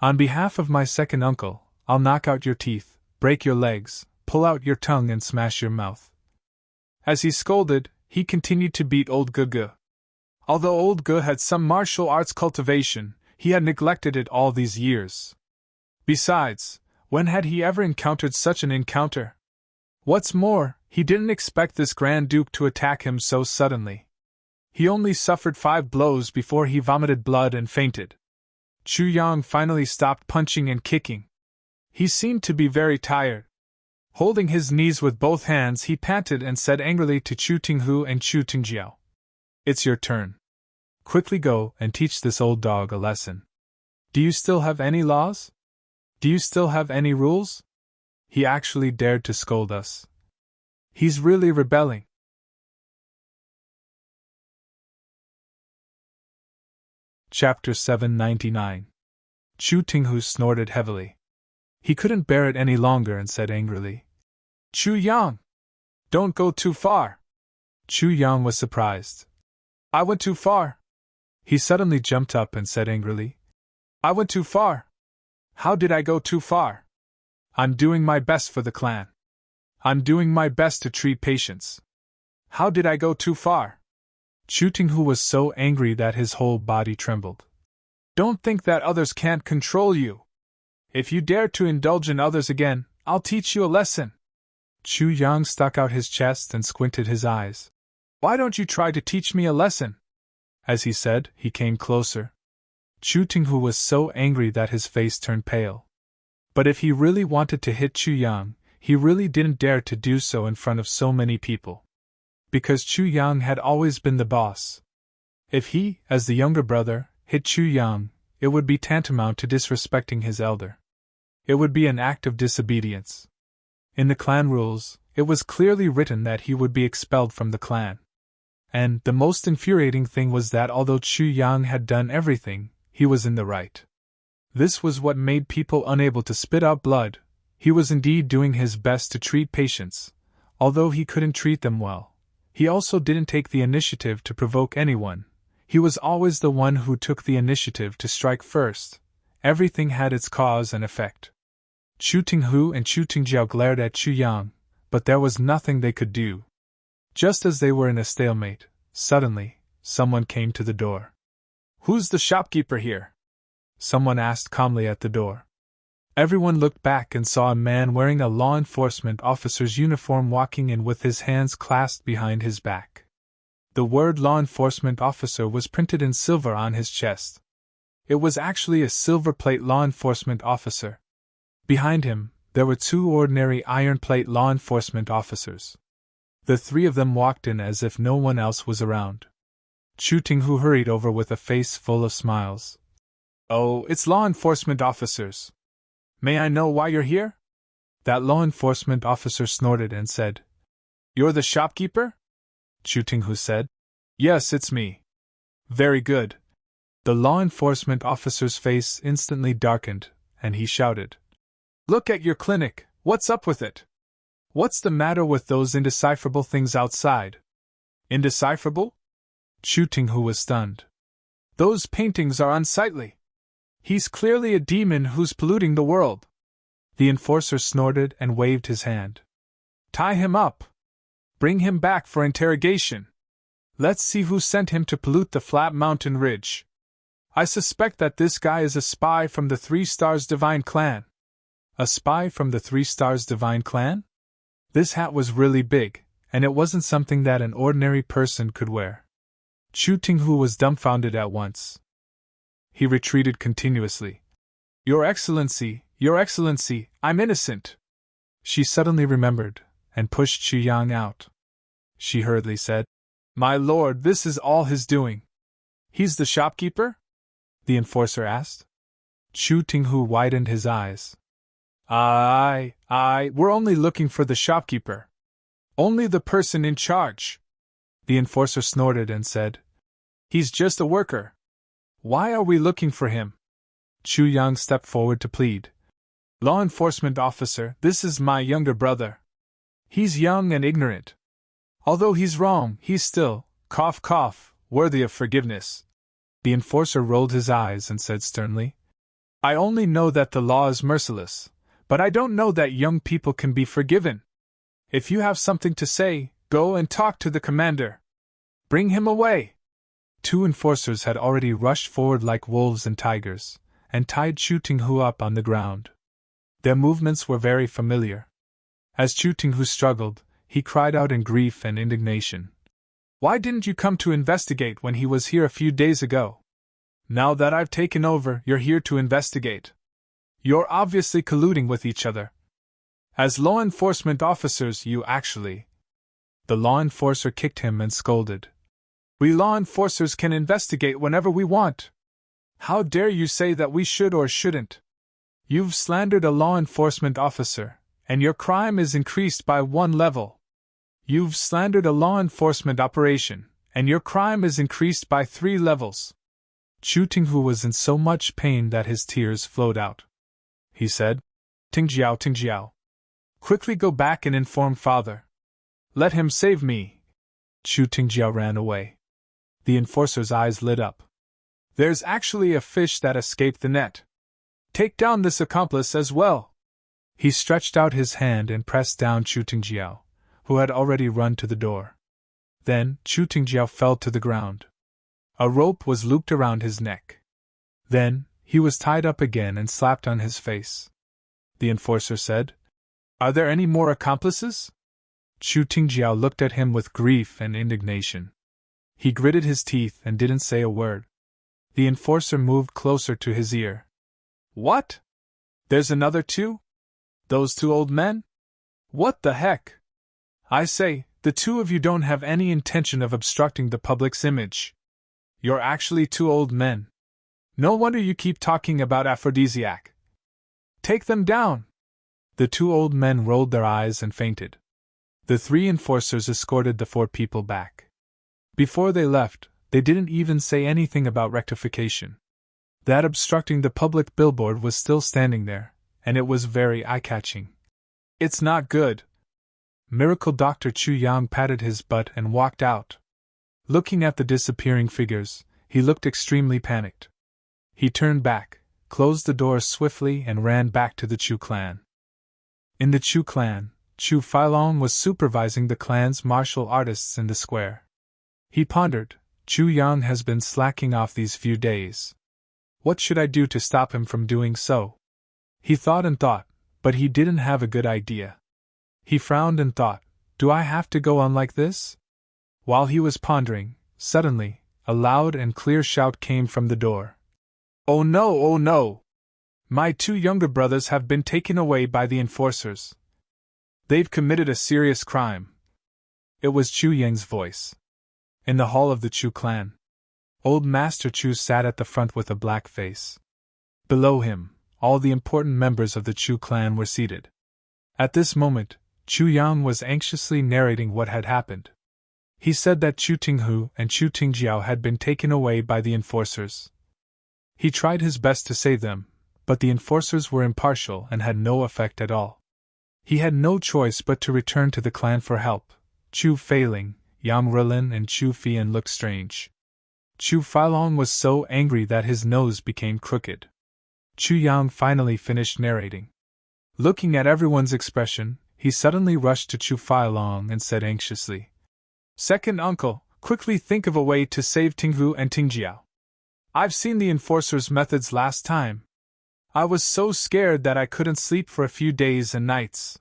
On behalf of my second uncle, I'll knock out your teeth, break your legs, pull out your tongue and smash your mouth. As he scolded, he continued to beat Old Ge. Although Old Ge had some martial arts cultivation, he had neglected it all these years. Besides, when had he ever encountered such an encounter? What's more, he didn't expect this Grand Duke to attack him so suddenly. He only suffered 5 blows before he vomited blood and fainted. Chu Yang finally stopped punching and kicking. He seemed to be very tired. Holding his knees with both hands, he panted and said angrily to Chu Tinghu and Chu Tingjiao, It's your turn. Quickly go and teach this old dog a lesson. Do you still have any laws? Do you still have any rules? He actually dared to scold us. He's really rebelling. Chapter 799. Chu Tinghu snorted heavily. He couldn't bear it any longer and said angrily, Chu Yang! Don't go too far! Chu Yang was surprised. I went too far! He suddenly jumped up and said angrily, I went too far! How did I go too far? I'm doing my best for the clan. I'm doing my best to treat patients. How did I go too far? Chu Tinghu was so angry that his whole body trembled. Don't think that others can't control you. If you dare to indulge in others again, I'll teach you a lesson. Chu Yang stuck out his chest and squinted his eyes. Why don't you try to teach me a lesson? As he said, he came closer. Chu Tinghu was so angry that his face turned pale. But if he really wanted to hit Chu Yang, he really didn't dare to do so in front of so many people. Because Chu Yang had always been the boss. If he, as the younger brother, hit Chu Yang, it would be tantamount to disrespecting his elder. It would be an act of disobedience. In the clan rules, it was clearly written that he would be expelled from the clan. And the most infuriating thing was that although Chu Yang had done everything, he was in the right. This was what made people unable to spit out blood. He was indeed doing his best to treat patients, Although he couldn't treat them well, he also didn't take the initiative to provoke anyone. He was always the one who took the initiative to strike first. Everything had its cause and effect. Chu Tinghu and Chu Tingjiao glared at Chu Yang, but there was nothing they could do. Just as they were in a stalemate, suddenly, someone came to the door. "Who's the shopkeeper here?" someone asked calmly at the door. Everyone looked back and saw a man wearing a law enforcement officer's uniform walking in with his hands clasped behind his back. The word law enforcement officer was printed in silver on his chest. It was actually a silver plate law enforcement officer. Behind him, there were two ordinary iron plate law enforcement officers. The three of them walked in as if no one else was around. Chu Tinghu hurried over with a face full of smiles. "Oh, it's law enforcement officers. May I know why you're here?" That law enforcement officer snorted and said, "You're the shopkeeper?" Chu Tinghu said, "Yes, it's me." "Very good." The law enforcement officer's face instantly darkened, and he shouted, "Look at your clinic, what's up with it? What's the matter with those indecipherable things outside?" "Indecipherable?" Chu Tinghu was stunned. "Those paintings are unsightly. He's clearly a demon who's polluting the world." The enforcer snorted and waved his hand. "Tie him up. Bring him back for interrogation. Let's see who sent him to pollute the flat mountain ridge. I suspect that this guy is a spy from the 3 Stars Divine Clan." A spy from the 3 Stars Divine Clan? This hat was really big, and it wasn't something that an ordinary person could wear. Chu Tinghu was dumbfounded at once. He retreated continuously. Your Excellency, I'm innocent." She suddenly remembered, and pushed Chu Yang out. She hurriedly said, "My lord, this is all his doing." "He's the shopkeeper?" the enforcer asked. Chu Tinghu widened his eyes. We're only looking for the shopkeeper. Only the person in charge." The enforcer snorted and said, "He's just a worker. Why are we looking for him?" Chu Yang stepped forward to plead. "Law enforcement officer, this is my younger brother. He's young and ignorant. Although he's wrong, he's still, cough cough, worthy of forgiveness." The enforcer rolled his eyes and said sternly, "I only know that the law is merciless, but I don't know that young people can be forgiven. If you have something to say, go and talk to the commander. Bring him away." 2 enforcers had already rushed forward like wolves and tigers, and tied Chu Tinghu up on the ground. Their movements were very familiar. As Chu Tinghu struggled, he cried out in grief and indignation. "Why didn't you come to investigate when he was here a few days ago? Now that I've taken over, you're here to investigate. You're obviously colluding with each other. As law enforcement officers, you actually..." The law enforcer kicked him and scolded. "We law enforcers can investigate whenever we want. How dare you say that we should or shouldn't? You've slandered a law enforcement officer, and your crime is increased by 1 level. You've slandered a law enforcement operation, and your crime is increased by 3 levels. Chu Tinghu was in so much pain that his tears flowed out. He said, Tingjiao, quickly go back and inform father. Let him save me." Chu Tingjiao ran away. The enforcer's eyes lit up. "There's actually a fish that escaped the net. Take down this accomplice as well." He stretched out his hand and pressed down Chu Tingjiao, who had already run to the door. Then Chu Tingjiao fell to the ground. A rope was looped around his neck. Then he was tied up again and slapped on his face. The enforcer said, "Are there any more accomplices?" Chu Tingjiao looked at him with grief and indignation. He gritted his teeth and didn't say a word. The enforcer moved closer to his ear. "What? There's another 2? Those 2 old men? What the heck? I say, the 2 of you don't have any intention of obstructing the public's image. You're actually 2 old men. No wonder you keep talking about aphrodisiac. Take them down." The 2 old men rolled their eyes and fainted. The 3 enforcers escorted the 4 people back. Before they left, they didn't even say anything about rectification. That obstructing the public billboard was still standing there, and it was very eye-catching. "It's not good," Miracle Dr. Chu Yang patted his butt and walked out. Looking at the disappearing figures, he looked extremely panicked. He turned back, closed the door swiftly, and ran back to the Chu clan. In the Chu clan, Chu Filong was supervising the clan's martial artists in the square. He pondered, Chu Yang has been slacking off these few days. What should I do to stop him from doing so? He thought and thought, but he didn't have a good idea. He frowned and thought, do I have to go on like this? While he was pondering, suddenly, a loud and clear shout came from the door. Oh no, oh no! My two younger brothers have been taken away by the enforcers. They've committed a serious crime. It was Chu Yang's voice. In the hall of the Chu clan, Old Master Chu sat at the front with a black face. Below him, all the important members of the Chu clan were seated. At this moment, Chu Yang was anxiously narrating what had happened. He said that Chu Tinghu and Chu Tingjiao had been taken away by the enforcers. He tried his best to save them, but the enforcers were impartial and had no effect at all. He had no choice but to return to the clan for help. Chu Feiling, Yang Rilin, and Chu Fian looked strange. Chu Filong was so angry that his nose became crooked. Chu Yang finally finished narrating. Looking at everyone's expression, he suddenly rushed to Chu Filong and said anxiously, Second uncle, quickly think of a way to save Tinghu and Tingjiao. I've seen the enforcers' methods last time. I was so scared that I couldn't sleep for a few days and nights.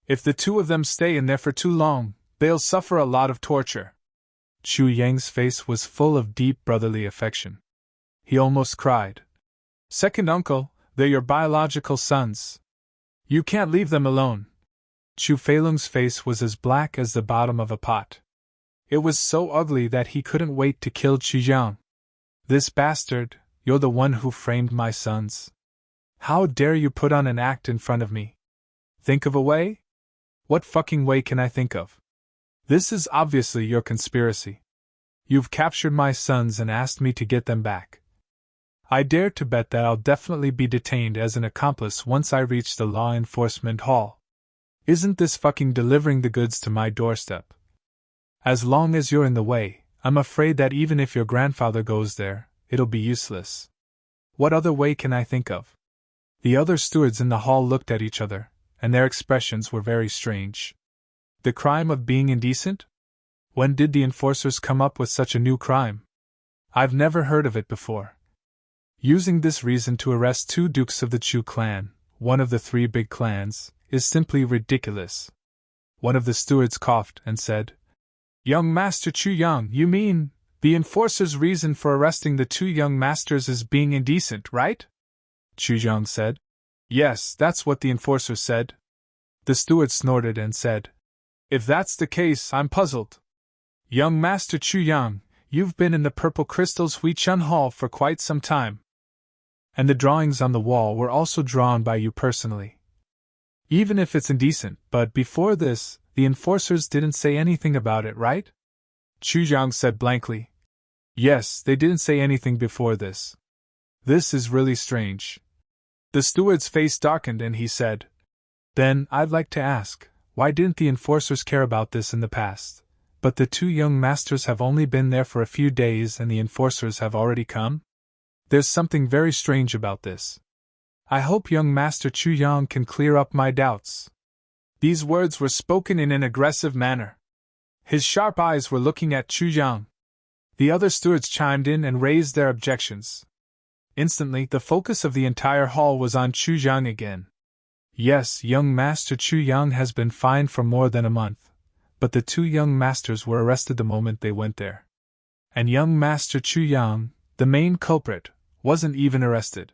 If the two of them stay in there for too long, they'll suffer a lot of torture. Chu Yang's face was full of deep brotherly affection. He almost cried. Second uncle, they're your biological sons. You can't leave them alone. Chu Feilung's face was as black as the bottom of a pot. It was so ugly that he couldn't wait to kill Chu Yang. This bastard, you're the one who framed my sons. How dare you put on an act in front of me? Think of a way? What fucking way can I think of? This is obviously your conspiracy. You've captured my sons and asked me to get them back. I dare to bet that I'll definitely be detained as an accomplice once I reach the law enforcement hall. Isn't this fucking delivering the goods to my doorstep? As long as you're in the way, I'm afraid that even if your grandfather goes there, it'll be useless. What other way can I think of? The other stewards in the hall looked at each other, and their expressions were very strange. The crime of being indecent? When did the enforcers come up with such a new crime? I've never heard of it before. Using this reason to arrest two dukes of the Chu clan, one of the three big clans, is simply ridiculous. One of the stewards coughed and said, Young Master Chu Yang, you mean, the enforcer's reason for arresting the two young masters is being indecent, right? Chu Yang said. Yes, that's what the enforcer said. The steward snorted and said, If that's the case, I'm puzzled. Young Master Chu Yang, you've been in the Purple Crystal's Huichun Hall for quite some time. And the drawings on the wall were also drawn by you personally. Even if it's indecent, but before this, the enforcers didn't say anything about it, right? Chu Yang said blankly. Yes, they didn't say anything before this. This is really strange. The steward's face darkened and he said, Then, I'd like to ask, why didn't the enforcers care about this in the past? But the two young masters have only been there for a few days and the enforcers have already come? There's something very strange about this. I hope young Master Chu Yang can clear up my doubts. These words were spoken in an aggressive manner. His sharp eyes were looking at Chu Yang. The other stewards chimed in and raised their objections. Instantly, the focus of the entire hall was on Chu Yang again. Yes, young Master Chu Yang has been fined for more than a month, but the two young masters were arrested the moment they went there. And young Master Chu Yang, the main culprit, wasn't even arrested.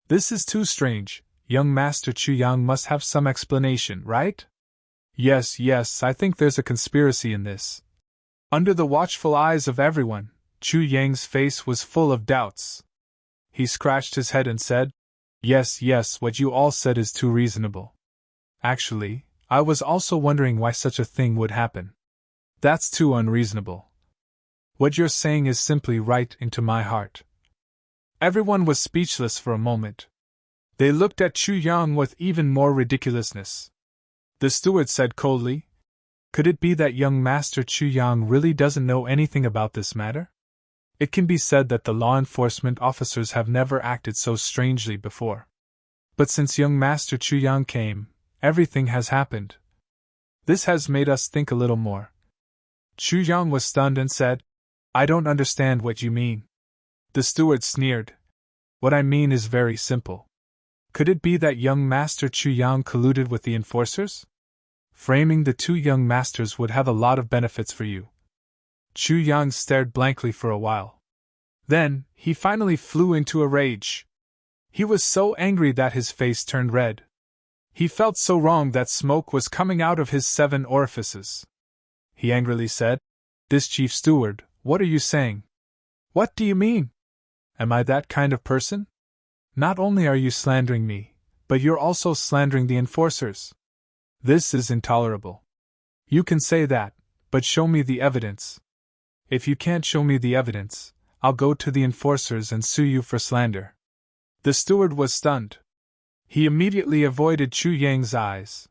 This is too strange. Young Master Chu Yang must have some explanation, right? Yes, I think there's a conspiracy in this. Under the watchful eyes of everyone, Chu Yang's face was full of doubts. He scratched his head and said, Yes, what you all said is too reasonable. Actually, I was also wondering why such a thing would happen. That's too unreasonable. What you're saying is simply right into my heart. Everyone was speechless for a moment. They looked at Chu Yang with even more ridiculousness. The steward said coldly, Could it be that young Master Chu Yang really doesn't know anything about this matter? It can be said that the law enforcement officers have never acted so strangely before. But since young Master Chu Yang came, everything has happened. This has made us think a little more. Chu Yang was stunned and said, "I don't understand what you mean." The steward sneered. "What I mean is very simple. Could it be that young Master Chu Yang colluded with the enforcers? Framing the two young masters would have a lot of benefits for you." Chu Yang stared blankly for a while. Then, he finally flew into a rage. He was so angry that his face turned red. He felt so wrong that smoke was coming out of his 7 orifices. He angrily said, "This chief steward, what are you saying? What do you mean? Am I that kind of person? Not only are you slandering me, but you're also slandering the enforcers. This is intolerable. You can say that, but show me the evidence. If you can't show me the evidence, I'll go to the enforcers and sue you for slander." The steward was stunned. He immediately avoided Chu Yang's eyes.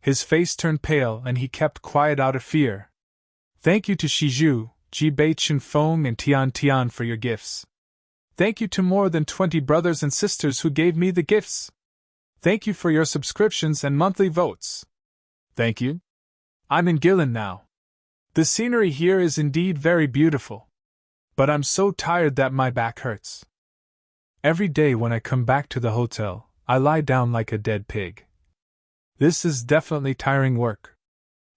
His face turned pale and he kept quiet out of fear. "Thank you to Shizhu, Jibei Chunfeng and Tian Tian for your gifts. Thank you to more than 20 brothers and sisters who gave me the gifts. Thank you for your subscriptions and monthly votes. Thank you. I'm in Guilin now. The scenery here is indeed very beautiful. But I'm so tired that my back hurts. Every day when I come back to the hotel, I lie down like a dead pig. This is definitely tiring work.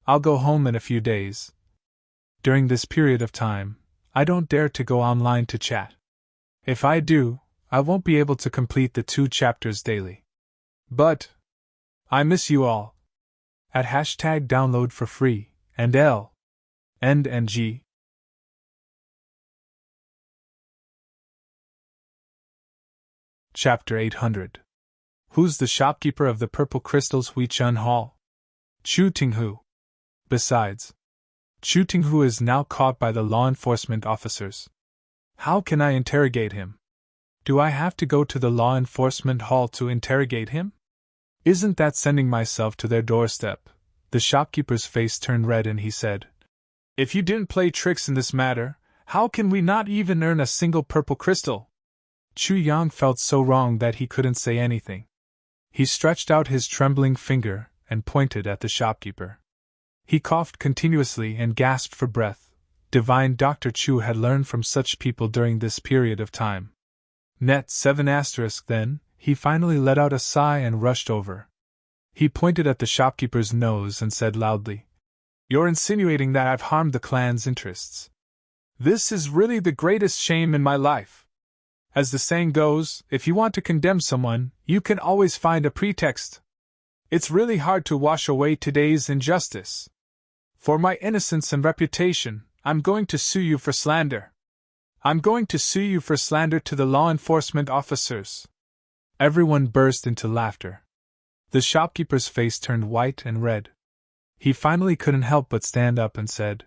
I'll go home in a few days. During this period of time, I don't dare to go online to chat. If I do, I won't be able to complete the 2 chapters daily. But I miss you all. At #download for free, and L. End and G. Chapter 800. Who's the shopkeeper of the purple crystals Huichun Hall? Chu Tinghu. Besides, Chu Tinghu is now caught by the law enforcement officers. How can I interrogate him? Do I have to go to the law enforcement hall to interrogate him? Isn't that sending myself to their doorstep? The shopkeeper's face turned red and he said, "If you didn't play tricks in this matter, how can we not even earn a single purple crystal?" Chu Yang felt so wrong that he couldn't say anything. He stretched out his trembling finger and pointed at the shopkeeper. He coughed continuously and gasped for breath. Divine Dr. Chu had learned from such people during this period of time. Net 7*, then, he finally let out a sigh and rushed over. He pointed at the shopkeeper's nose and said loudly, "You're insinuating that I've harmed the clan's interests. This is really the greatest shame in my life. As the saying goes, if you want to condemn someone, you can always find a pretext. It's really hard to wash away today's injustice. For my innocence and reputation, I'm going to sue you for slander. I'm going to sue you for slander to the law enforcement officers." Everyone burst into laughter. The shopkeeper's face turned white and red. He finally couldn't help but stand up and said,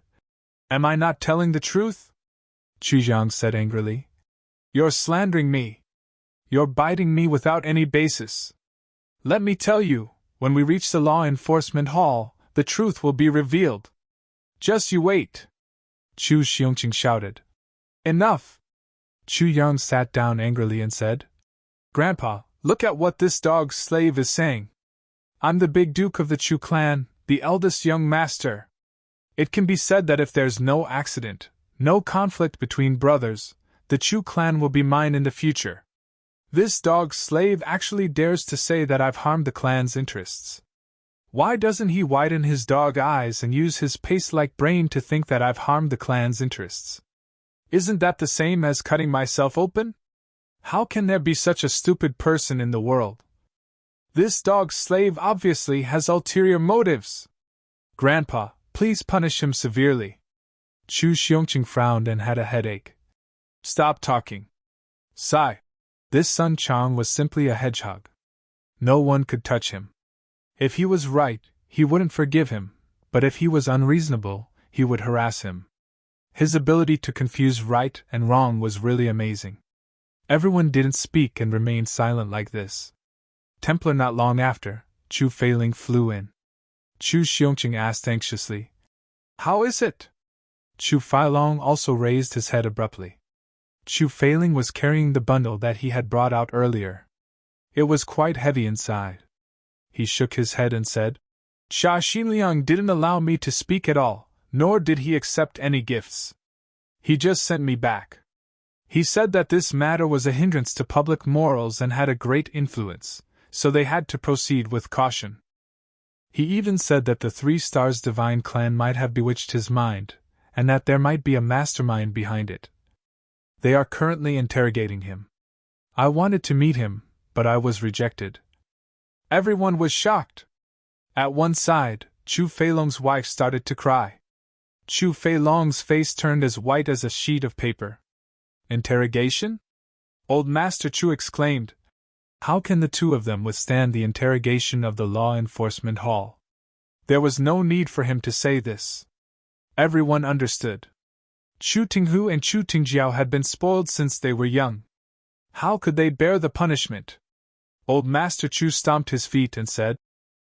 "Am I not telling the truth?" Chu Yang said angrily, "You're slandering me. You're biting me without any basis. Let me tell you, when we reach the law enforcement hall, the truth will be revealed. Just you wait." Chu Xiongqing shouted, "Enough!" Chu Yang sat down angrily and said, "Grandpa, look at what this dog's slave is saying. I'm the big duke of the Chu clan, the eldest young master. It can be said that if there's no accident, no conflict between brothers, the Chu clan will be mine in the future. This dog's slave actually dares to say that I've harmed the clan's interests. Why doesn't he widen his dog eyes and use his paste-like brain to think that I've harmed the clan's interests? Isn't that the same as cutting myself open? How can there be such a stupid person in the world? This dog's slave obviously has ulterior motives. Grandpa, please punish him severely." Chu Xiongqing frowned and had a headache. "Stop talking. Sigh. This Sun Chang was simply a hedgehog. No one could touch him. If he was right, he wouldn't forgive him, but if he was unreasonable, he would harass him. His ability to confuse right and wrong was really amazing." Everyone didn't speak and remained silent like this. Templar not long after, Chu Feiling flew in. Chu Xiongqing asked anxiously. How is it? Chu Feilong also raised his head abruptly. Chu Feiling was carrying the bundle that he had brought out earlier. It was quite heavy inside. He shook his head and said, Xia Xinliang didn't allow me to speak at all, nor did he accept any gifts. He just sent me back. He said that this matter was a hindrance to public morals and had a great influence, so they had to proceed with caution. He even said that the 3 Stars Divine clan might have bewitched his mind, and that there might be a mastermind behind it. They are currently interrogating him. I wanted to meet him, but I was rejected. Everyone was shocked. At one side, Chu Feilong's wife started to cry. Chu Feilong's face turned as white as a sheet of paper. Interrogation? Old Master Chu exclaimed. How can the 2 of them withstand the interrogation of the law enforcement hall? There was no need for him to say this. Everyone understood. Chu Tinghu and Chu Tingjiao had been spoiled since they were young. How could they bear the punishment? Old Master Chu stomped his feet and said,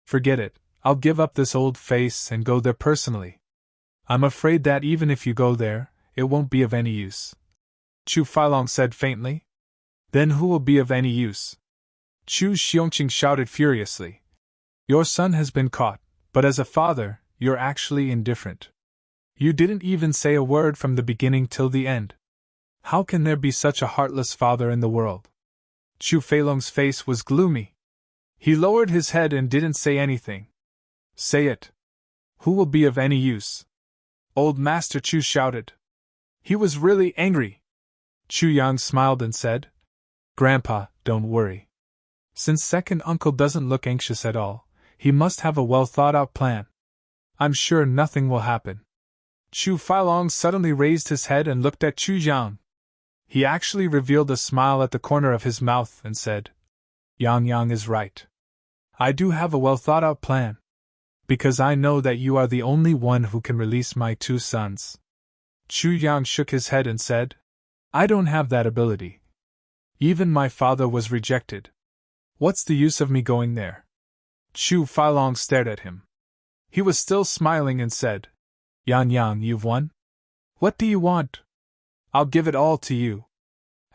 Forget it, I'll give up this old face and go there personally. I'm afraid that even if you go there, it won't be of any use. Chu Feilong said faintly. Then who will be of any use? Chu Xiongqing shouted furiously. Your son has been caught, but as a father, you're actually indifferent. You didn't even say a word from the beginning till the end. How can there be such a heartless father in the world? Chu Feilong's face was gloomy. He lowered his head and didn't say anything. Say it. Who will be of any use? Old Master Chu shouted. He was really angry. Chu Yang smiled and said, Grandpa, don't worry. Since second uncle doesn't look anxious at all, he must have a well-thought-out plan. I'm sure nothing will happen. Chu Feilong suddenly raised his head and looked at Chu Yang. He actually revealed a smile at the corner of his mouth and said, Yang is right. I do have a well-thought-out plan. Because I know that you are the only one who can release my 2 sons. Chu Yang shook his head and said, I don't have that ability. Even my father was rejected. What's the use of me going there? Chu Feilong stared at him. He was still smiling and said, Yang, you've won? What do you want? I'll give it all to you.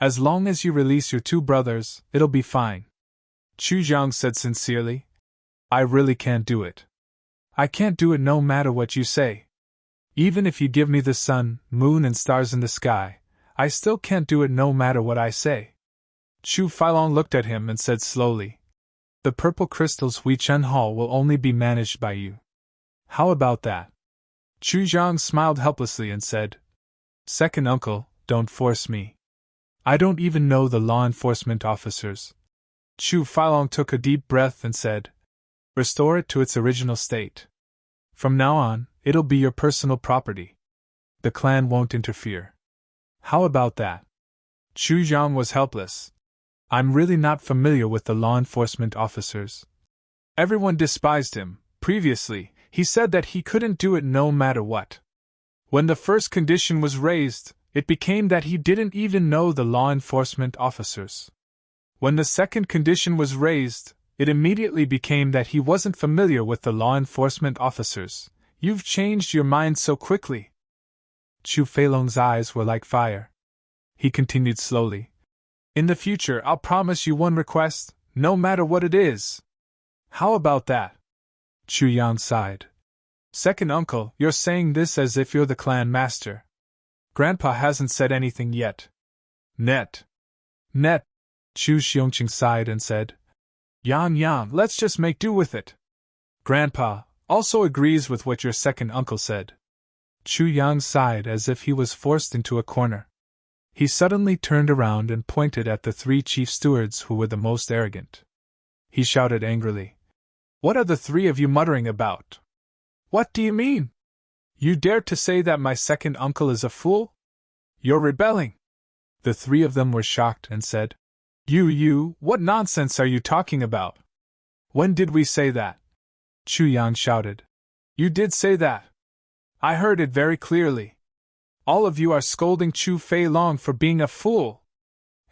As long as you release your 2 brothers, it'll be fine. Chu Yang said sincerely, I really can't do it. I can't do it no matter what you say. Even if you give me the sun, moon and stars in the sky, I still can't do it no matter what I say. Chu Feilong looked at him and said slowly, The purple crystals Huichen Hall will only be managed by you. How about that? Chu Yang smiled helplessly and said, Second uncle, don't force me. I don't even know the law enforcement officers. Chu Feilong took a deep breath and said, Restore it to its original state. From now on, it'll be your personal property. The clan won't interfere. How about that? Chu Yang was helpless. I'm really not familiar with the law enforcement officers. Everyone despised him. Previously, he said that he couldn't do it no matter what. When the first condition was raised, it became that he didn't even know the law enforcement officers. When the second condition was raised, it immediately became that he wasn't familiar with the law enforcement officers. You've changed your mind so quickly. Chu Feilong's eyes were like fire. He continued slowly. In the future, I'll promise you one request, no matter what it is. How about that? Chu Yang sighed. Second uncle, you're saying this as if you're the clan master. Grandpa hasn't said anything yet. Net. Chu Xiongqing sighed and said, Yang, let's just make do with it. Grandpa also agrees with what your second uncle said. Chu Yang sighed as if he was forced into a corner. He suddenly turned around and pointed at the 3 chief stewards who were the most arrogant. He shouted angrily, What are the 3 of you muttering about? What do you mean? You dare to say that my second uncle is a fool? You're rebelling. The 3 of them were shocked and said, You, what nonsense are you talking about? When did we say that? Chu Yang shouted. You did say that. I heard it very clearly. All of you are scolding Chu Feilong for being a fool.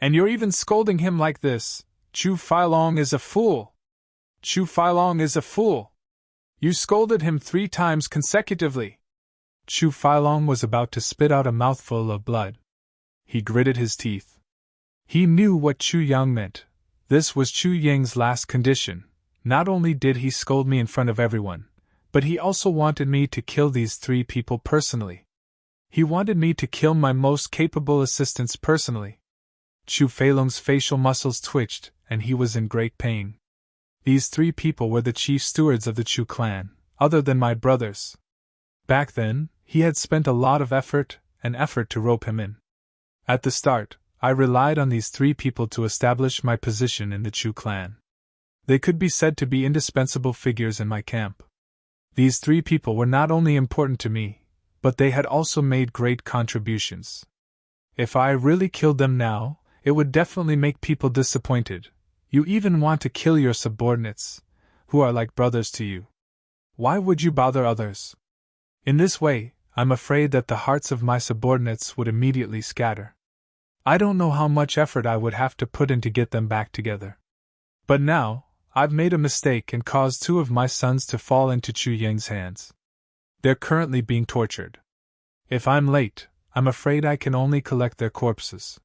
And you're even scolding him like this. Chu Feilong is a fool. Chu Feilong is a fool. You scolded him 3 times consecutively. Chu Failong was about to spit out a mouthful of blood. He gritted his teeth. He knew what Chu Yang meant. This was Chu Yang's last condition. Not only did he scold me in front of everyone, but he also wanted me to kill these 3 people personally. He wanted me to kill my most capable assistants personally. Chu Failong's facial muscles twitched, and he was in great pain. These 3 people were the chief stewards of the Chu clan, other than my brothers. Back then, he had spent a lot of effort to rope him in. At the start, I relied on these 3 people to establish my position in the Chu clan. They could be said to be indispensable figures in my camp. These 3 people were not only important to me, but they had also made great contributions. If I really killed them now, it would definitely make people disappointed. You even want to kill your subordinates, who are like brothers to you. Why would you bother others? In this way, I'm afraid that the hearts of my subordinates would immediately scatter. I don't know how much effort I would have to put in to get them back together. But now, I've made a mistake and caused 2 of my sons to fall into Chu Yang's hands. They're currently being tortured. If I'm late, I'm afraid I can only collect their corpses.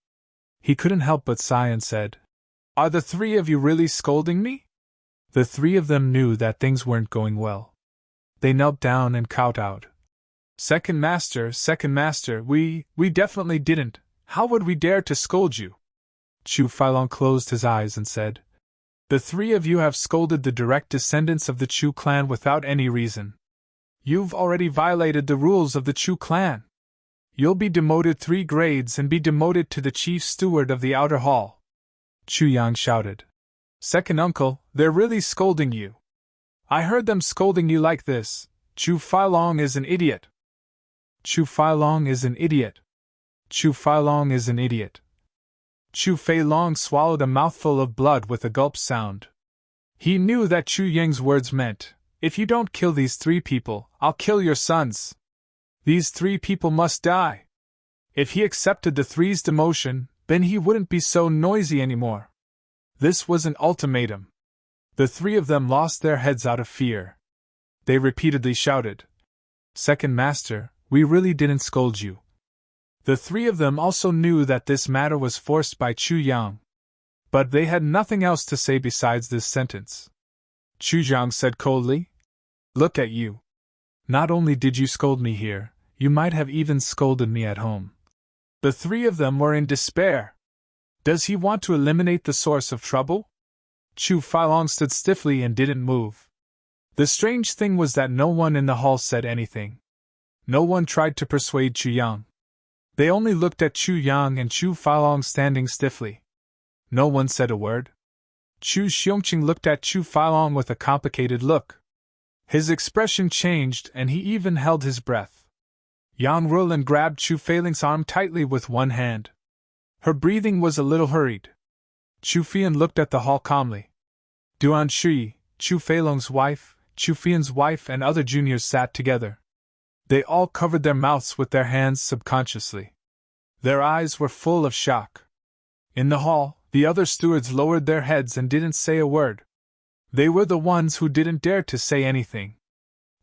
He couldn't help but sigh and said, Are the 3 of you really scolding me? The 3 of them knew that things weren't going well. They knelt down and kowtowed. Second Master, we definitely didn't. How would we dare to scold you? Chu Failong closed his eyes and said, The 3 of you have scolded the direct descendants of the Chu clan without any reason. You've already violated the rules of the Chu clan. You'll be demoted 3 grades and be demoted to the chief steward of the outer hall. Chu Yang shouted. Second uncle, they're really scolding you. I heard them scolding you like this. Chu Failong is an idiot. Chu Failong is an idiot. Chu Failong is an idiot. Chu Failong swallowed a mouthful of blood with a gulp sound. He knew that Chu Yang's words meant, If you don't kill these 3 people, I'll kill your sons. These 3 people must die. If he accepted the 3's demotion, then he wouldn't be so noisy anymore. This was an ultimatum. The 3 of them lost their heads out of fear. They repeatedly shouted, Second Master, we really didn't scold you. The 3 of them also knew that this matter was forced by Chu Yang. But they had nothing else to say besides this sentence. Chu Yang said coldly, Look at you. Not only did you scold me here, you might have even scolded me at home. The 3 of them were in despair. Does he want to eliminate the source of trouble? Chu Failong stood stiffly and didn't move. The strange thing was that no one in the hall said anything. No one tried to persuade Chu Yang. They only looked at Chu Yang and Chu Failong standing stiffly. No one said a word. Chu Xiongqing looked at Chu Failong with a complicated look. His expression changed and he even held his breath. Yang Rulan grabbed Chu Failong's arm tightly with one hand. Her breathing was a little hurried. Chu Fian looked at the hall calmly. Duan Shui, Chu Failong's wife, Chu Fian's wife and other juniors sat together. They all covered their mouths with their hands subconsciously. Their eyes were full of shock. In the hall, the other stewards lowered their heads and didn't say a word. They were the ones who didn't dare to say anything.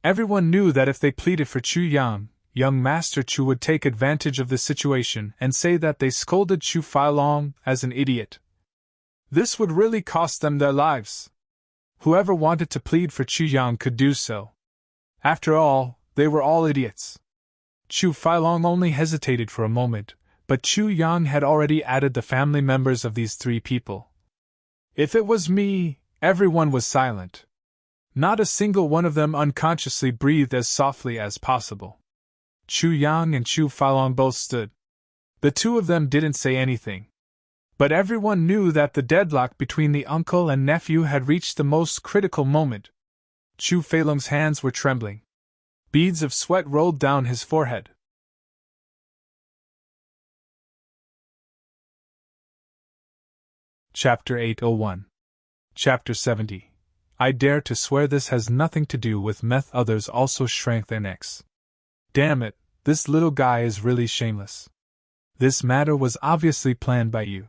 Everyone knew that if they pleaded for Chu Yang, young Master Chu would take advantage of the situation and say that they scolded Chu Failong as an idiot. This would really cost them their lives. Whoever wanted to plead for Chu Yang could do so. After all, they were all idiots. Chu Failong only hesitated for a moment, but Chu Yang had already added the family members of these 3 people. If it was me, everyone was silent. Not a single one of them unconsciously breathed as softly as possible. Chu Yang and Chu Failong both stood. The 2 of them didn't say anything. But everyone knew that the deadlock between the uncle and nephew had reached the most critical moment. Chu Failong's hands were trembling. Beads of sweat rolled down his forehead. Chapter 801. Chapter 70. I dare to swear this has nothing to do with meth. Others also shrank their necks. Damn it, this little guy is really shameless. This matter was obviously planned by you.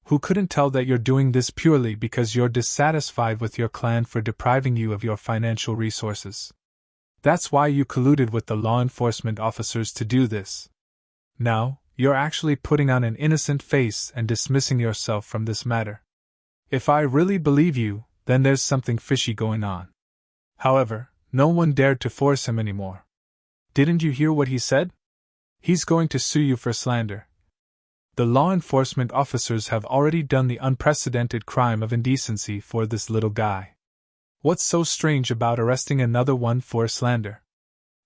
who couldn't tell that you're doing this purely because you're dissatisfied with your clan for depriving you of your financial resources. That's why you colluded with the law enforcement officers to do this. Now, you're actually putting on an innocent face and dismissing yourself from this matter. If I really believe you, then there's something fishy going on. However, no one dared to force him anymore. Didn't you hear what he said? He's going to sue you for slander. The law enforcement officers have already done the unprecedented crime of indecency for this little guy. What's so strange about arresting another one for slander?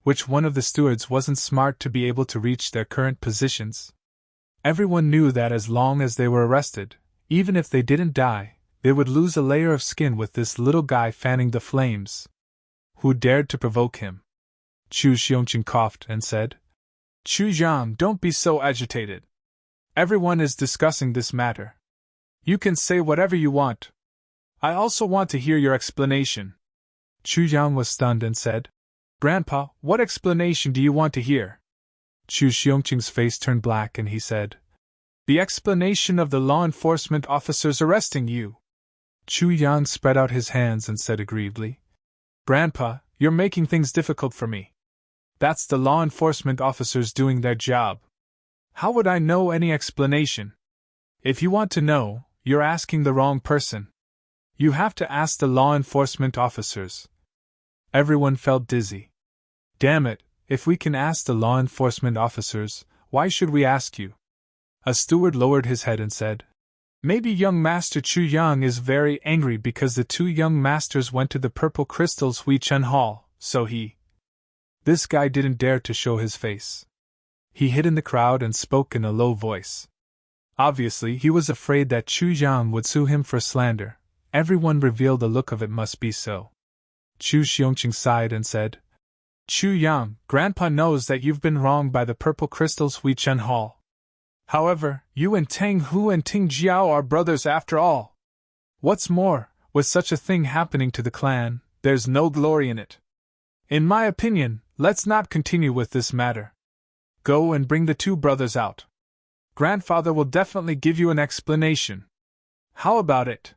Which one of the stewards wasn't smart to be able to reach their current positions? Everyone knew that as long as they were arrested, even if they didn't die, they would lose a layer of skin with this little guy fanning the flames. Who dared to provoke him? Chu Xiongqing coughed and said, Chu Jiang, don't be so agitated. Everyone is discussing this matter. You can say whatever you want. I also want to hear your explanation. Chu Jiang was stunned and said, Grandpa, what explanation do you want to hear? Chu Xiongqing's face turned black and he said, The explanation of the law enforcement officers arresting you. Chu Yang spread out his hands and said aggrievedly, Grandpa, you're making things difficult for me. That's the law enforcement officers doing their job. How would I know any explanation? If you want to know, you're asking the wrong person. You have to ask the law enforcement officers. Everyone felt dizzy. Damn it, if we can ask the law enforcement officers, why should we ask you? A steward lowered his head and said, Maybe young Master Chu Yang is very angry because the two young masters went to the Purple Crystal's Huichun Hall, so he... This guy didn't dare to show his face. He hid in the crowd and spoke in a low voice. Obviously, he was afraid that Chu Yang would sue him for slander. Everyone revealed the look of it must be so. Chu Xiongqing sighed and said, Chu Yang, Grandpa knows that you've been wronged by the Purple Crystal's Huichun Hall. However, you and Tang Hu and Ting Jiao are brothers after all. What's more, with such a thing happening to the clan, there's no glory in it. In my opinion, let's not continue with this matter. Go and bring the two brothers out. Grandfather will definitely give you an explanation. How about it?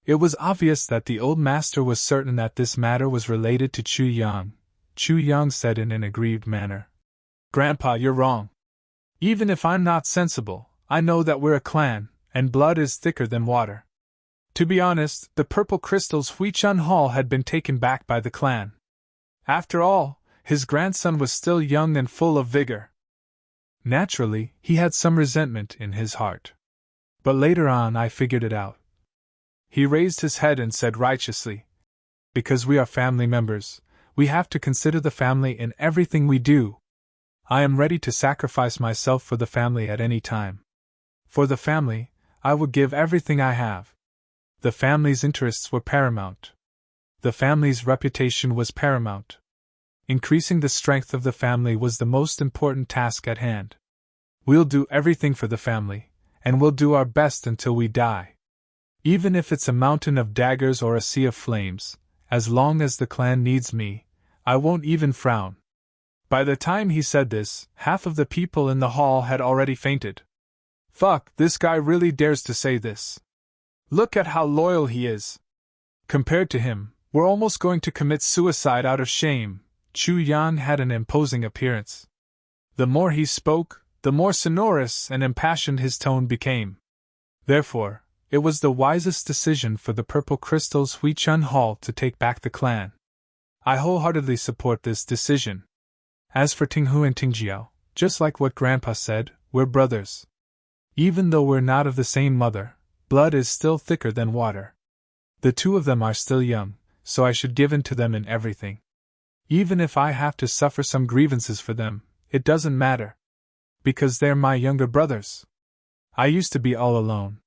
It was obvious that the old master was certain that this matter was related to Chu Yang. Chu Yang said in an aggrieved manner, Grandpa, you're wrong. Even if I'm not sensible, I know that we're a clan, and blood is thicker than water. To be honest, the Purple Crystal's Huichun Hall had been taken back by the clan. After all, his grandson was still young and full of vigor. Naturally, he had some resentment in his heart. But later on I figured it out. He raised his head and said righteously, Because we are family members, we have to consider the family in everything we do. I am ready to sacrifice myself for the family at any time. For the family, I would give everything I have. The family's interests were paramount. The family's reputation was paramount. Increasing the strength of the family was the most important task at hand. We'll do everything for the family, and we'll do our best until we die. Even if it's a mountain of daggers or a sea of flames, as long as the clan needs me, I won't even frown. By the time he said this, half of the people in the hall had already fainted. Fuck, this guy really dares to say this. Look at how loyal he is. Compared to him, we're almost going to commit suicide out of shame. Chu Yan had an imposing appearance. The more he spoke, the more sonorous and impassioned his tone became. Therefore, it was the wisest decision for the Purple Crystal's Huichun Hall to take back the clan. I wholeheartedly support this decision. As for Ting Hu and Ting Jiao, just like what Grandpa said, we're brothers. Even though we're not of the same mother, blood is still thicker than water. The two of them are still young, so I should give in to them in everything. Even if I have to suffer some grievances for them, it doesn't matter. Because they're my younger brothers. I used to be all alone.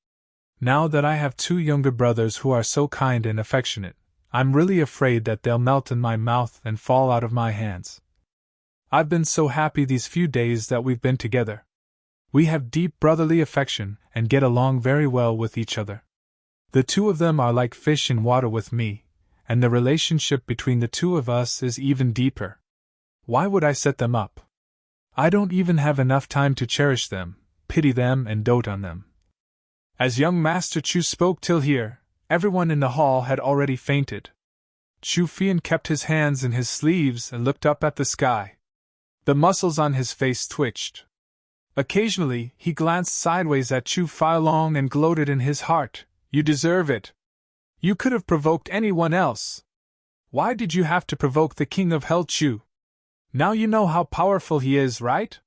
Now that I have two younger brothers who are so kind and affectionate, I'm really afraid that they'll melt in my mouth and fall out of my hands. I've been so happy these few days that we've been together. We have deep brotherly affection and get along very well with each other. The two of them are like fish in water with me, and the relationship between the two of us is even deeper. Why would I set them up? I don't even have enough time to cherish them, pity them, and dote on them. As young Master Chu spoke till here, everyone in the hall had already fainted. Chu Fian kept his hands in his sleeves and looked up at the sky. The muscles on his face twitched. Occasionally, he glanced sideways at Chu Failong and gloated in his heart, "You deserve it. You could have provoked anyone else. Why did you have to provoke the king of Hell Chu? Now you know how powerful he is, right?"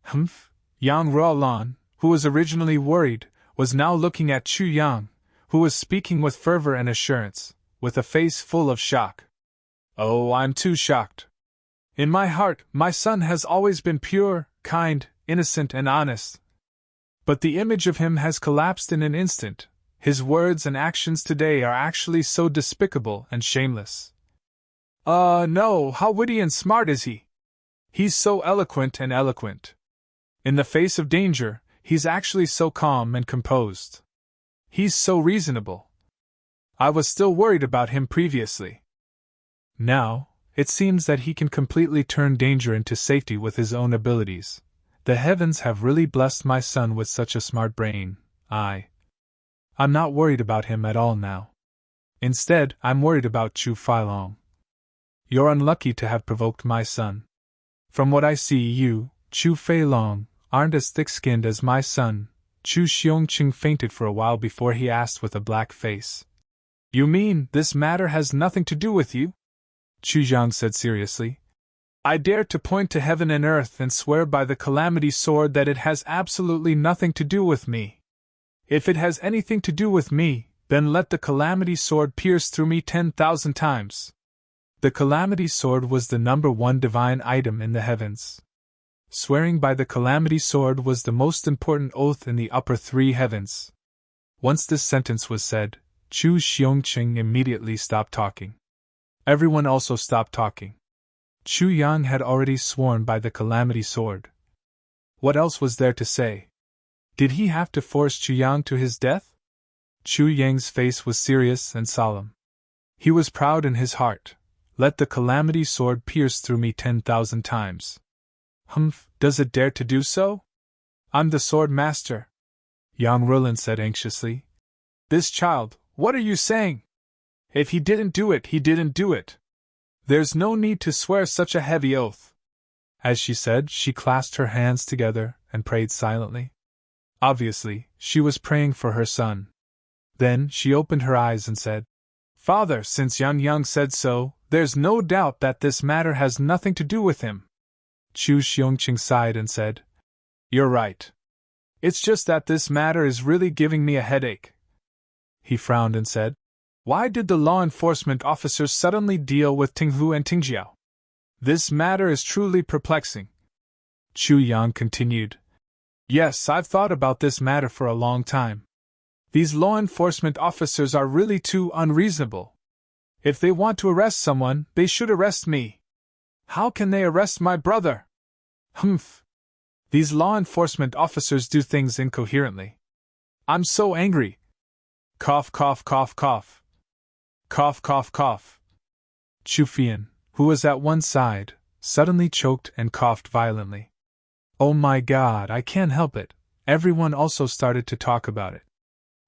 Humph. Yang Ruolan, who was originally worried, was now looking at Chu Yang, who was speaking with fervor and assurance, with a face full of shock. "Oh, I'm too shocked. In my heart, my son has always been pure, kind, innocent and honest. But the image of him has collapsed in an instant. His words and actions today are actually so despicable and shameless." No, how witty and smart is he? He's so eloquent and eloquent. In the face of danger, he's actually so calm and composed. He's so reasonable. I was still worried about him previously. Now, it seems that he can completely turn danger into safety with his own abilities. The heavens have really blessed my son with such a smart brain. I'm not worried about him at all now. Instead, I'm worried about Chu Failong. You're unlucky to have provoked my son. From what I see, you, Chu Failong, aren't as thick-skinned as my son. Chu Xiongqing fainted for a while before he asked with a black face. "You mean this matter has nothing to do with you?" Chu Zhang said seriously. "I dare to point to heaven and earth and swear by the calamity sword that it has absolutely nothing to do with me. If it has anything to do with me, then let the calamity sword pierce through me 10,000 times." The calamity sword was the number one divine item in the heavens. Swearing by the calamity sword was the most important oath in the upper three heavens. Once this sentence was said, Chu Xiongqing immediately stopped talking. Everyone also stopped talking. Chu Yang had already sworn by the calamity sword. What else was there to say? Did he have to force Chu Yang to his death? Chu Yang's face was serious and solemn. He was proud in his heart. Let the calamity sword pierce through me 10,000 times. Humph, does it dare to do so? I'm the sword master. Yang Rulan said anxiously. This child, what are you saying? If he didn't do it, he didn't do it. There's no need to swear such a heavy oath. As she said, she clasped her hands together and prayed silently. Obviously, she was praying for her son. Then she opened her eyes and said, Father, since Yan Yang said so, there's no doubt that this matter has nothing to do with him. Chu Xiongqing sighed and said, You're right. It's just that this matter is really giving me a headache. He frowned and said, Why did the law enforcement officers suddenly deal with Tinghu and Tingjiao? This matter is truly perplexing. Chu Yang continued, Yes, I've thought about this matter for a long time. These law enforcement officers are really too unreasonable. If they want to arrest someone, they should arrest me. How can they arrest my brother? Humph. These law enforcement officers do things incoherently. I'm so angry. Cough, cough, cough, cough. Cough, cough, cough. Chu Fian, who was at one side, suddenly choked and coughed violently. Oh my God, I can't help it. Everyone also started to talk about it.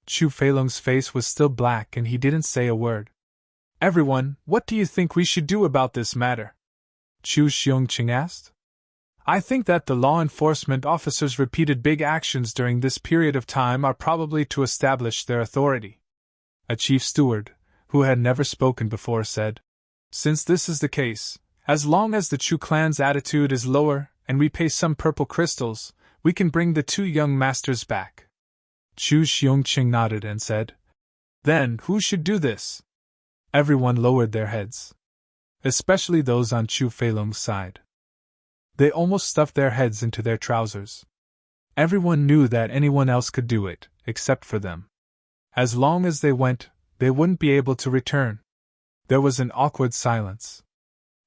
Chu Feilong's face was still black and he didn't say a word. Everyone, what do you think we should do about this matter? Chu Xiongqing asked. I think that the law enforcement officers' repeated big actions during this period of time are probably to establish their authority. A chief steward, who had never spoken before, said, Since this is the case, as long as the Chu clan's attitude is lower and we pay some purple crystals, we can bring the two young masters back. Chu Xiongqing nodded and said, Then, who should do this? Everyone lowered their heads. Especially those on Chu Feilong's side. They almost stuffed their heads into their trousers. Everyone knew that anyone else could do it, except for them. As long as they went, they wouldn't be able to return. There was an awkward silence.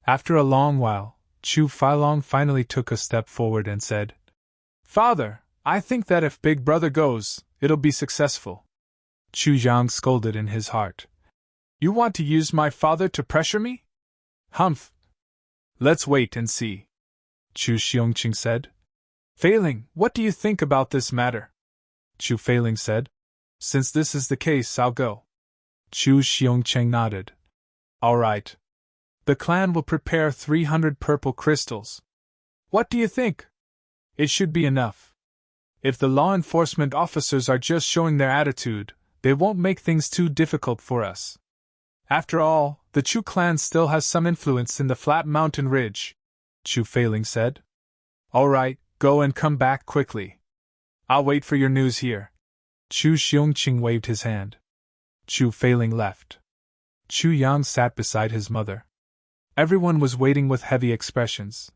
After a long while, Chu Failong finally took a step forward and said, Father, I think that if Big Brother goes, it'll be successful. Chu Zhang scolded in his heart. You want to use my father to pressure me? Humph. Let's wait and see. Chu Xiongqing said. Failing, what do you think about this matter? Chu Failing said. Since this is the case, I'll go. Chu Xiongcheng nodded. All right. The clan will prepare 300 purple crystals. What do you think? It should be enough. If the law enforcement officers are just showing their attitude, they won't make things too difficult for us. After all, the Chu clan still has some influence in the flat mountain ridge, Chu Feiling said. All right, go and come back quickly. I'll wait for your news here. Chu Xiongqing waved his hand. Chu Feiling left. Chu Yang sat beside his mother. Everyone was waiting with heavy expressions.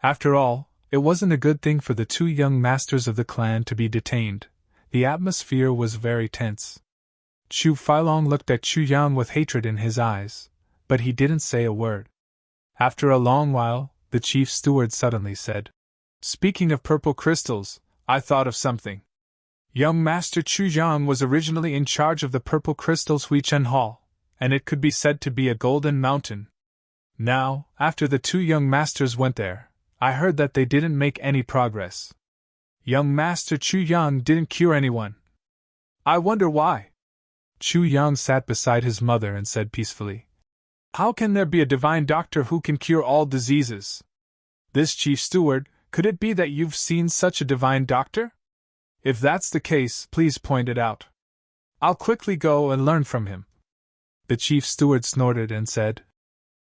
After all, it wasn't a good thing for the two young masters of the clan to be detained. The atmosphere was very tense. Chu Feilong looked at Chu Yang with hatred in his eyes, but he didn't say a word. After a long while, the chief steward suddenly said, Speaking of purple crystals, I thought of something. Young Master Chu Yang was originally in charge of the purple crystals Huichen Hall, and it could be said to be a golden mountain. Now, after the two young masters went there, I heard that they didn't make any progress. Young Master Chu Yang didn't cure anyone. I wonder why. Chu Yang sat beside his mother and said peacefully, How can there be a divine doctor who can cure all diseases? This chief steward, could it be that you've seen such a divine doctor? If that's the case, please point it out. I'll quickly go and learn from him. The chief steward snorted and said,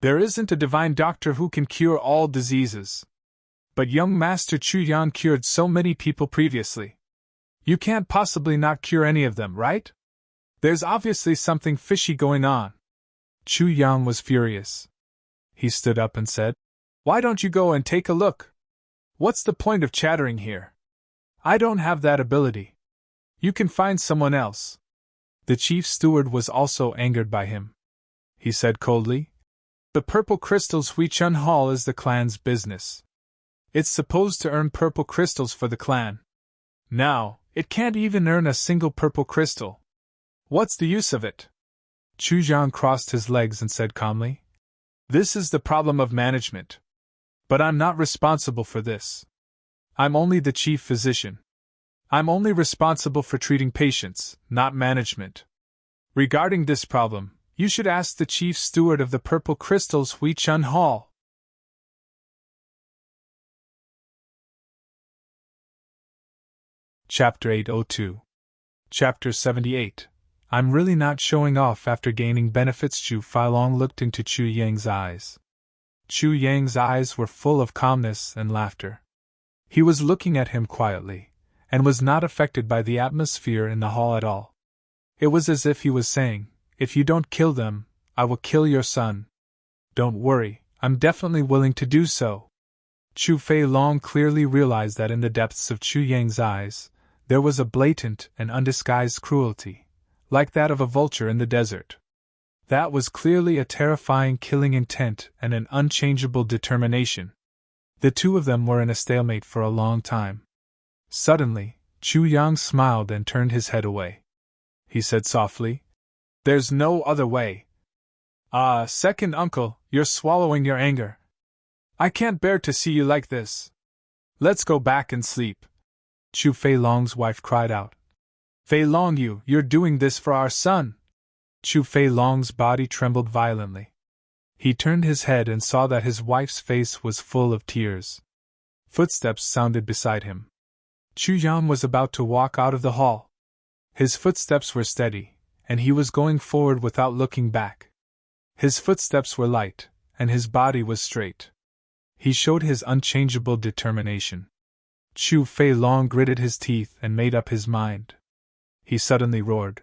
There isn't a divine doctor who can cure all diseases. But young Master Chu Yang cured so many people previously. You can't possibly not cure any of them, right? There's obviously something fishy going on. Chu Yang was furious. He stood up and said, Why don't you go and take a look? What's the point of chattering here? I don't have that ability. You can find someone else. The chief steward was also angered by him. He said coldly, The purple crystals Huichen Hall is the clan's business. It's supposed to earn purple crystals for the clan. Now, it can't even earn a single purple crystal. What's the use of it? Chu Jiang crossed his legs and said calmly, This is the problem of management. But I'm not responsible for this. I'm only the chief physician. I'm only responsible for treating patients, not management. Regarding this problem, you should ask the chief steward of the purple crystals Huichen Hall. Chapter 802. Chapter 78. I'm really not showing off after gaining benefits. Chu Feilong looked into Chu Yang's eyes. Chu Yang's eyes were full of calmness and laughter. He was looking at him quietly, and was not affected by the atmosphere in the hall at all. It was as if he was saying, If you don't kill them, I will kill your son. Don't worry, I'm definitely willing to do so. Chu Feilong clearly realized that in the depths of Chu Yang's eyes, there was a blatant and undisguised cruelty, like that of a vulture in the desert. That was clearly a terrifying killing intent and an unchangeable determination. The two of them were in a stalemate for a long time. Suddenly, Chu Yang smiled and turned his head away. He said softly, There's no other way. Second uncle, you're swallowing your anger. I can't bear to see you like this. Let's go back and sleep. Chu Feilong's wife cried out. Feilong, you're doing this for our son. Chu Feilong's body trembled violently. He turned his head and saw that his wife's face was full of tears. Footsteps sounded beside him. Chu Yang was about to walk out of the hall. His footsteps were steady, and he was going forward without looking back. His footsteps were light, and his body was straight. He showed his unchangeable determination. Chu Feilong gritted his teeth and made up his mind. He suddenly roared,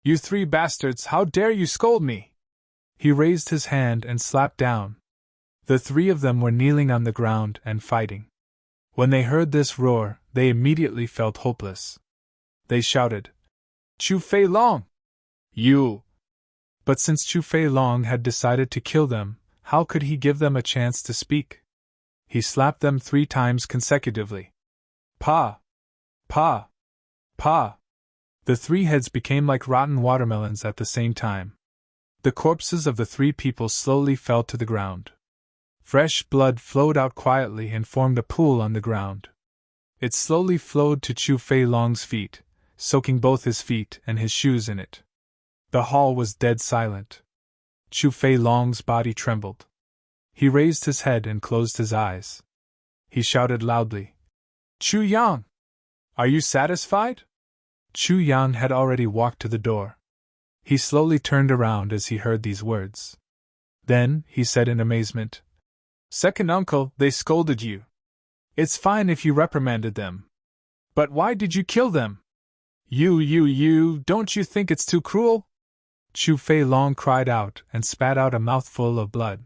You three bastards, how dare you scold me? He raised his hand and slapped down. The three of them were kneeling on the ground and fighting. When they heard this roar, they immediately felt hopeless. They shouted, Chu Feilong! You! But since Chu Feilong had decided to kill them, how could he give them a chance to speak? He slapped them 3 times consecutively. Pa! Pa! Pa! The 3 heads became like rotten watermelons at the same time. The corpses of the 3 people slowly fell to the ground. Fresh blood flowed out quietly and formed a pool on the ground. It slowly flowed to Chu Feilong's feet, soaking both his feet and his shoes in it. The hall was dead silent. Chu Fei Long's body trembled. He raised his head and closed his eyes. He shouted loudly, "Chu Yang! Are you satisfied?" Chu Yang had already walked to the door. He slowly turned around as he heard these words. Then, he said in amazement, "Second uncle, they scolded you. It's fine if you reprimanded them. But why did you kill them? Don't you think it's too cruel?" Chu Fei Long cried out and spat out a mouthful of blood.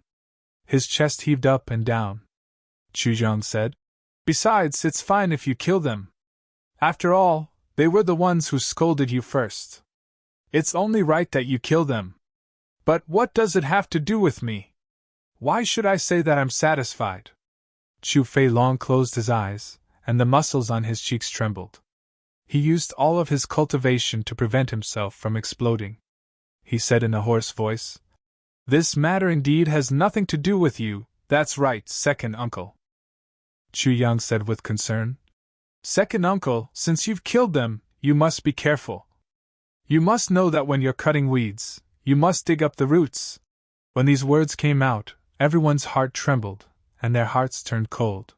His chest heaved up and down. Chu Yang said, "Besides, it's fine if you kill them. After all, they were the ones who scolded you first. It's only right that you kill them. But what does it have to do with me? Why should I say that I'm satisfied?" Chu Fei Long closed his eyes, and the muscles on his cheeks trembled. He used all of his cultivation to prevent himself from exploding. He said in a hoarse voice, "This matter indeed has nothing to do with you, that's right, second uncle." Chu Yang said with concern, "Second uncle, since you've killed them, you must be careful. You must know that when you're cutting weeds, you must dig up the roots." When these words came out, everyone's heart trembled, and their hearts turned cold.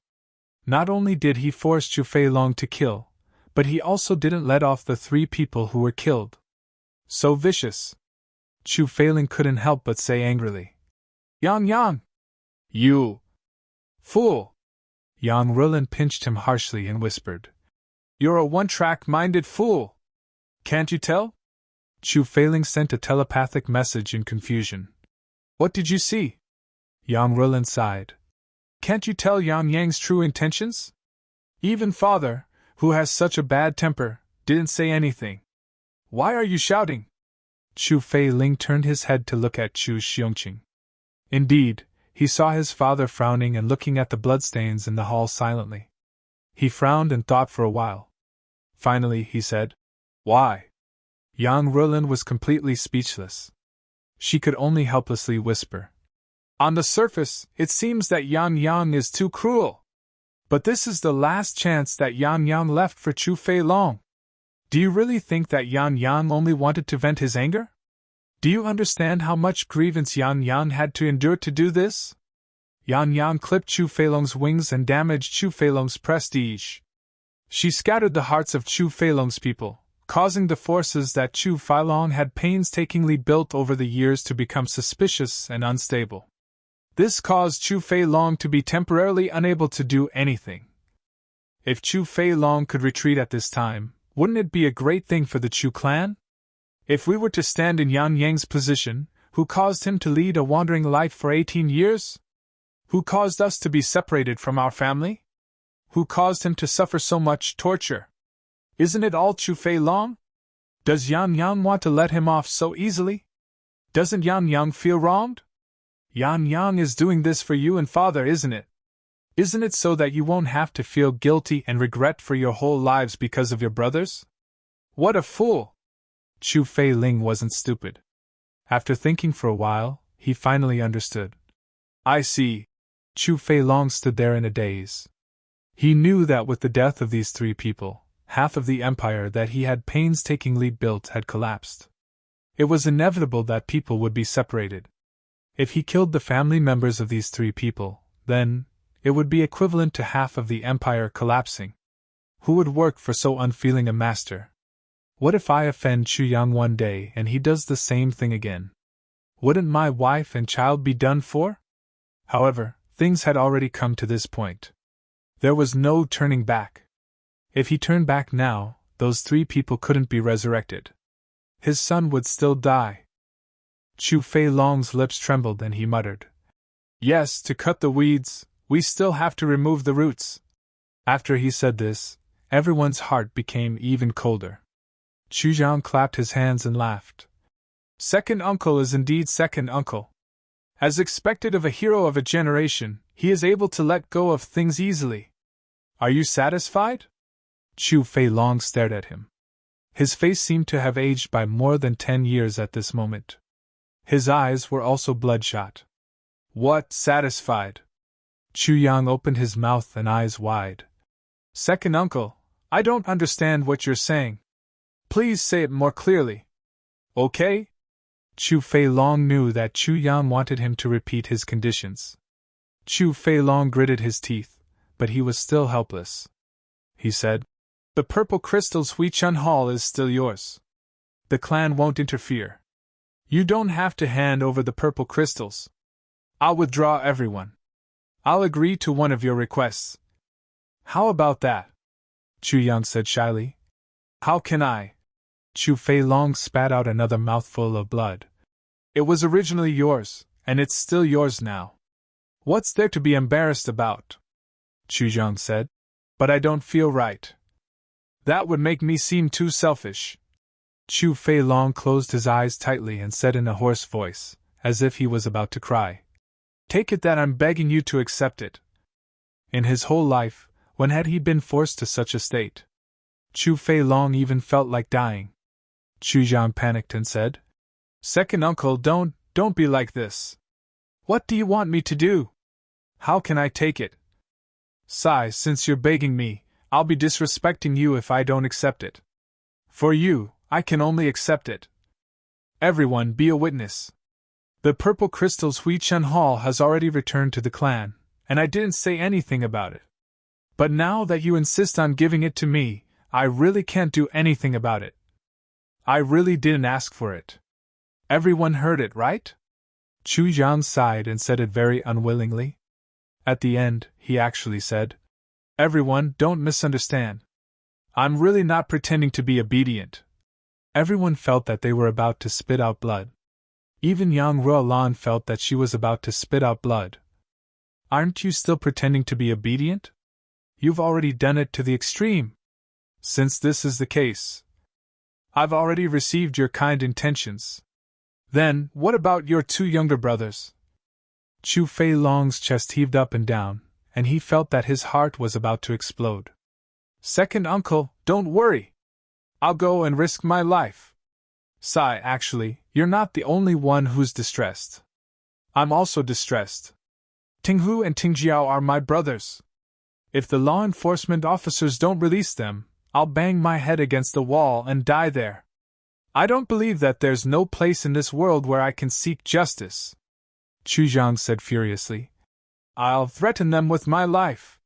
Not only did he force Chu Fei Long to kill, but he also didn't let off the 3 people who were killed. So vicious. Chu Fei Long couldn't help but say angrily, Yang! You fool!" Yang Rilin pinched him harshly and whispered, "You're a one-track-minded fool! Can't you tell?" Chu Fei Long sent a telepathic message in confusion. "What did you see?" Yang Rilin sighed. "Can't you tell Yang Yang's true intentions? Even father, who has such a bad temper, didn't say anything. Why are you shouting?" Chu Fei Long turned his head to look at Chu Xiongqing. Indeed, he saw his father frowning and looking at the bloodstains in the hall silently. He frowned and thought for a while. Finally, he said, "Why?" Yang Rilin was completely speechless. She could only helplessly whisper, "On the surface, it seems that Yang Yang is too cruel. But this is the last chance that Yang Yang left for Chu Fei Long. Do you really think that Yang Yang only wanted to vent his anger? Do you understand how much grievance Yang Yang had to endure to do this? Yang Yang clipped Chu Fei Long's wings and damaged Chu Fei Long's prestige. She scattered the hearts of Chu Fei Long's people, causing the forces that Chu Fei Long had painstakingly built over the years to become suspicious and unstable. This caused Chu Fei Long to be temporarily unable to do anything. If Chu Fei Long could retreat at this time, wouldn't it be a great thing for the Chu clan? If we were to stand in Yang Yang's position, who caused him to lead a wandering life for 18 years? Who caused us to be separated from our family? Who caused him to suffer so much torture? Isn't it all Chu Fei Long? Does Yang Yang want to let him off so easily? Doesn't Yang Yang feel wronged? Yang Yang is doing this for you and father, isn't it? Isn't it so that you won't have to feel guilty and regret for your whole lives because of your brothers? What a fool! Chu Fei Long wasn't stupid. After thinking for a while, he finally understood. I see. Chu Fei Long stood there in a daze. He knew that with the death of these 3 people, half of the empire that he had painstakingly built had collapsed. It was inevitable that people would be separated. If he killed the family members of these 3 people, then it would be equivalent to half of the empire collapsing. Who would work for so unfeeling a master? What if I offend Chu Yang one day and he does the same thing again? Wouldn't my wife and child be done for? However, things had already come to this point. There was no turning back. If he turned back now, those 3 people couldn't be resurrected. His son would still die. Chu Fei Long's lips trembled and he muttered, "Yes, to cut the weeds, we still have to remove the roots." After he said this, everyone's heart became even colder. Chu Zhang clapped his hands and laughed. "Second uncle is indeed second uncle. As expected of a hero of a generation, he is able to let go of things easily. Are you satisfied?" Chu Fei Long stared at him. His face seemed to have aged by more than 10 years at this moment. His eyes were also bloodshot. "What, satisfied?" Chu Yang opened his mouth and eyes wide. "Second uncle, I don't understand what you're saying. Please say it more clearly. Okay? Chu Fei Long knew that Chu Yang wanted him to repeat his conditions. Chu Fei Long gritted his teeth, but he was still helpless. He said, "The purple crystal's Hui Chun Hall is still yours. The clan won't interfere. You don't have to hand over the purple crystals. I'll withdraw everyone. I'll agree to one of your requests." "How about that?" Chu Yang said shyly. "How can I?" Chu Fei Long spat out another mouthful of blood. "It was originally yours, and it's still yours now. What's there to be embarrassed about?" Chu Yang said. "But I don't feel right. That would make me seem too selfish." Chu Fei Long closed his eyes tightly and said in a hoarse voice, as if he was about to cry, "Take it that I'm begging you to accept it." In his whole life, when had he been forced to such a state? Chu Fei Long even felt like dying. Chu Yang panicked and said, "Second uncle, don't be like this. What do you want me to do? How can I take it? Sai, since you're begging me, I'll be disrespecting you if I don't accept it. For you, I can only accept it. Everyone be a witness. The purple crystal's Hui Chun Hall has already returned to the clan, and I didn't say anything about it. But now that you insist on giving it to me, I really can't do anything about it. I really didn't ask for it. Everyone heard it, right?" Chu Yang sighed and said it very unwillingly. At the end, he actually said, "Everyone, don't misunderstand. I'm really not pretending to be obedient." Everyone felt that they were about to spit out blood. Even Yang Ruolan felt that she was about to spit out blood. "Aren't you still pretending to be obedient? You've already done it to the extreme. Since this is the case, I've already received your kind intentions. Then, what about your two younger brothers?" Chu Fei Long's chest heaved up and down, and he felt that his heart was about to explode. "Second uncle, don't worry. I'll go and risk my life. Sai, actually, you're not the only one who's distressed. I'm also distressed. Tinghu and Tingjiao are my brothers. If the law enforcement officers don't release them, I'll bang my head against the wall and die there. I don't believe that there's no place in this world where I can seek justice," Chu Yang said furiously. "I'll threaten them with my life.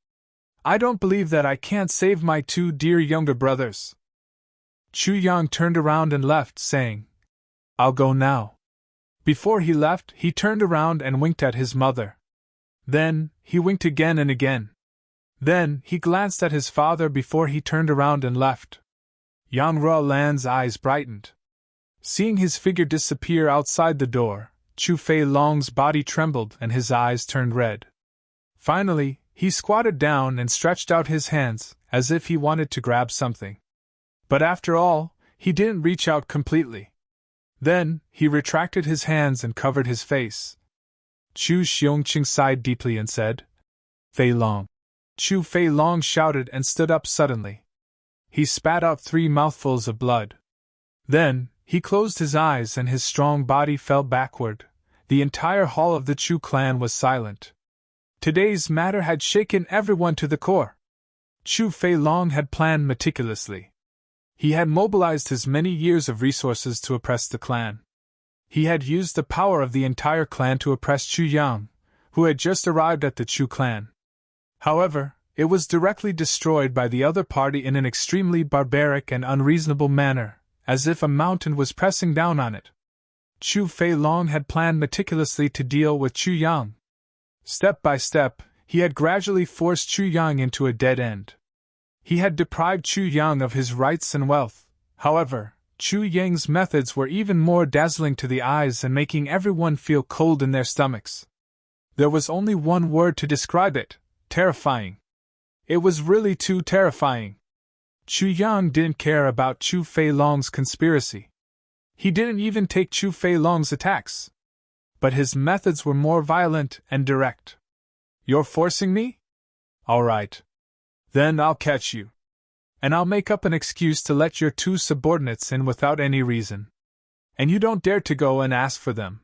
I don't believe that I can't save my two dear younger brothers." Chu Yang turned around and left, saying, "I'll go now." Before he left, he turned around and winked at his mother. Then, he winked again and again. Then, he glanced at his father before he turned around and left. Yang Ruolan's eyes brightened. Seeing his figure disappear outside the door, Chu Fei Long's body trembled and his eyes turned red. Finally, he squatted down and stretched out his hands, as if he wanted to grab something. But after all, he didn't reach out completely. Then, he retracted his hands and covered his face. Chu Xiongqing sighed deeply and said, "Fei Long." Chu Fei Long shouted and stood up suddenly. He spat out 3 mouthfuls of blood. Then, he closed his eyes and his strong body fell backward. The entire hall of the Chu clan was silent. Today's matter had shaken everyone to the core. Chu Fei Long had planned meticulously. He had mobilized his many years of resources to oppress the clan. He had used the power of the entire clan to oppress Chu Yang, who had just arrived at the Chu clan. However, it was directly destroyed by the other party in an extremely barbaric and unreasonable manner, as if a mountain was pressing down on it. Chu Fei Long had planned meticulously to deal with Chu Yang. Step by step, he had gradually forced Chu Yang into a dead end. He had deprived Chu Yang of his rights and wealth. However, Chu Yang's methods were even more dazzling to the eyes and making everyone feel cold in their stomachs. There was only one word to describe it: terrifying. It was really too terrifying. Chu Yang didn't care about Chu Fei Long's conspiracy. He didn't even take Chu Fei Long's attacks. But his methods were more violent and direct. "You're forcing me? All right. Then I'll catch you. And I'll make up an excuse to let your 2 subordinates in without any reason. And you don't dare to go and ask for them.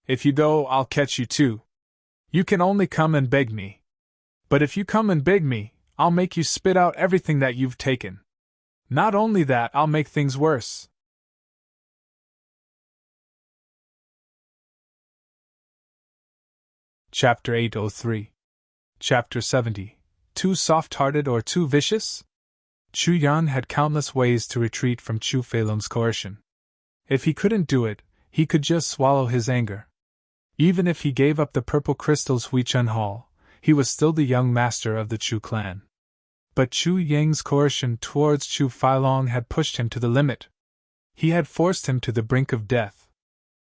If you go, I'll catch you too. You can only come and beg me. But if you come and beg me, I'll make you spit out everything that you've taken. Not only that, I'll make things worse. Chapter 803. Chapter 70. Too soft-hearted or too vicious? Chu Yan had countless ways to retreat from Chu Feilong's coercion. If he couldn't do it, he could just swallow his anger. Even if he gave up the purple crystals Huichun Hall, he was still the young master of the Chu clan. But Chu Yang's coercion towards Chu Feilong had pushed him to the limit. He had forced him to the brink of death.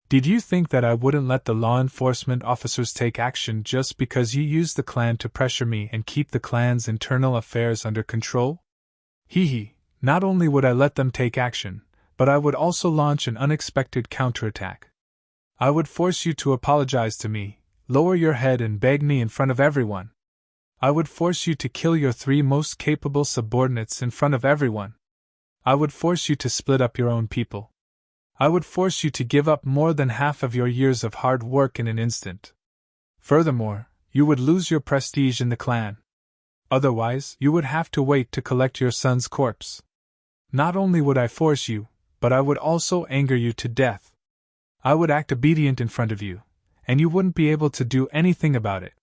Did you think that I wouldn't let the law enforcement officers take action just because you used the clan to pressure me and keep the clan's internal affairs under control? Hee, not only would I let them take action, but I would also launch an unexpected counterattack. I would force you to apologize to me, lower your head and beg me in front of everyone. I would force you to kill your 3 most capable subordinates in front of everyone. I would force you to split up your own people. I would force you to give up more than half of your years of hard work in an instant. Furthermore, you would lose your prestige in the clan. Otherwise, you would have to wait to collect your son's corpse. Not only would I force you, but I would also anger you to death. I would act obedient in front of you, and you wouldn't be able to do anything about it.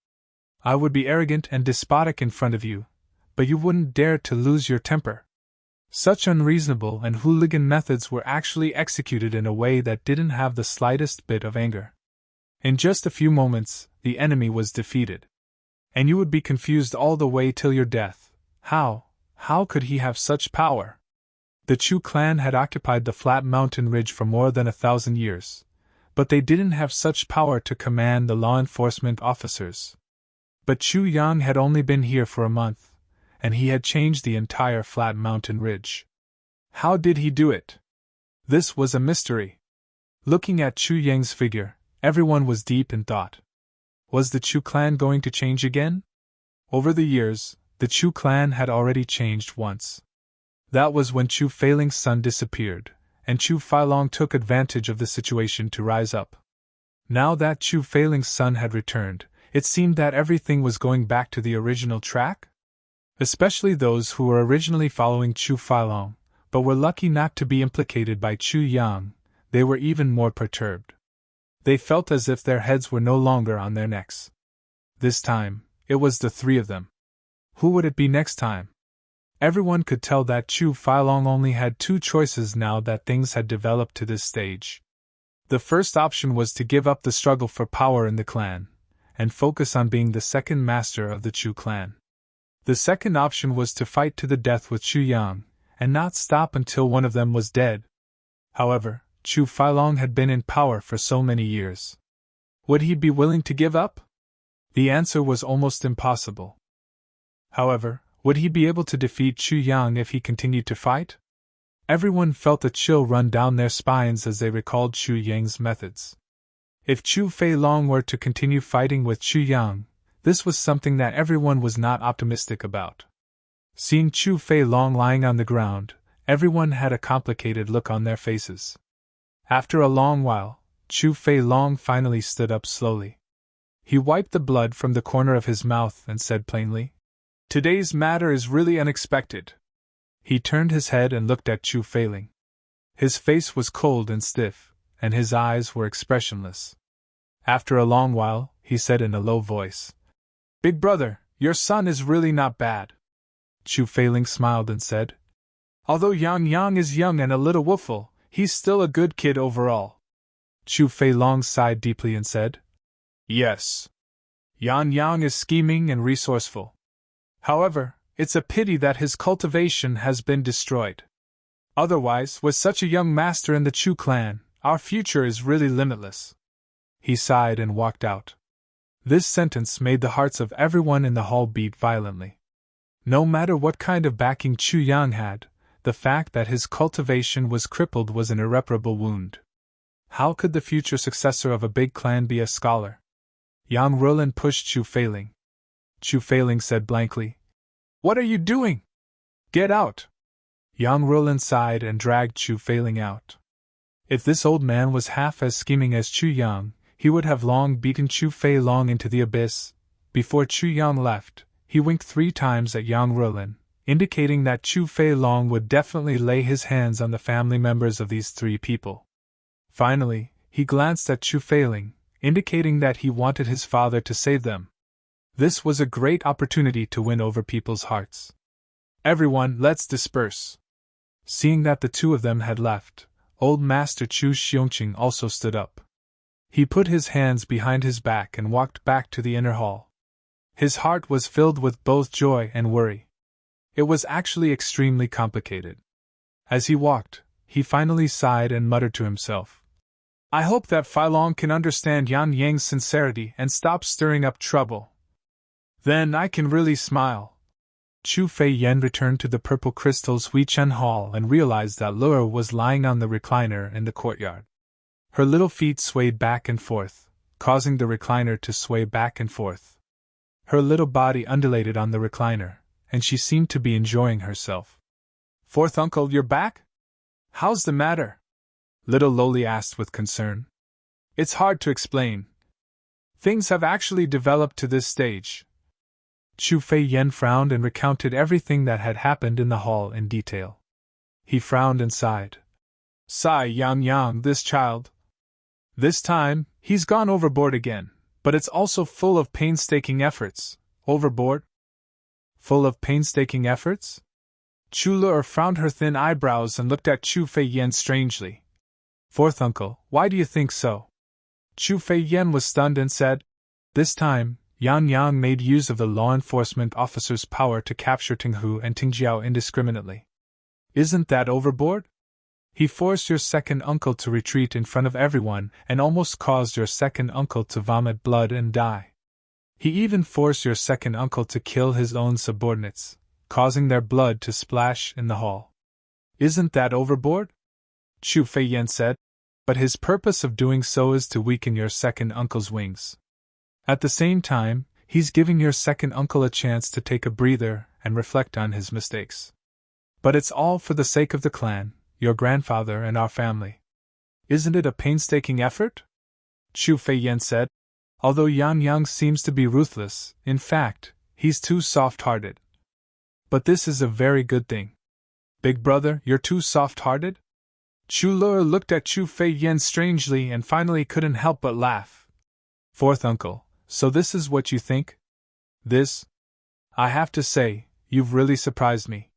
I would be arrogant and despotic in front of you, but you wouldn't dare to lose your temper. Such unreasonable and hooligan methods were actually executed in a way that didn't have the slightest bit of anger. In just a few moments, the enemy was defeated. And you would be confused all the way till your death. How could he have such power? The Chu clan had occupied the flat mountain ridge for more than 1,000 years, but they didn't have such power to command the law enforcement officers. But Chu Yang had only been here for a month, and he had changed the entire flat mountain ridge. How did he do it? This was a mystery. Looking at Chu Yang's figure, everyone was deep in thought. Was the Chu clan going to change again? Over the years, the Chu clan had already changed once. That was when Chu Feilong's son disappeared, and Chu Feilong took advantage of the situation to rise up. Now that Chu Feilong's son had returned, it seemed that everything was going back to the original track? Especially those who were originally following Chu Feilong, but were lucky not to be implicated by Chu Yang, they were even more perturbed. They felt as if their heads were no longer on their necks. This time, it was the 3 of them. Who would it be next time? Everyone could tell that Chu Feilong only had 2 choices now that things had developed to this stage. The first option was to give up the struggle for power in the clan, and focus on being the second master of the Chu clan. The second option was to fight to the death with Chu Yang, and not stop until one of them was dead. However, Chu Feilong had been in power for so many years. Would he be willing to give up? The answer was almost impossible. However, would he be able to defeat Chu Yang if he continued to fight? Everyone felt a chill run down their spines as they recalled Chu Yang's methods. If Chu Feilong were to continue fighting with Chu Yang, this was something that everyone was not optimistic about. Seeing Chu Feilong lying on the ground, everyone had a complicated look on their faces. After a long while, Chu Feilong finally stood up slowly. He wiped the blood from the corner of his mouth and said plainly, "Today's matter is really unexpected." He turned his head and looked at Chu Feilong. His face was cold and stiff, and his eyes were expressionless. After a long while, he said in a low voice, "Big brother, your son is really not bad." Chu Feilong smiled and said, "Although Yang is young and a little woeful, he's still a good kid overall." Chu Feilong sighed deeply and said, "Yes. Yang is scheming and resourceful. However, it's a pity that his cultivation has been destroyed. Otherwise, with such a young master in the Chu clan, our future is really limitless." He sighed and walked out. This sentence made the hearts of everyone in the hall beat violently. No matter what kind of backing Chu Yang had, the fact that his cultivation was crippled was an irreparable wound. How could the future successor of a big clan be a scholar? Yang Rulin pushed Chu Feilong. Chu Feilong said blankly, "What are you doing? Get out!" Yang Rulin sighed and dragged Chu Feilong out. If this old man was half as scheming as Chu Yang, he would have long beaten Chu Feilong into the abyss. Before Chu Yang left, he winked 3 times at Yang Rulin, indicating that Chu Fei Long would definitely lay his hands on the family members of these three people. Finally, he glanced at Chu Feiling, indicating that he wanted his father to save them. This was a great opportunity to win over people's hearts. Everyone, let's disperse. Seeing that the two of them had left, Old Master Chu Xiongqing also stood up. He put his hands behind his back and walked back to the inner hall. His heart was filled with both joy and worry. It was actually extremely complicated. As he walked, he finally sighed and muttered to himself, I hope that Feilong can understand Yan Yang's sincerity and stop stirring up trouble. Then I can really smile. Chu Fei Yen returned to the Purple Crystal's Huichen Hall and realized that Lura was lying on the recliner in the courtyard. Her little feet swayed back and forth, causing the recliner to sway back and forth. Her little body undulated on the recliner, and she seemed to be enjoying herself. Fourth uncle, you're back? How's the matter? Little Loli asked with concern. It's hard to explain. Things have actually developed to this stage. Chu Fei Yen frowned and recounted everything that had happened in the hall in detail. He frowned and sighed. Sigh, Yang Yang, this child. This time, he's gone overboard again, but it's also full of painstaking efforts. Overboard? Full of painstaking efforts? Chu Lur frowned her thin eyebrows and looked at Chu Fei Yen strangely. Fourth uncle, why do you think so? Chu Fei Yen was stunned and said, This time, Yan Yang made use of the law enforcement officer's power to capture Tinghu and Tingjiao indiscriminately. Isn't that overboard? He forced your second uncle to retreat in front of everyone and almost caused your second uncle to vomit blood and die. He even forced your second uncle to kill his own subordinates, causing their blood to splash in the hall. Isn't that overboard? Chu Fei Yen said, but his purpose of doing so is to weaken your second uncle's wings. At the same time, he's giving your second uncle a chance to take a breather and reflect on his mistakes. But it's all for the sake of the clan, your grandfather and our family. Isn't it a painstaking effort? Chu Fei Yen said, although Yan Yang seems to be ruthless, in fact, he's too soft-hearted. But this is a very good thing. Big brother, you're too soft-hearted? Chu Lur looked at Chu Fei Yen strangely and finally couldn't help but laugh. Fourth uncle, so this is what you think? This? I have to say, you've really surprised me.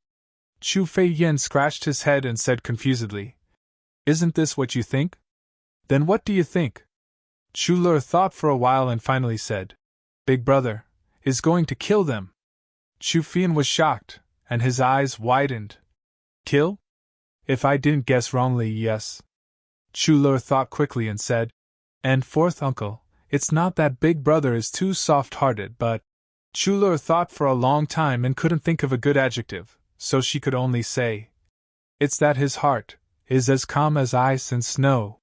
Chu Fei Yen scratched his head and said confusedly, Isn't this what you think? Then what do you think? Chu Lur thought for a while and finally said, Big brother is going to kill them. Chu Fian was shocked, and his eyes widened. Kill? If I didn't guess wrongly, yes. Chu Lur thought quickly and said, And fourth uncle, it's not that Big brother is too soft-hearted, but… Chu Lur thought for a long time and couldn't think of a good adjective, so she could only say, It's that his heart is as calm as ice and snow.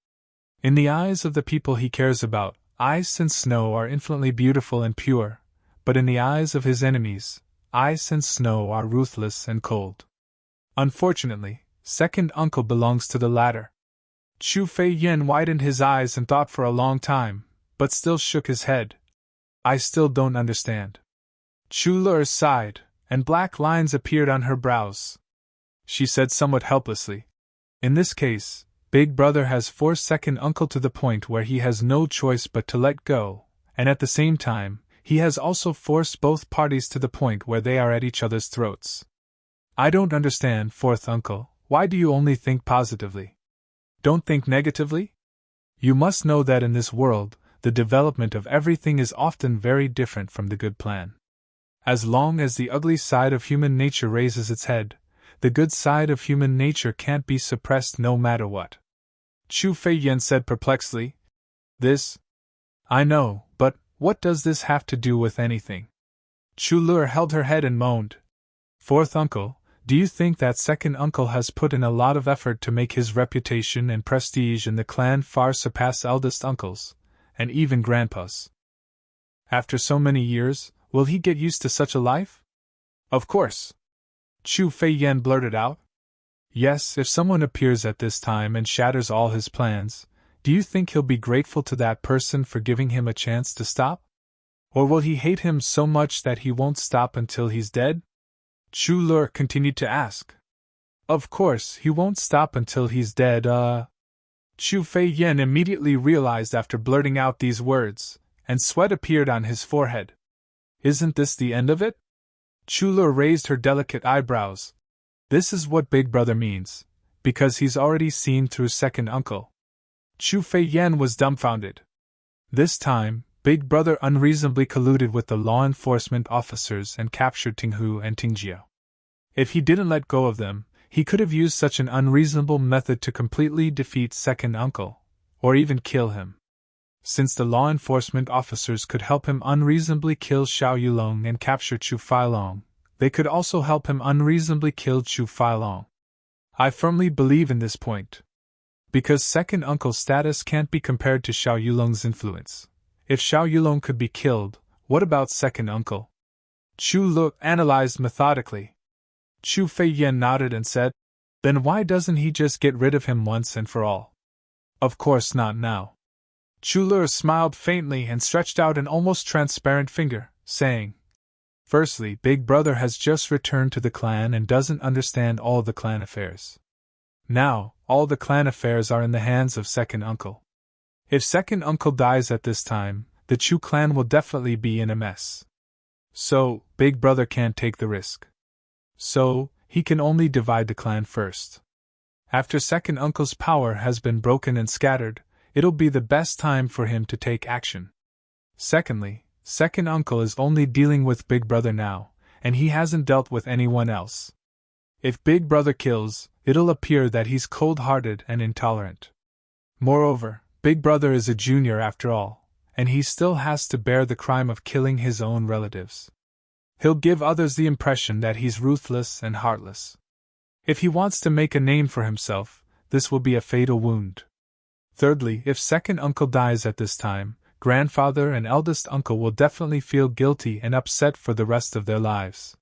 In the eyes of the people he cares about, ice and snow are infinitely beautiful and pure, but in the eyes of his enemies, ice and snow are ruthless and cold. Unfortunately, second uncle belongs to the latter. Chu Fei Yen widened his eyes and thought for a long time, but still shook his head. I still don't understand. Chu Lur sighed, and black lines appeared on her brows. She said somewhat helplessly, In this case, Big brother has forced second uncle to the point where he has no choice but to let go, and at the same time, he has also forced both parties to the point where they are at each other's throats. I don't understand, fourth uncle, why do you only think positively? Don't think negatively? You must know that in this world, the development of everything is often very different from the good plan. As long as the ugly side of human nature raises its head, the good side of human nature can't be suppressed no matter what. Chu Fei Yen said perplexedly, This? I know, but what does this have to do with anything? Chu Lur held her head and moaned. Fourth uncle, do you think that second uncle has put in a lot of effort to make his reputation and prestige in the clan far surpass eldest uncles, and even grandpas? After so many years, will he get used to such a life? Of course. Chu Fei Yen blurted out. Yes, if someone appears at this time and shatters all his plans, do you think he'll be grateful to that person for giving him a chance to stop? Or will he hate him so much that he won't stop until he's dead? Chu Lur continued to ask. Of course, he won't stop until he's dead, Chu Fei Yen immediately realized after blurting out these words, and sweat appeared on his forehead. Isn't this the end of it? Chu Lur raised her delicate eyebrows. This is what Big Brother means, because he's already seen through second uncle. Chu Fei Yen was dumbfounded. This time, Big Brother unreasonably colluded with the law enforcement officers and captured Tinghu and Tingjiao. If he didn't let go of them, he could have used such an unreasonable method to completely defeat second uncle, or even kill him. Since the law enforcement officers could help him unreasonably kill Xiao Yulong and capture Chu Failong, they could also help him unreasonably kill Chu Failong. I firmly believe in this point. Because second uncle's status can't be compared to Xiao Yulong's influence. If Xiao Yulong could be killed, what about second uncle? Chu Lu analyzed methodically. Chu Fei Yen nodded and said, Then why doesn't he just get rid of him once and for all? Of course not now. Chu Lu smiled faintly and stretched out an almost transparent finger, saying, Firstly, Big Brother has just returned to the clan and doesn't understand all the clan affairs. Now, all the clan affairs are in the hands of second uncle. If second uncle dies at this time, the Chu clan will definitely be in a mess. So, Big Brother can't take the risk. So, he can only divide the clan first. After second uncle's power has been broken and scattered, it'll be the best time for him to take action. Secondly, second uncle is only dealing with Big Brother now, and he hasn't dealt with anyone else. If Big Brother kills, it'll appear that he's cold-hearted and intolerant. Moreover, Big Brother is a junior after all, and he still has to bear the crime of killing his own relatives. He'll give others the impression that he's ruthless and heartless. If he wants to make a name for himself, this will be a fatal wound. Thirdly, if second uncle dies at this time, grandfather and eldest uncle will definitely feel guilty and upset for the rest of their lives.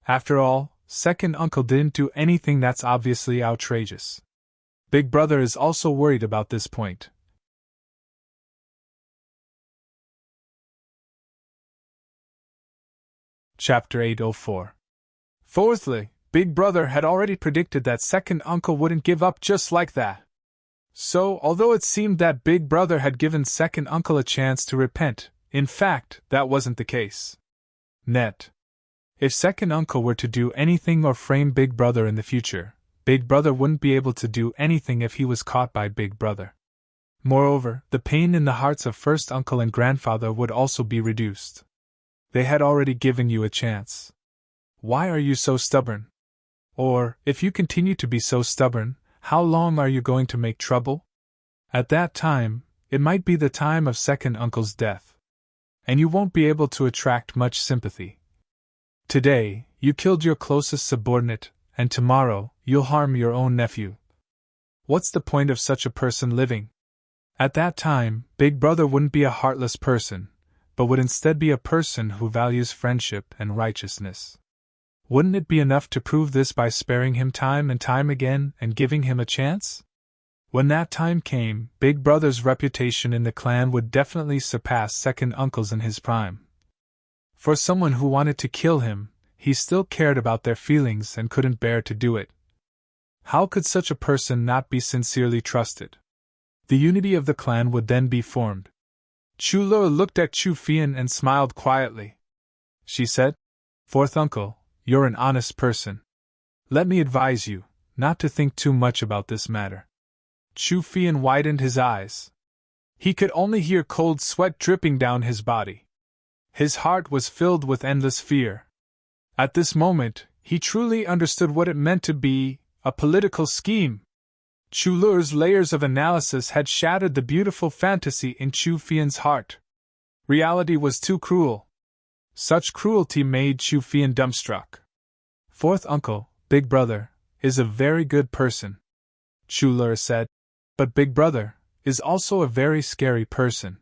After all, second uncle didn't do anything that's obviously outrageous. Big Brother is also worried about this point. Chapter 804. Fourthly, Big Brother had already predicted that second uncle wouldn't give up just like that. So, although it seemed that Big Brother had given second uncle a chance to repent, in fact, that wasn't the case. Net. If second uncle were to do anything or frame Big Brother in the future, Big Brother wouldn't be able to do anything if he was caught by Big Brother. Moreover, the pain in the hearts of first uncle and grandfather would also be reduced. They had already given you a chance. Why are you so stubborn? Or, if you continue to be so stubborn, how long are you going to make trouble? At that time, it might be the time of second uncle's death. And you won't be able to attract much sympathy. Today, you killed your closest subordinate, and tomorrow, you'll harm your own nephew. What's the point of such a person living? At that time, Big Brother wouldn't be a heartless person, but would instead be a person who values friendship and righteousness. Wouldn't it be enough to prove this by sparing him time and time again and giving him a chance? When that time came, Big Brother's reputation in the clan would definitely surpass second uncle's in his prime. For someone who wanted to kill him, he still cared about their feelings and couldn't bear to do it. How could such a person not be sincerely trusted? The unity of the clan would then be formed. Chu Lo looked at Chu Fian and smiled quietly. She said, Fourth uncle, you're an honest person. Let me advise you not to think too much about this matter. Chu Fian widened his eyes. He could only hear cold sweat dripping down his body. His heart was filled with endless fear. At this moment, he truly understood what it meant to be a political scheme. Chu Lu's layers of analysis had shattered the beautiful fantasy in Chu Fian's heart. Reality was too cruel. Such cruelty made Chu Fian dumbstruck. Fourth uncle, Big Brother, is a very good person, Chu Lu said, but Big Brother is also a very scary person.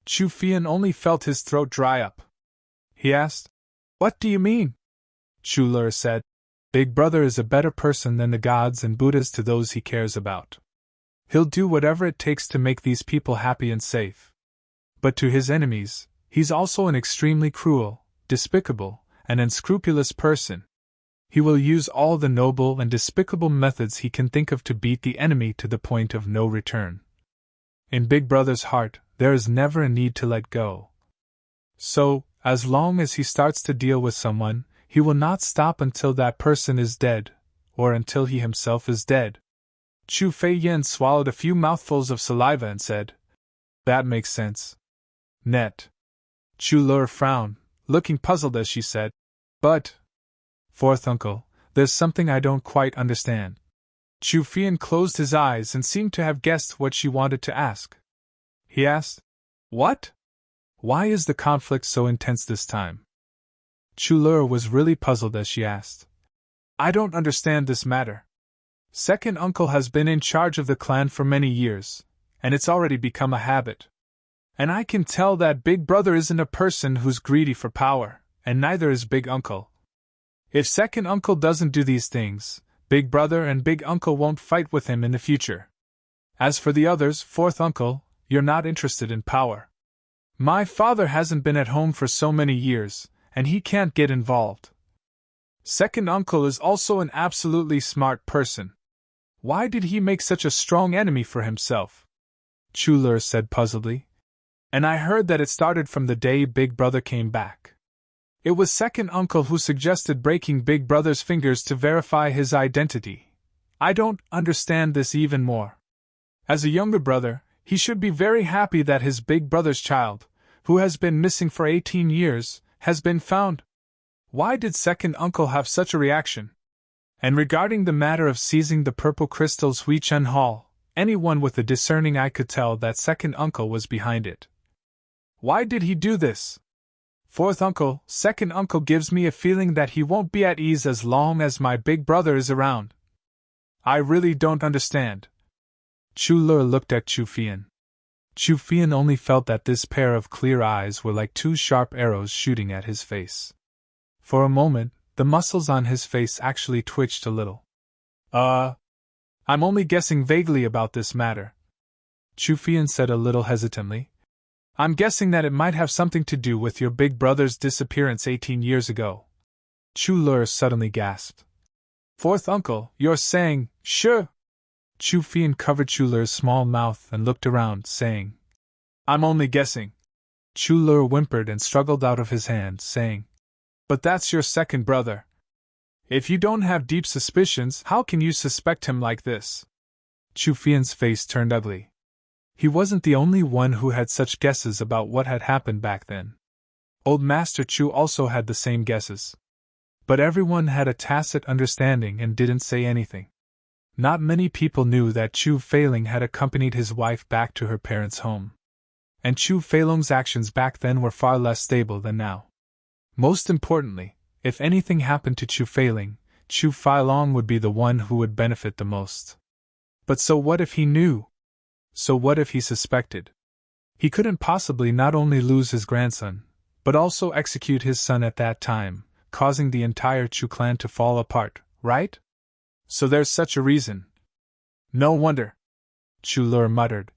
Chu Fian only felt his throat dry up. He asked, What do you mean? Chu Lu said, Big Brother is a better person than the gods and Buddhas to those he cares about. He'll do whatever it takes to make these people happy and safe. But to his enemies, he's also an extremely cruel, despicable, and unscrupulous person. He will use all the noble and despicable methods he can think of to beat the enemy to the point of no return. In Big Brother's heart, there is never a need to let go. So, as long as he starts to deal with someone, he will not stop until that person is dead, or until he himself is dead. Chu Fei-yen swallowed a few mouthfuls of saliva and said, "That makes sense." Net. Chu Lur frowned, looking puzzled as she said, "But, fourth uncle, there's something I don't quite understand." Chu Fian closed his eyes and seemed to have guessed what she wanted to ask. He asked, "What? Why is the conflict so intense this time?" Chu Lur was really puzzled as she asked, "I don't understand this matter. Second uncle has been in charge of the clan for many years, and it's already become a habit. And I can tell that Big Brother isn't a person who's greedy for power, and neither is Big Uncle. If second uncle doesn't do these things, Big Brother and Big Uncle won't fight with him in the future. As for the others, fourth uncle, you're not interested in power. My father hasn't been at home for so many years, and he can't get involved. Second uncle is also an absolutely smart person. Why did he make such a strong enemy for himself?" Chu Lur said puzzledly. "And I heard that it started from the day Big Brother came back. It was second uncle who suggested breaking Big Brother's fingers to verify his identity. I don't understand this even more. As a younger brother, he should be very happy that his big brother's child, who has been missing for 18 years, has been found. Why did second uncle have such a reaction? And regarding the matter of seizing the purple crystals Huichen Hall, anyone with a discerning eye could tell that second uncle was behind it. Why did he do this? Fourth uncle, second uncle gives me a feeling that he won't be at ease as long as my big brother is around. I really don't understand." Chu Lur looked at Chu Fian. Chu Fian only felt that this pair of clear eyes were like two sharp arrows shooting at his face. For a moment, the muscles on his face actually twitched a little. I'm only guessing vaguely about this matter," Chu Fian said a little hesitantly. "I'm guessing that it might have something to do with your big brother's disappearance 18 years ago." Chu Lur suddenly gasped. "Fourth uncle, you're saying, sure?" Chu Fian covered Chu Lur's small mouth and looked around, saying, "I'm only guessing." Chu Lur whimpered and struggled out of his hand, saying, "But that's your second brother. If you don't have deep suspicions, how can you suspect him like this?" Chu Fian's face turned ugly. He wasn't the only one who had such guesses about what had happened back then. Old Master Chu also had the same guesses. But everyone had a tacit understanding and didn't say anything. Not many people knew that Chu Feilong had accompanied his wife back to her parents' home. And Chu Feilong's actions back then were far less stable than now. Most importantly, if anything happened to Chu Feilong, Chu Feilong would be the one who would benefit the most. But so what if he knew? So what if he suspected? He couldn't possibly not only lose his grandson, but also execute his son at that time, causing the entire Chu clan to fall apart, right? So there's such a reason. No wonder, Chu Lur muttered.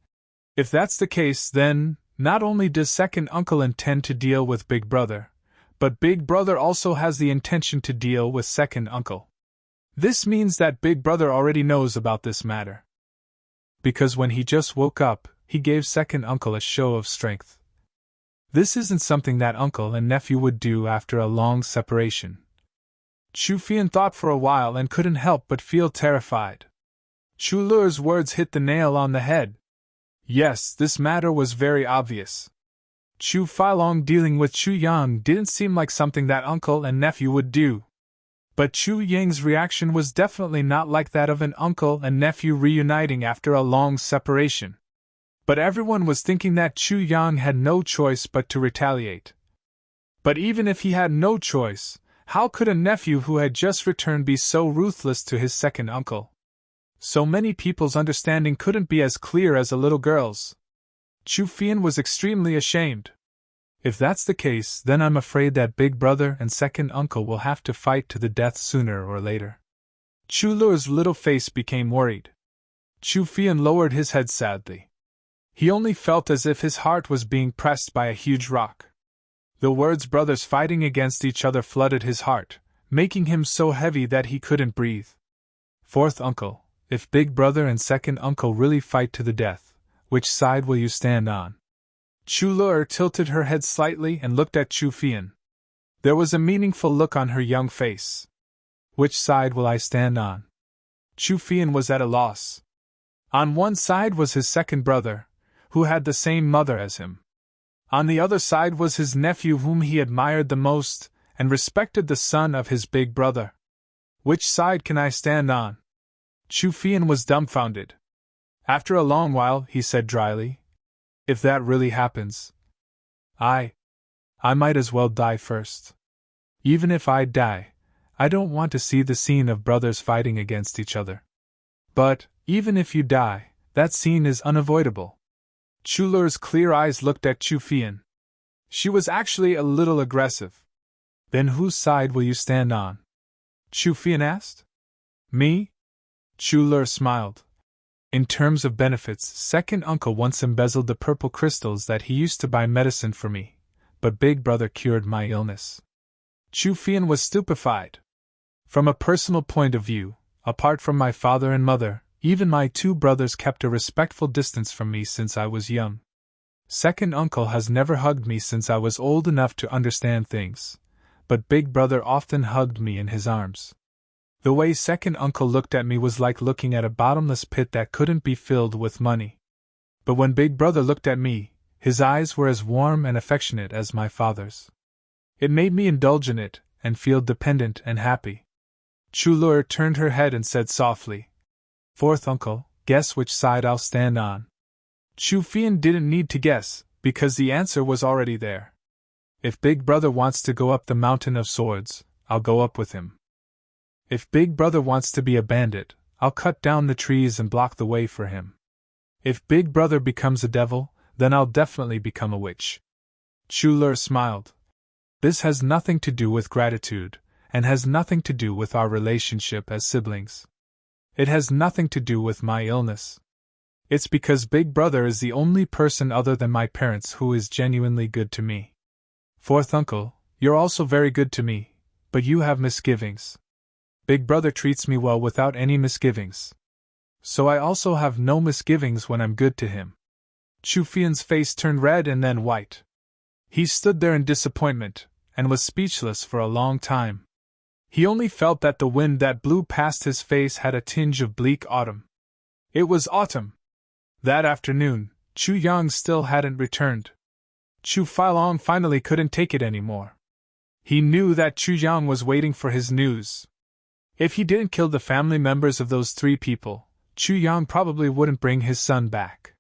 If that's the case, then, not only does second uncle intend to deal with Big Brother, but Big Brother also has the intention to deal with second uncle. This means that Big Brother already knows about this matter. Because when he just woke up, he gave second uncle a show of strength. This isn't something that uncle and nephew would do after a long separation. Chu Fian thought for a while and couldn't help but feel terrified. Chu Lur's words hit the nail on the head. Yes, this matter was very obvious. Chu Feilong dealing with Chu Yang didn't seem like something that uncle and nephew would do. But Chu Yang's reaction was definitely not like that of an uncle and nephew reuniting after a long separation. But everyone was thinking that Chu Yang had no choice but to retaliate. But even if he had no choice, how could a nephew who had just returned be so ruthless to his second uncle? So many people's understanding couldn't be as clear as a little girl's. Chu Fian was extremely ashamed. If that's the case, then I'm afraid that Big Brother and second uncle will have to fight to the death sooner or later. Chu Lur's little face became worried. Chu Fian lowered his head sadly. He only felt as if his heart was being pressed by a huge rock. The words brothers fighting against each other flooded his heart, making him so heavy that he couldn't breathe. Fourth uncle, if big brother and second uncle really fight to the death, which side will you stand on? Chu Lur tilted her head slightly and looked at Chu Fian. There was a meaningful look on her young face. Which side will I stand on? Chu Fian was at a loss. On one side was his second brother, who had the same mother as him. On the other side was his nephew whom he admired the most, and respected, the son of his big brother. Which side can I stand on? Chu Fian was dumbfounded. After a long while, he said dryly, if that really happens, I might as well die first. Even if I die, I don't want to see the scene of brothers fighting against each other. But, even if you die, that scene is unavoidable. Chu Lur's clear eyes looked at Chu Fian. She was actually a little aggressive. Then whose side will you stand on? Chu Fian asked. Me? Chu Lur smiled. In terms of benefits, second uncle once embezzled the purple crystals that he used to buy medicine for me, but big brother cured my illness. Chu Fian was stupefied. From a personal point of view, apart from my father and mother, even my two brothers kept a respectful distance from me since I was young. Second uncle has never hugged me since I was old enough to understand things, but big brother often hugged me in his arms. The way second uncle looked at me was like looking at a bottomless pit that couldn't be filled with money. But when big brother looked at me, his eyes were as warm and affectionate as my father's. It made me indulge in it, and feel dependent and happy. Chu Lur turned her head and said softly, Fourth uncle, guess which side I'll stand on. Chu Fian didn't need to guess, because the answer was already there. If big brother wants to go up the mountain of swords, I'll go up with him. If big brother wants to be a bandit, I'll cut down the trees and block the way for him. If big brother becomes a devil, then I'll definitely become a witch. Chu Lur smiled. This has nothing to do with gratitude, and has nothing to do with our relationship as siblings. It has nothing to do with my illness. It's because big brother is the only person other than my parents who is genuinely good to me. Fourth uncle, you're also very good to me, but you have misgivings. Big brother treats me well without any misgivings. So I also have no misgivings when I'm good to him. Chu Fian's face turned red and then white. He stood there in disappointment, and was speechless for a long time. He only felt that the wind that blew past his face had a tinge of bleak autumn. It was autumn. That afternoon, Chu Yang still hadn't returned. Chu Failong finally couldn't take it anymore. He knew that Chu Yang was waiting for his news. If he didn't kill the family members of those three people, Chu Yang probably wouldn't bring his son back.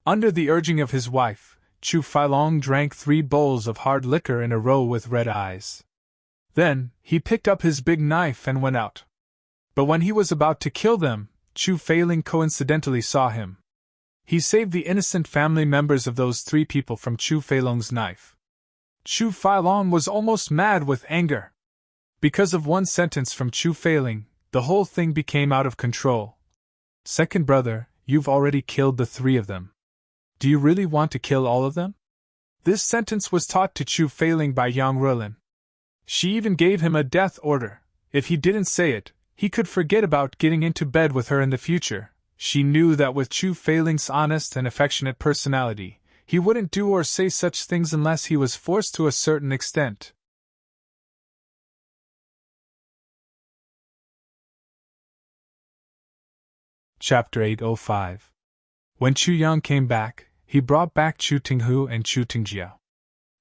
Under the urging of his wife, Chu Failong drank 3 bowls of hard liquor in a row with red eyes. Then, he picked up his big knife and went out. But when he was about to kill them, Chu Failing coincidentally saw him. He saved the innocent family members of those 3 people from Chu Failong's knife. Chu Failong was almost mad with anger. Because of one sentence from Chu Failing, the whole thing became out of control. Second brother, you've already killed the 3 of them. Do you really want to kill all of them? This sentence was taught to Chu Failing by Yang Rilin. She even gave him a death order. If he didn't say it, he could forget about getting into bed with her in the future. She knew that with Chu Failing's honest and affectionate personality, he wouldn't do or say such things unless he was forced to a certain extent. Chapter 805. When Chu Yang came back, he brought back Chu Tinghu and Chu Tingjiao.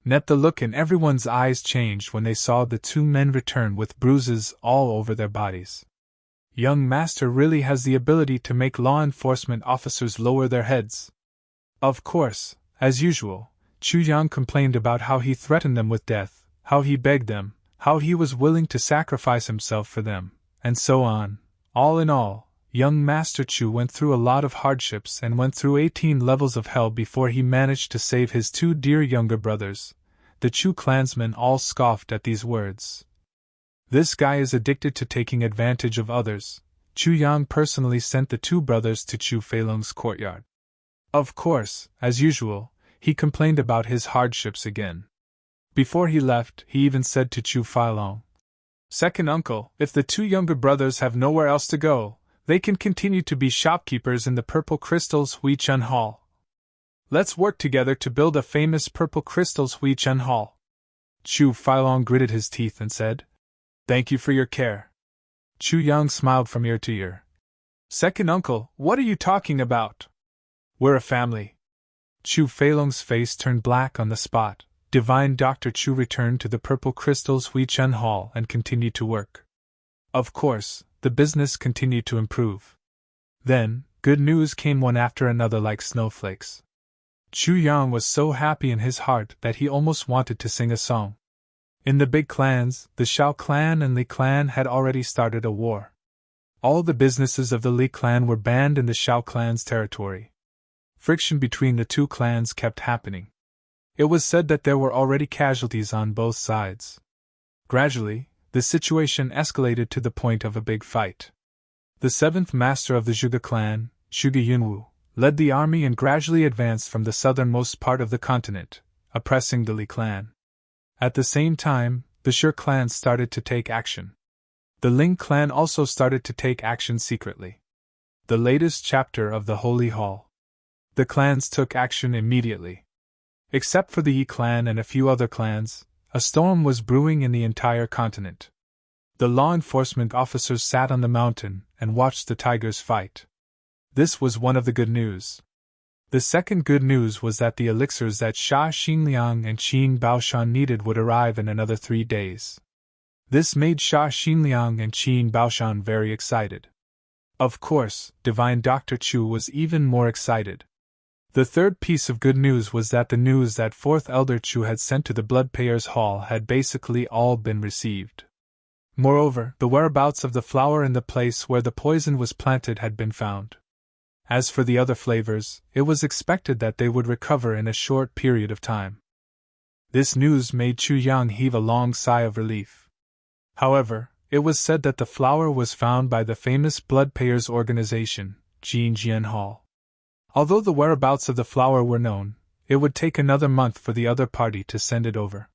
Net the look in everyone's eyes changed when they saw the 2 men return with bruises all over their bodies. Young Master really has the ability to make law enforcement officers lower their heads. Of course, as usual, Chu Yang complained about how he threatened them with death, how he begged them, how he was willing to sacrifice himself for them, and so on. All in all, young Master Chu went through a lot of hardships and went through 18 levels of hell before he managed to save his 2 dear younger brothers. The Chu clansmen all scoffed at these words. This guy is addicted to taking advantage of others. Chu Yang personally sent the 2 brothers to Chu Failong's courtyard. Of course, as usual, he complained about his hardships again. Before he left, he even said to Chu Failong, Second uncle, if the two younger brothers have nowhere else to go, they can continue to be shopkeepers in the Purple Crystals Hui Chun Hall. Let's work together to build a famous Purple Crystals Hui Chun Hall. Chu Filong gritted his teeth and said, "Thank you for your care." Chu Yang smiled from ear to ear. Second uncle, what are you talking about? We're a family. Chu Feilong's face turned black on the spot. Divine Dr. Chu returned to the Purple Crystals Hui Chun Hall and continued to work. Of course, the business continued to improve. Then, good news came one after another like snowflakes. Chu Yang was so happy in his heart that he almost wanted to sing a song. In the big clans, the Shao clan and Li clan had already started a war. All the businesses of the Li clan were banned in the Shao clan's territory. Friction between the two clans kept happening. It was said that there were already casualties on both sides. Gradually, the situation escalated to the point of a big fight. The seventh master of the Zhuge clan, Zhuge Yunwu, led the army and gradually advanced from the southernmost part of the continent, oppressing the Li clan. At the same time, the Shi clan started to take action. The Ling clan also started to take action secretly. The latest chapter of the Holy Hall. The clans took action immediately. Except for the Yi clan and a few other clans, a storm was brewing in the entire continent. The law enforcement officers sat on the mountain and watched the tigers fight. This was one of the good news. The second good news was that the elixirs that Sha Xinliang and Qin Baoshan needed would arrive in another 3 days. This made Sha Xinliang and Qin Baoshan very excited. Of course, Divine Dr. Chu was even more excited. The third piece of good news was that the news that Fourth Elder Chu had sent to the Bloodpayers Hall had basically all been received. Moreover, the whereabouts of the flower in the place where the poison was planted had been found. As for the other flavors, it was expected that they would recover in a short period of time. This news made Chu Yang heave a long sigh of relief. However, it was said that the flower was found by the famous Bloodpayers organization, Jinjian Hall. Although the whereabouts of the flower were known, it would take another month for the other party to send it over.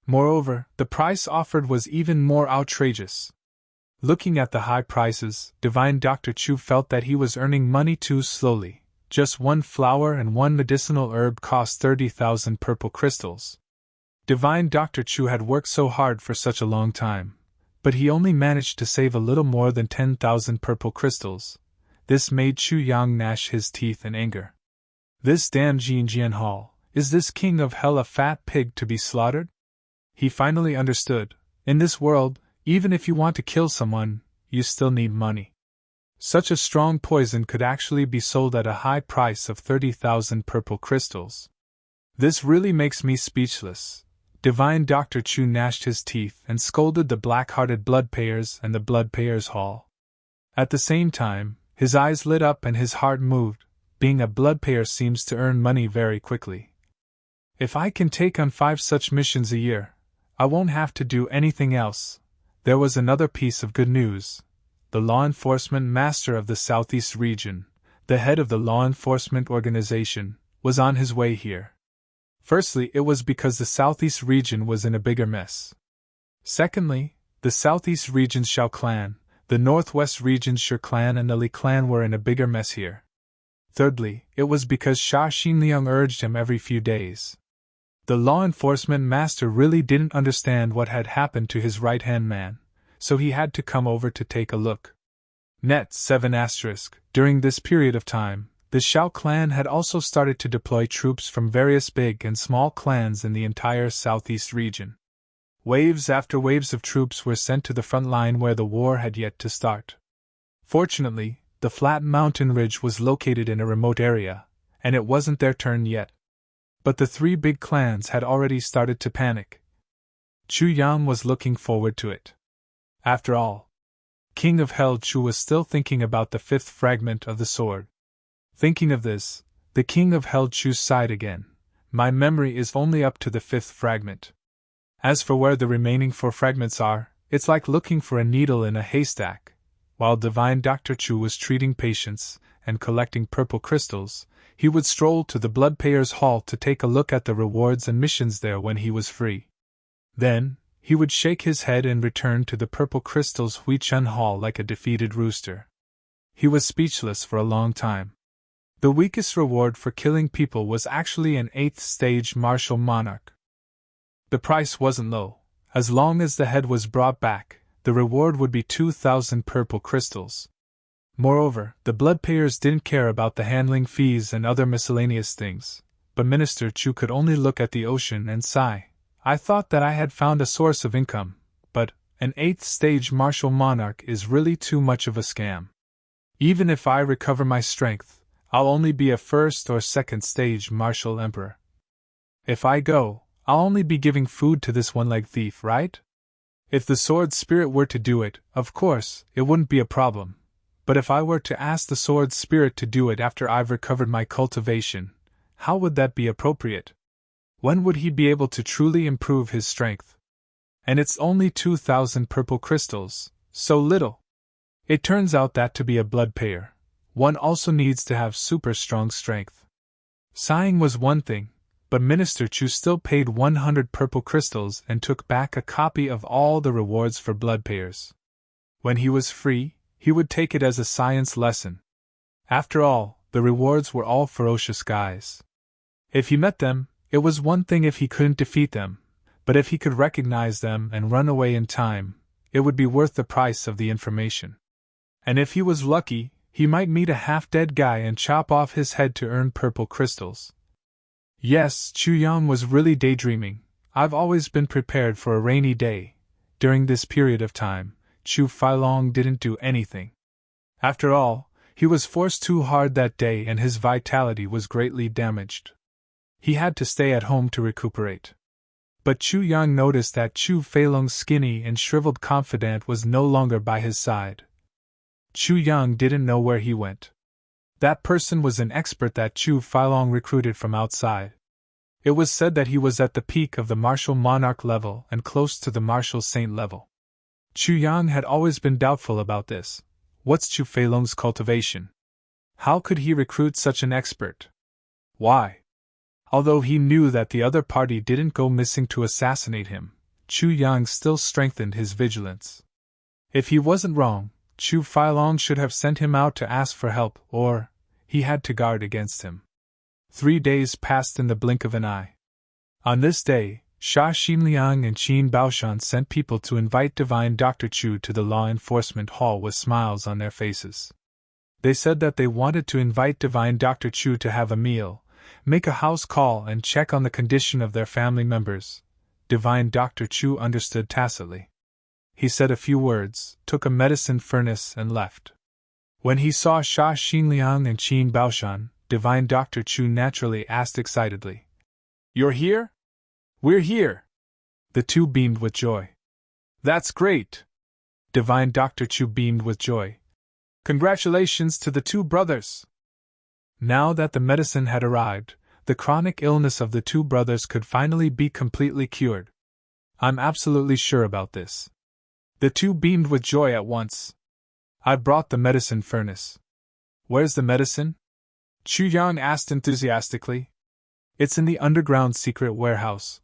Moreover, the price offered was even more outrageous. Looking at the high prices, Divine Dr. Chu felt that he was earning money too slowly. Just one flower and one medicinal herb cost 30,000 purple crystals. Divine Dr. Chu had worked so hard for such a long time, but he only managed to save a little more than 10,000 purple crystals. This made Chu Yang gnash his teeth in anger. This damn Jinjian Hall, is this king of hell a fat pig to be slaughtered? He finally understood, in this world, even if you want to kill someone, you still need money. Such a strong poison could actually be sold at a high price of 30,000 purple crystals. This really makes me speechless. Divine Dr. Chu gnashed his teeth and scolded the black-hearted Bloodpayers and the Bloodpayers Hall. At the same time, his eyes lit up and his heart moved. Being a Bloodpayer seems to earn money very quickly. If I can take on 5 such missions a year, I won't have to do anything else. There was another piece of good news. The law enforcement master of the Southeast region, the head of the law enforcement organization, was on his way here. Firstly, it was because the Southeast region was in a bigger mess. Secondly, the Southeast region's Shao clan, the Northwest region's Shi clan and the Li clan were in a bigger mess here. Thirdly, it was because Sha Xinliang urged him every few days. The law enforcement master really didn't understand what had happened to his right-hand man, so he had to come over to take a look. Net 7*. During this period of time, the Shao clan had also started to deploy troops from various big and small clans in the entire Southeast region. Waves after waves of troops were sent to the front line where the war had yet to start. Fortunately, the flat mountain ridge was located in a remote area, and it wasn't their turn yet. But the 3 big clans had already started to panic. Chu Yang was looking forward to it. After all, King of Hell Chu was still thinking about the 5th fragment of the sword. Thinking of this, the King of Hell Chu sighed again. My memory is only up to the 5th fragment. As for where the remaining 4 fragments are, it's like looking for a needle in a haystack. While Divine Dr. Chu was treating patients and collecting purple crystals, he would stroll to the Bloodpayers Hall to take a look at the rewards and missions there when he was free. Then, he would shake his head and return to the purple crystal's Huichun Hall like a defeated rooster. He was speechless for a long time. The weakest reward for killing people was actually an 8th stage martial monarch. The price wasn't low. As long as the head was brought back, the reward would be 2,000 purple crystals. Moreover, the bloodpayers didn't care about the handling fees and other miscellaneous things, but Minister Chu could only look at the ocean and sigh. I thought that I had found a source of income, but an 8th stage martial monarch is really too much of a scam. Even if I recover my strength, I'll only be a 1st or 2nd stage martial emperor. If I go, I'll only be giving food to this one-legged thief, right? If the sword spirit were to do it, of course, it wouldn't be a problem. But if I were to ask the sword spirit to do it after I've recovered my cultivation, how would that be appropriate? When would he be able to truly improve his strength? And it's only 2,000 purple crystals, so little. It turns out that to be a blood payer, one also needs to have super strong strength. Sighing was one thing, but Minister Chu still paid 100 purple crystals and took back a copy of all the rewards for blood payers. When he was free, he would take it as a science lesson. After all, the rewards were all ferocious guys. If he met them, it was one thing if he couldn't defeat them, but if he could recognize them and run away in time, it would be worth the price of the information. And if he was lucky, he might meet a half-dead guy and chop off his head to earn purple crystals. Yes, Chu Yang was really daydreaming. I've always been prepared for a rainy day. During this period of time, Chu Failong didn't do anything. After all, he was forced too hard that day and his vitality was greatly damaged. He had to stay at home to recuperate. But Chu Yang noticed that Chu Failong's skinny and shriveled confidant was no longer by his side. Chu Yang didn't know where he went. That person was an expert that Chu Failong recruited from outside. It was said that he was at the peak of the martial monarch level and close to the martial saint level. Chu Yang had always been doubtful about this. What's Chu Failong's cultivation? How could he recruit such an expert? Why? Although he knew that the other party didn't go missing to assassinate him, Chu Yang still strengthened his vigilance. If he wasn't wrong, Chu Failong should have sent him out to ask for help, or he had to guard against him. 3 days passed in the blink of an eye. On this day, Sha Xinliang and Qin Baoshan sent people to invite divine Dr. Chu to the law enforcement hall with smiles on their faces. They said that they wanted to invite divine Dr. Chu to have a meal, make a house call and check on the condition of their family members. Divine Dr. Chu understood tacitly. He said a few words, took a medicine furnace and left. When he saw Sha Xinliang and Qin Baoshan, divine Dr. Chu naturally asked excitedly, "You're here?" "We're here." The two beamed with joy. "That's great." Divine Dr. Chu beamed with joy. "Congratulations to the two brothers." Now that the medicine had arrived, the chronic illness of the two brothers could finally be completely cured. "I'm absolutely sure about this." The two beamed with joy at once. "I brought the medicine furnace." "Where's the medicine?" Chu Yang asked enthusiastically. "It's in the underground secret warehouse."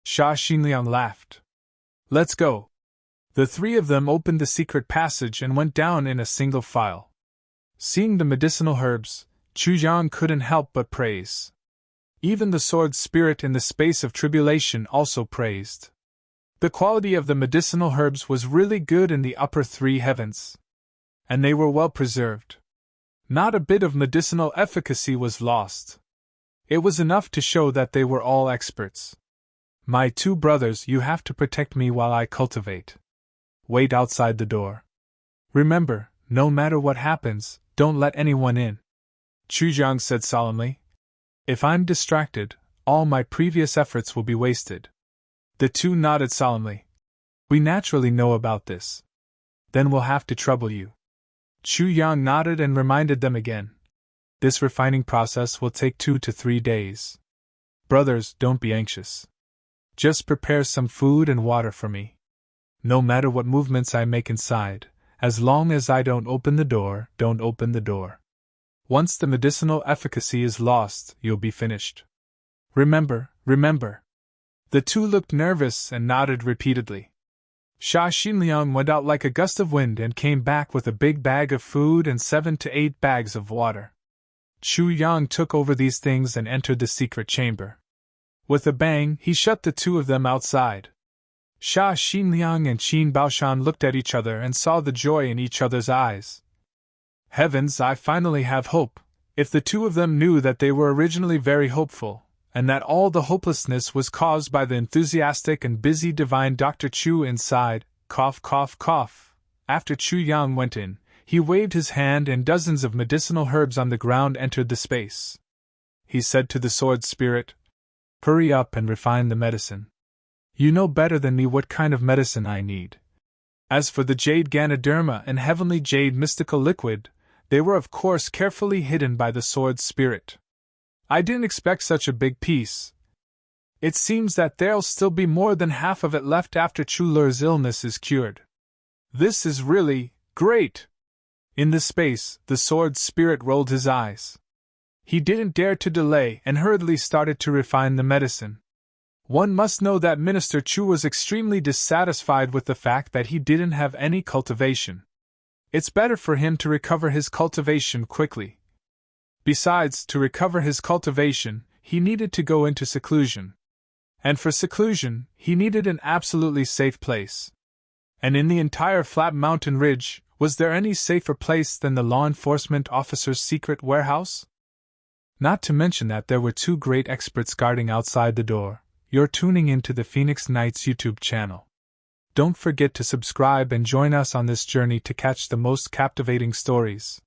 Sha Xinliang laughed. "Let's go." The three of them opened the secret passage and went down in a single file. Seeing the medicinal herbs, Chu Yang couldn't help but praise. Even the sword spirit in the space of tribulation also praised. The quality of the medicinal herbs was really good in the upper three heavens. And they were well preserved. Not a bit of medicinal efficacy was lost. It was enough to show that they were all experts. "My two brothers, you have to protect me while I cultivate. Wait outside the door. Remember, no matter what happens, don't let anyone in," Chu Jiang said solemnly. "If I'm distracted, all my previous efforts will be wasted." The two nodded solemnly. "We naturally know about this. Then we'll have to trouble you." Chu Yang nodded and reminded them again. "This refining process will take 2 to 3 days. Brothers, don't be anxious. Just prepare some food and water for me. No matter what movements I make inside, as long as I don't open the door, don't open the door. Once the medicinal efficacy is lost, you'll be finished. Remember, remember." The two looked nervous and nodded repeatedly. Sha Xinliang went out like a gust of wind and came back with a big bag of food and 7 to 8 bags of water. Chu Yang took over these things and entered the secret chamber. With a bang, he shut the two of them outside. Sha Xinliang and Qin Baoshan looked at each other and saw the joy in each other's eyes. Heavens, I finally have hope! If the two of them knew that they were originally very hopeful, and that all the hopelessness was caused by the enthusiastic and busy divine Dr. Chu inside, cough, cough, cough. After Chu Yang went in, he waved his hand and dozens of medicinal herbs on the ground entered the space. He said to the sword spirit, "Hurry up and refine the medicine. You know better than me what kind of medicine I need." As for the jade Ganoderma and heavenly jade mystical liquid, they were of course carefully hidden by the sword spirit. I didn't expect such a big piece. It seems that there'll still be more than half of it left after Chu Le's illness is cured. This is really great! In the space, the sword spirit rolled his eyes. He didn't dare to delay and hurriedly started to refine the medicine. One must know that Minister Chu was extremely dissatisfied with the fact that he didn't have any cultivation. It's better for him to recover his cultivation quickly. Besides, to recover his cultivation, he needed to go into seclusion. And for seclusion, he needed an absolutely safe place. And in the entire flat mountain ridge, was there any safer place than the law enforcement officer's secret warehouse? Not to mention that there were two great experts guarding outside the door. You're tuning into the Phoenix Nights YouTube channel. Don't forget to subscribe and join us on this journey to catch the most captivating stories.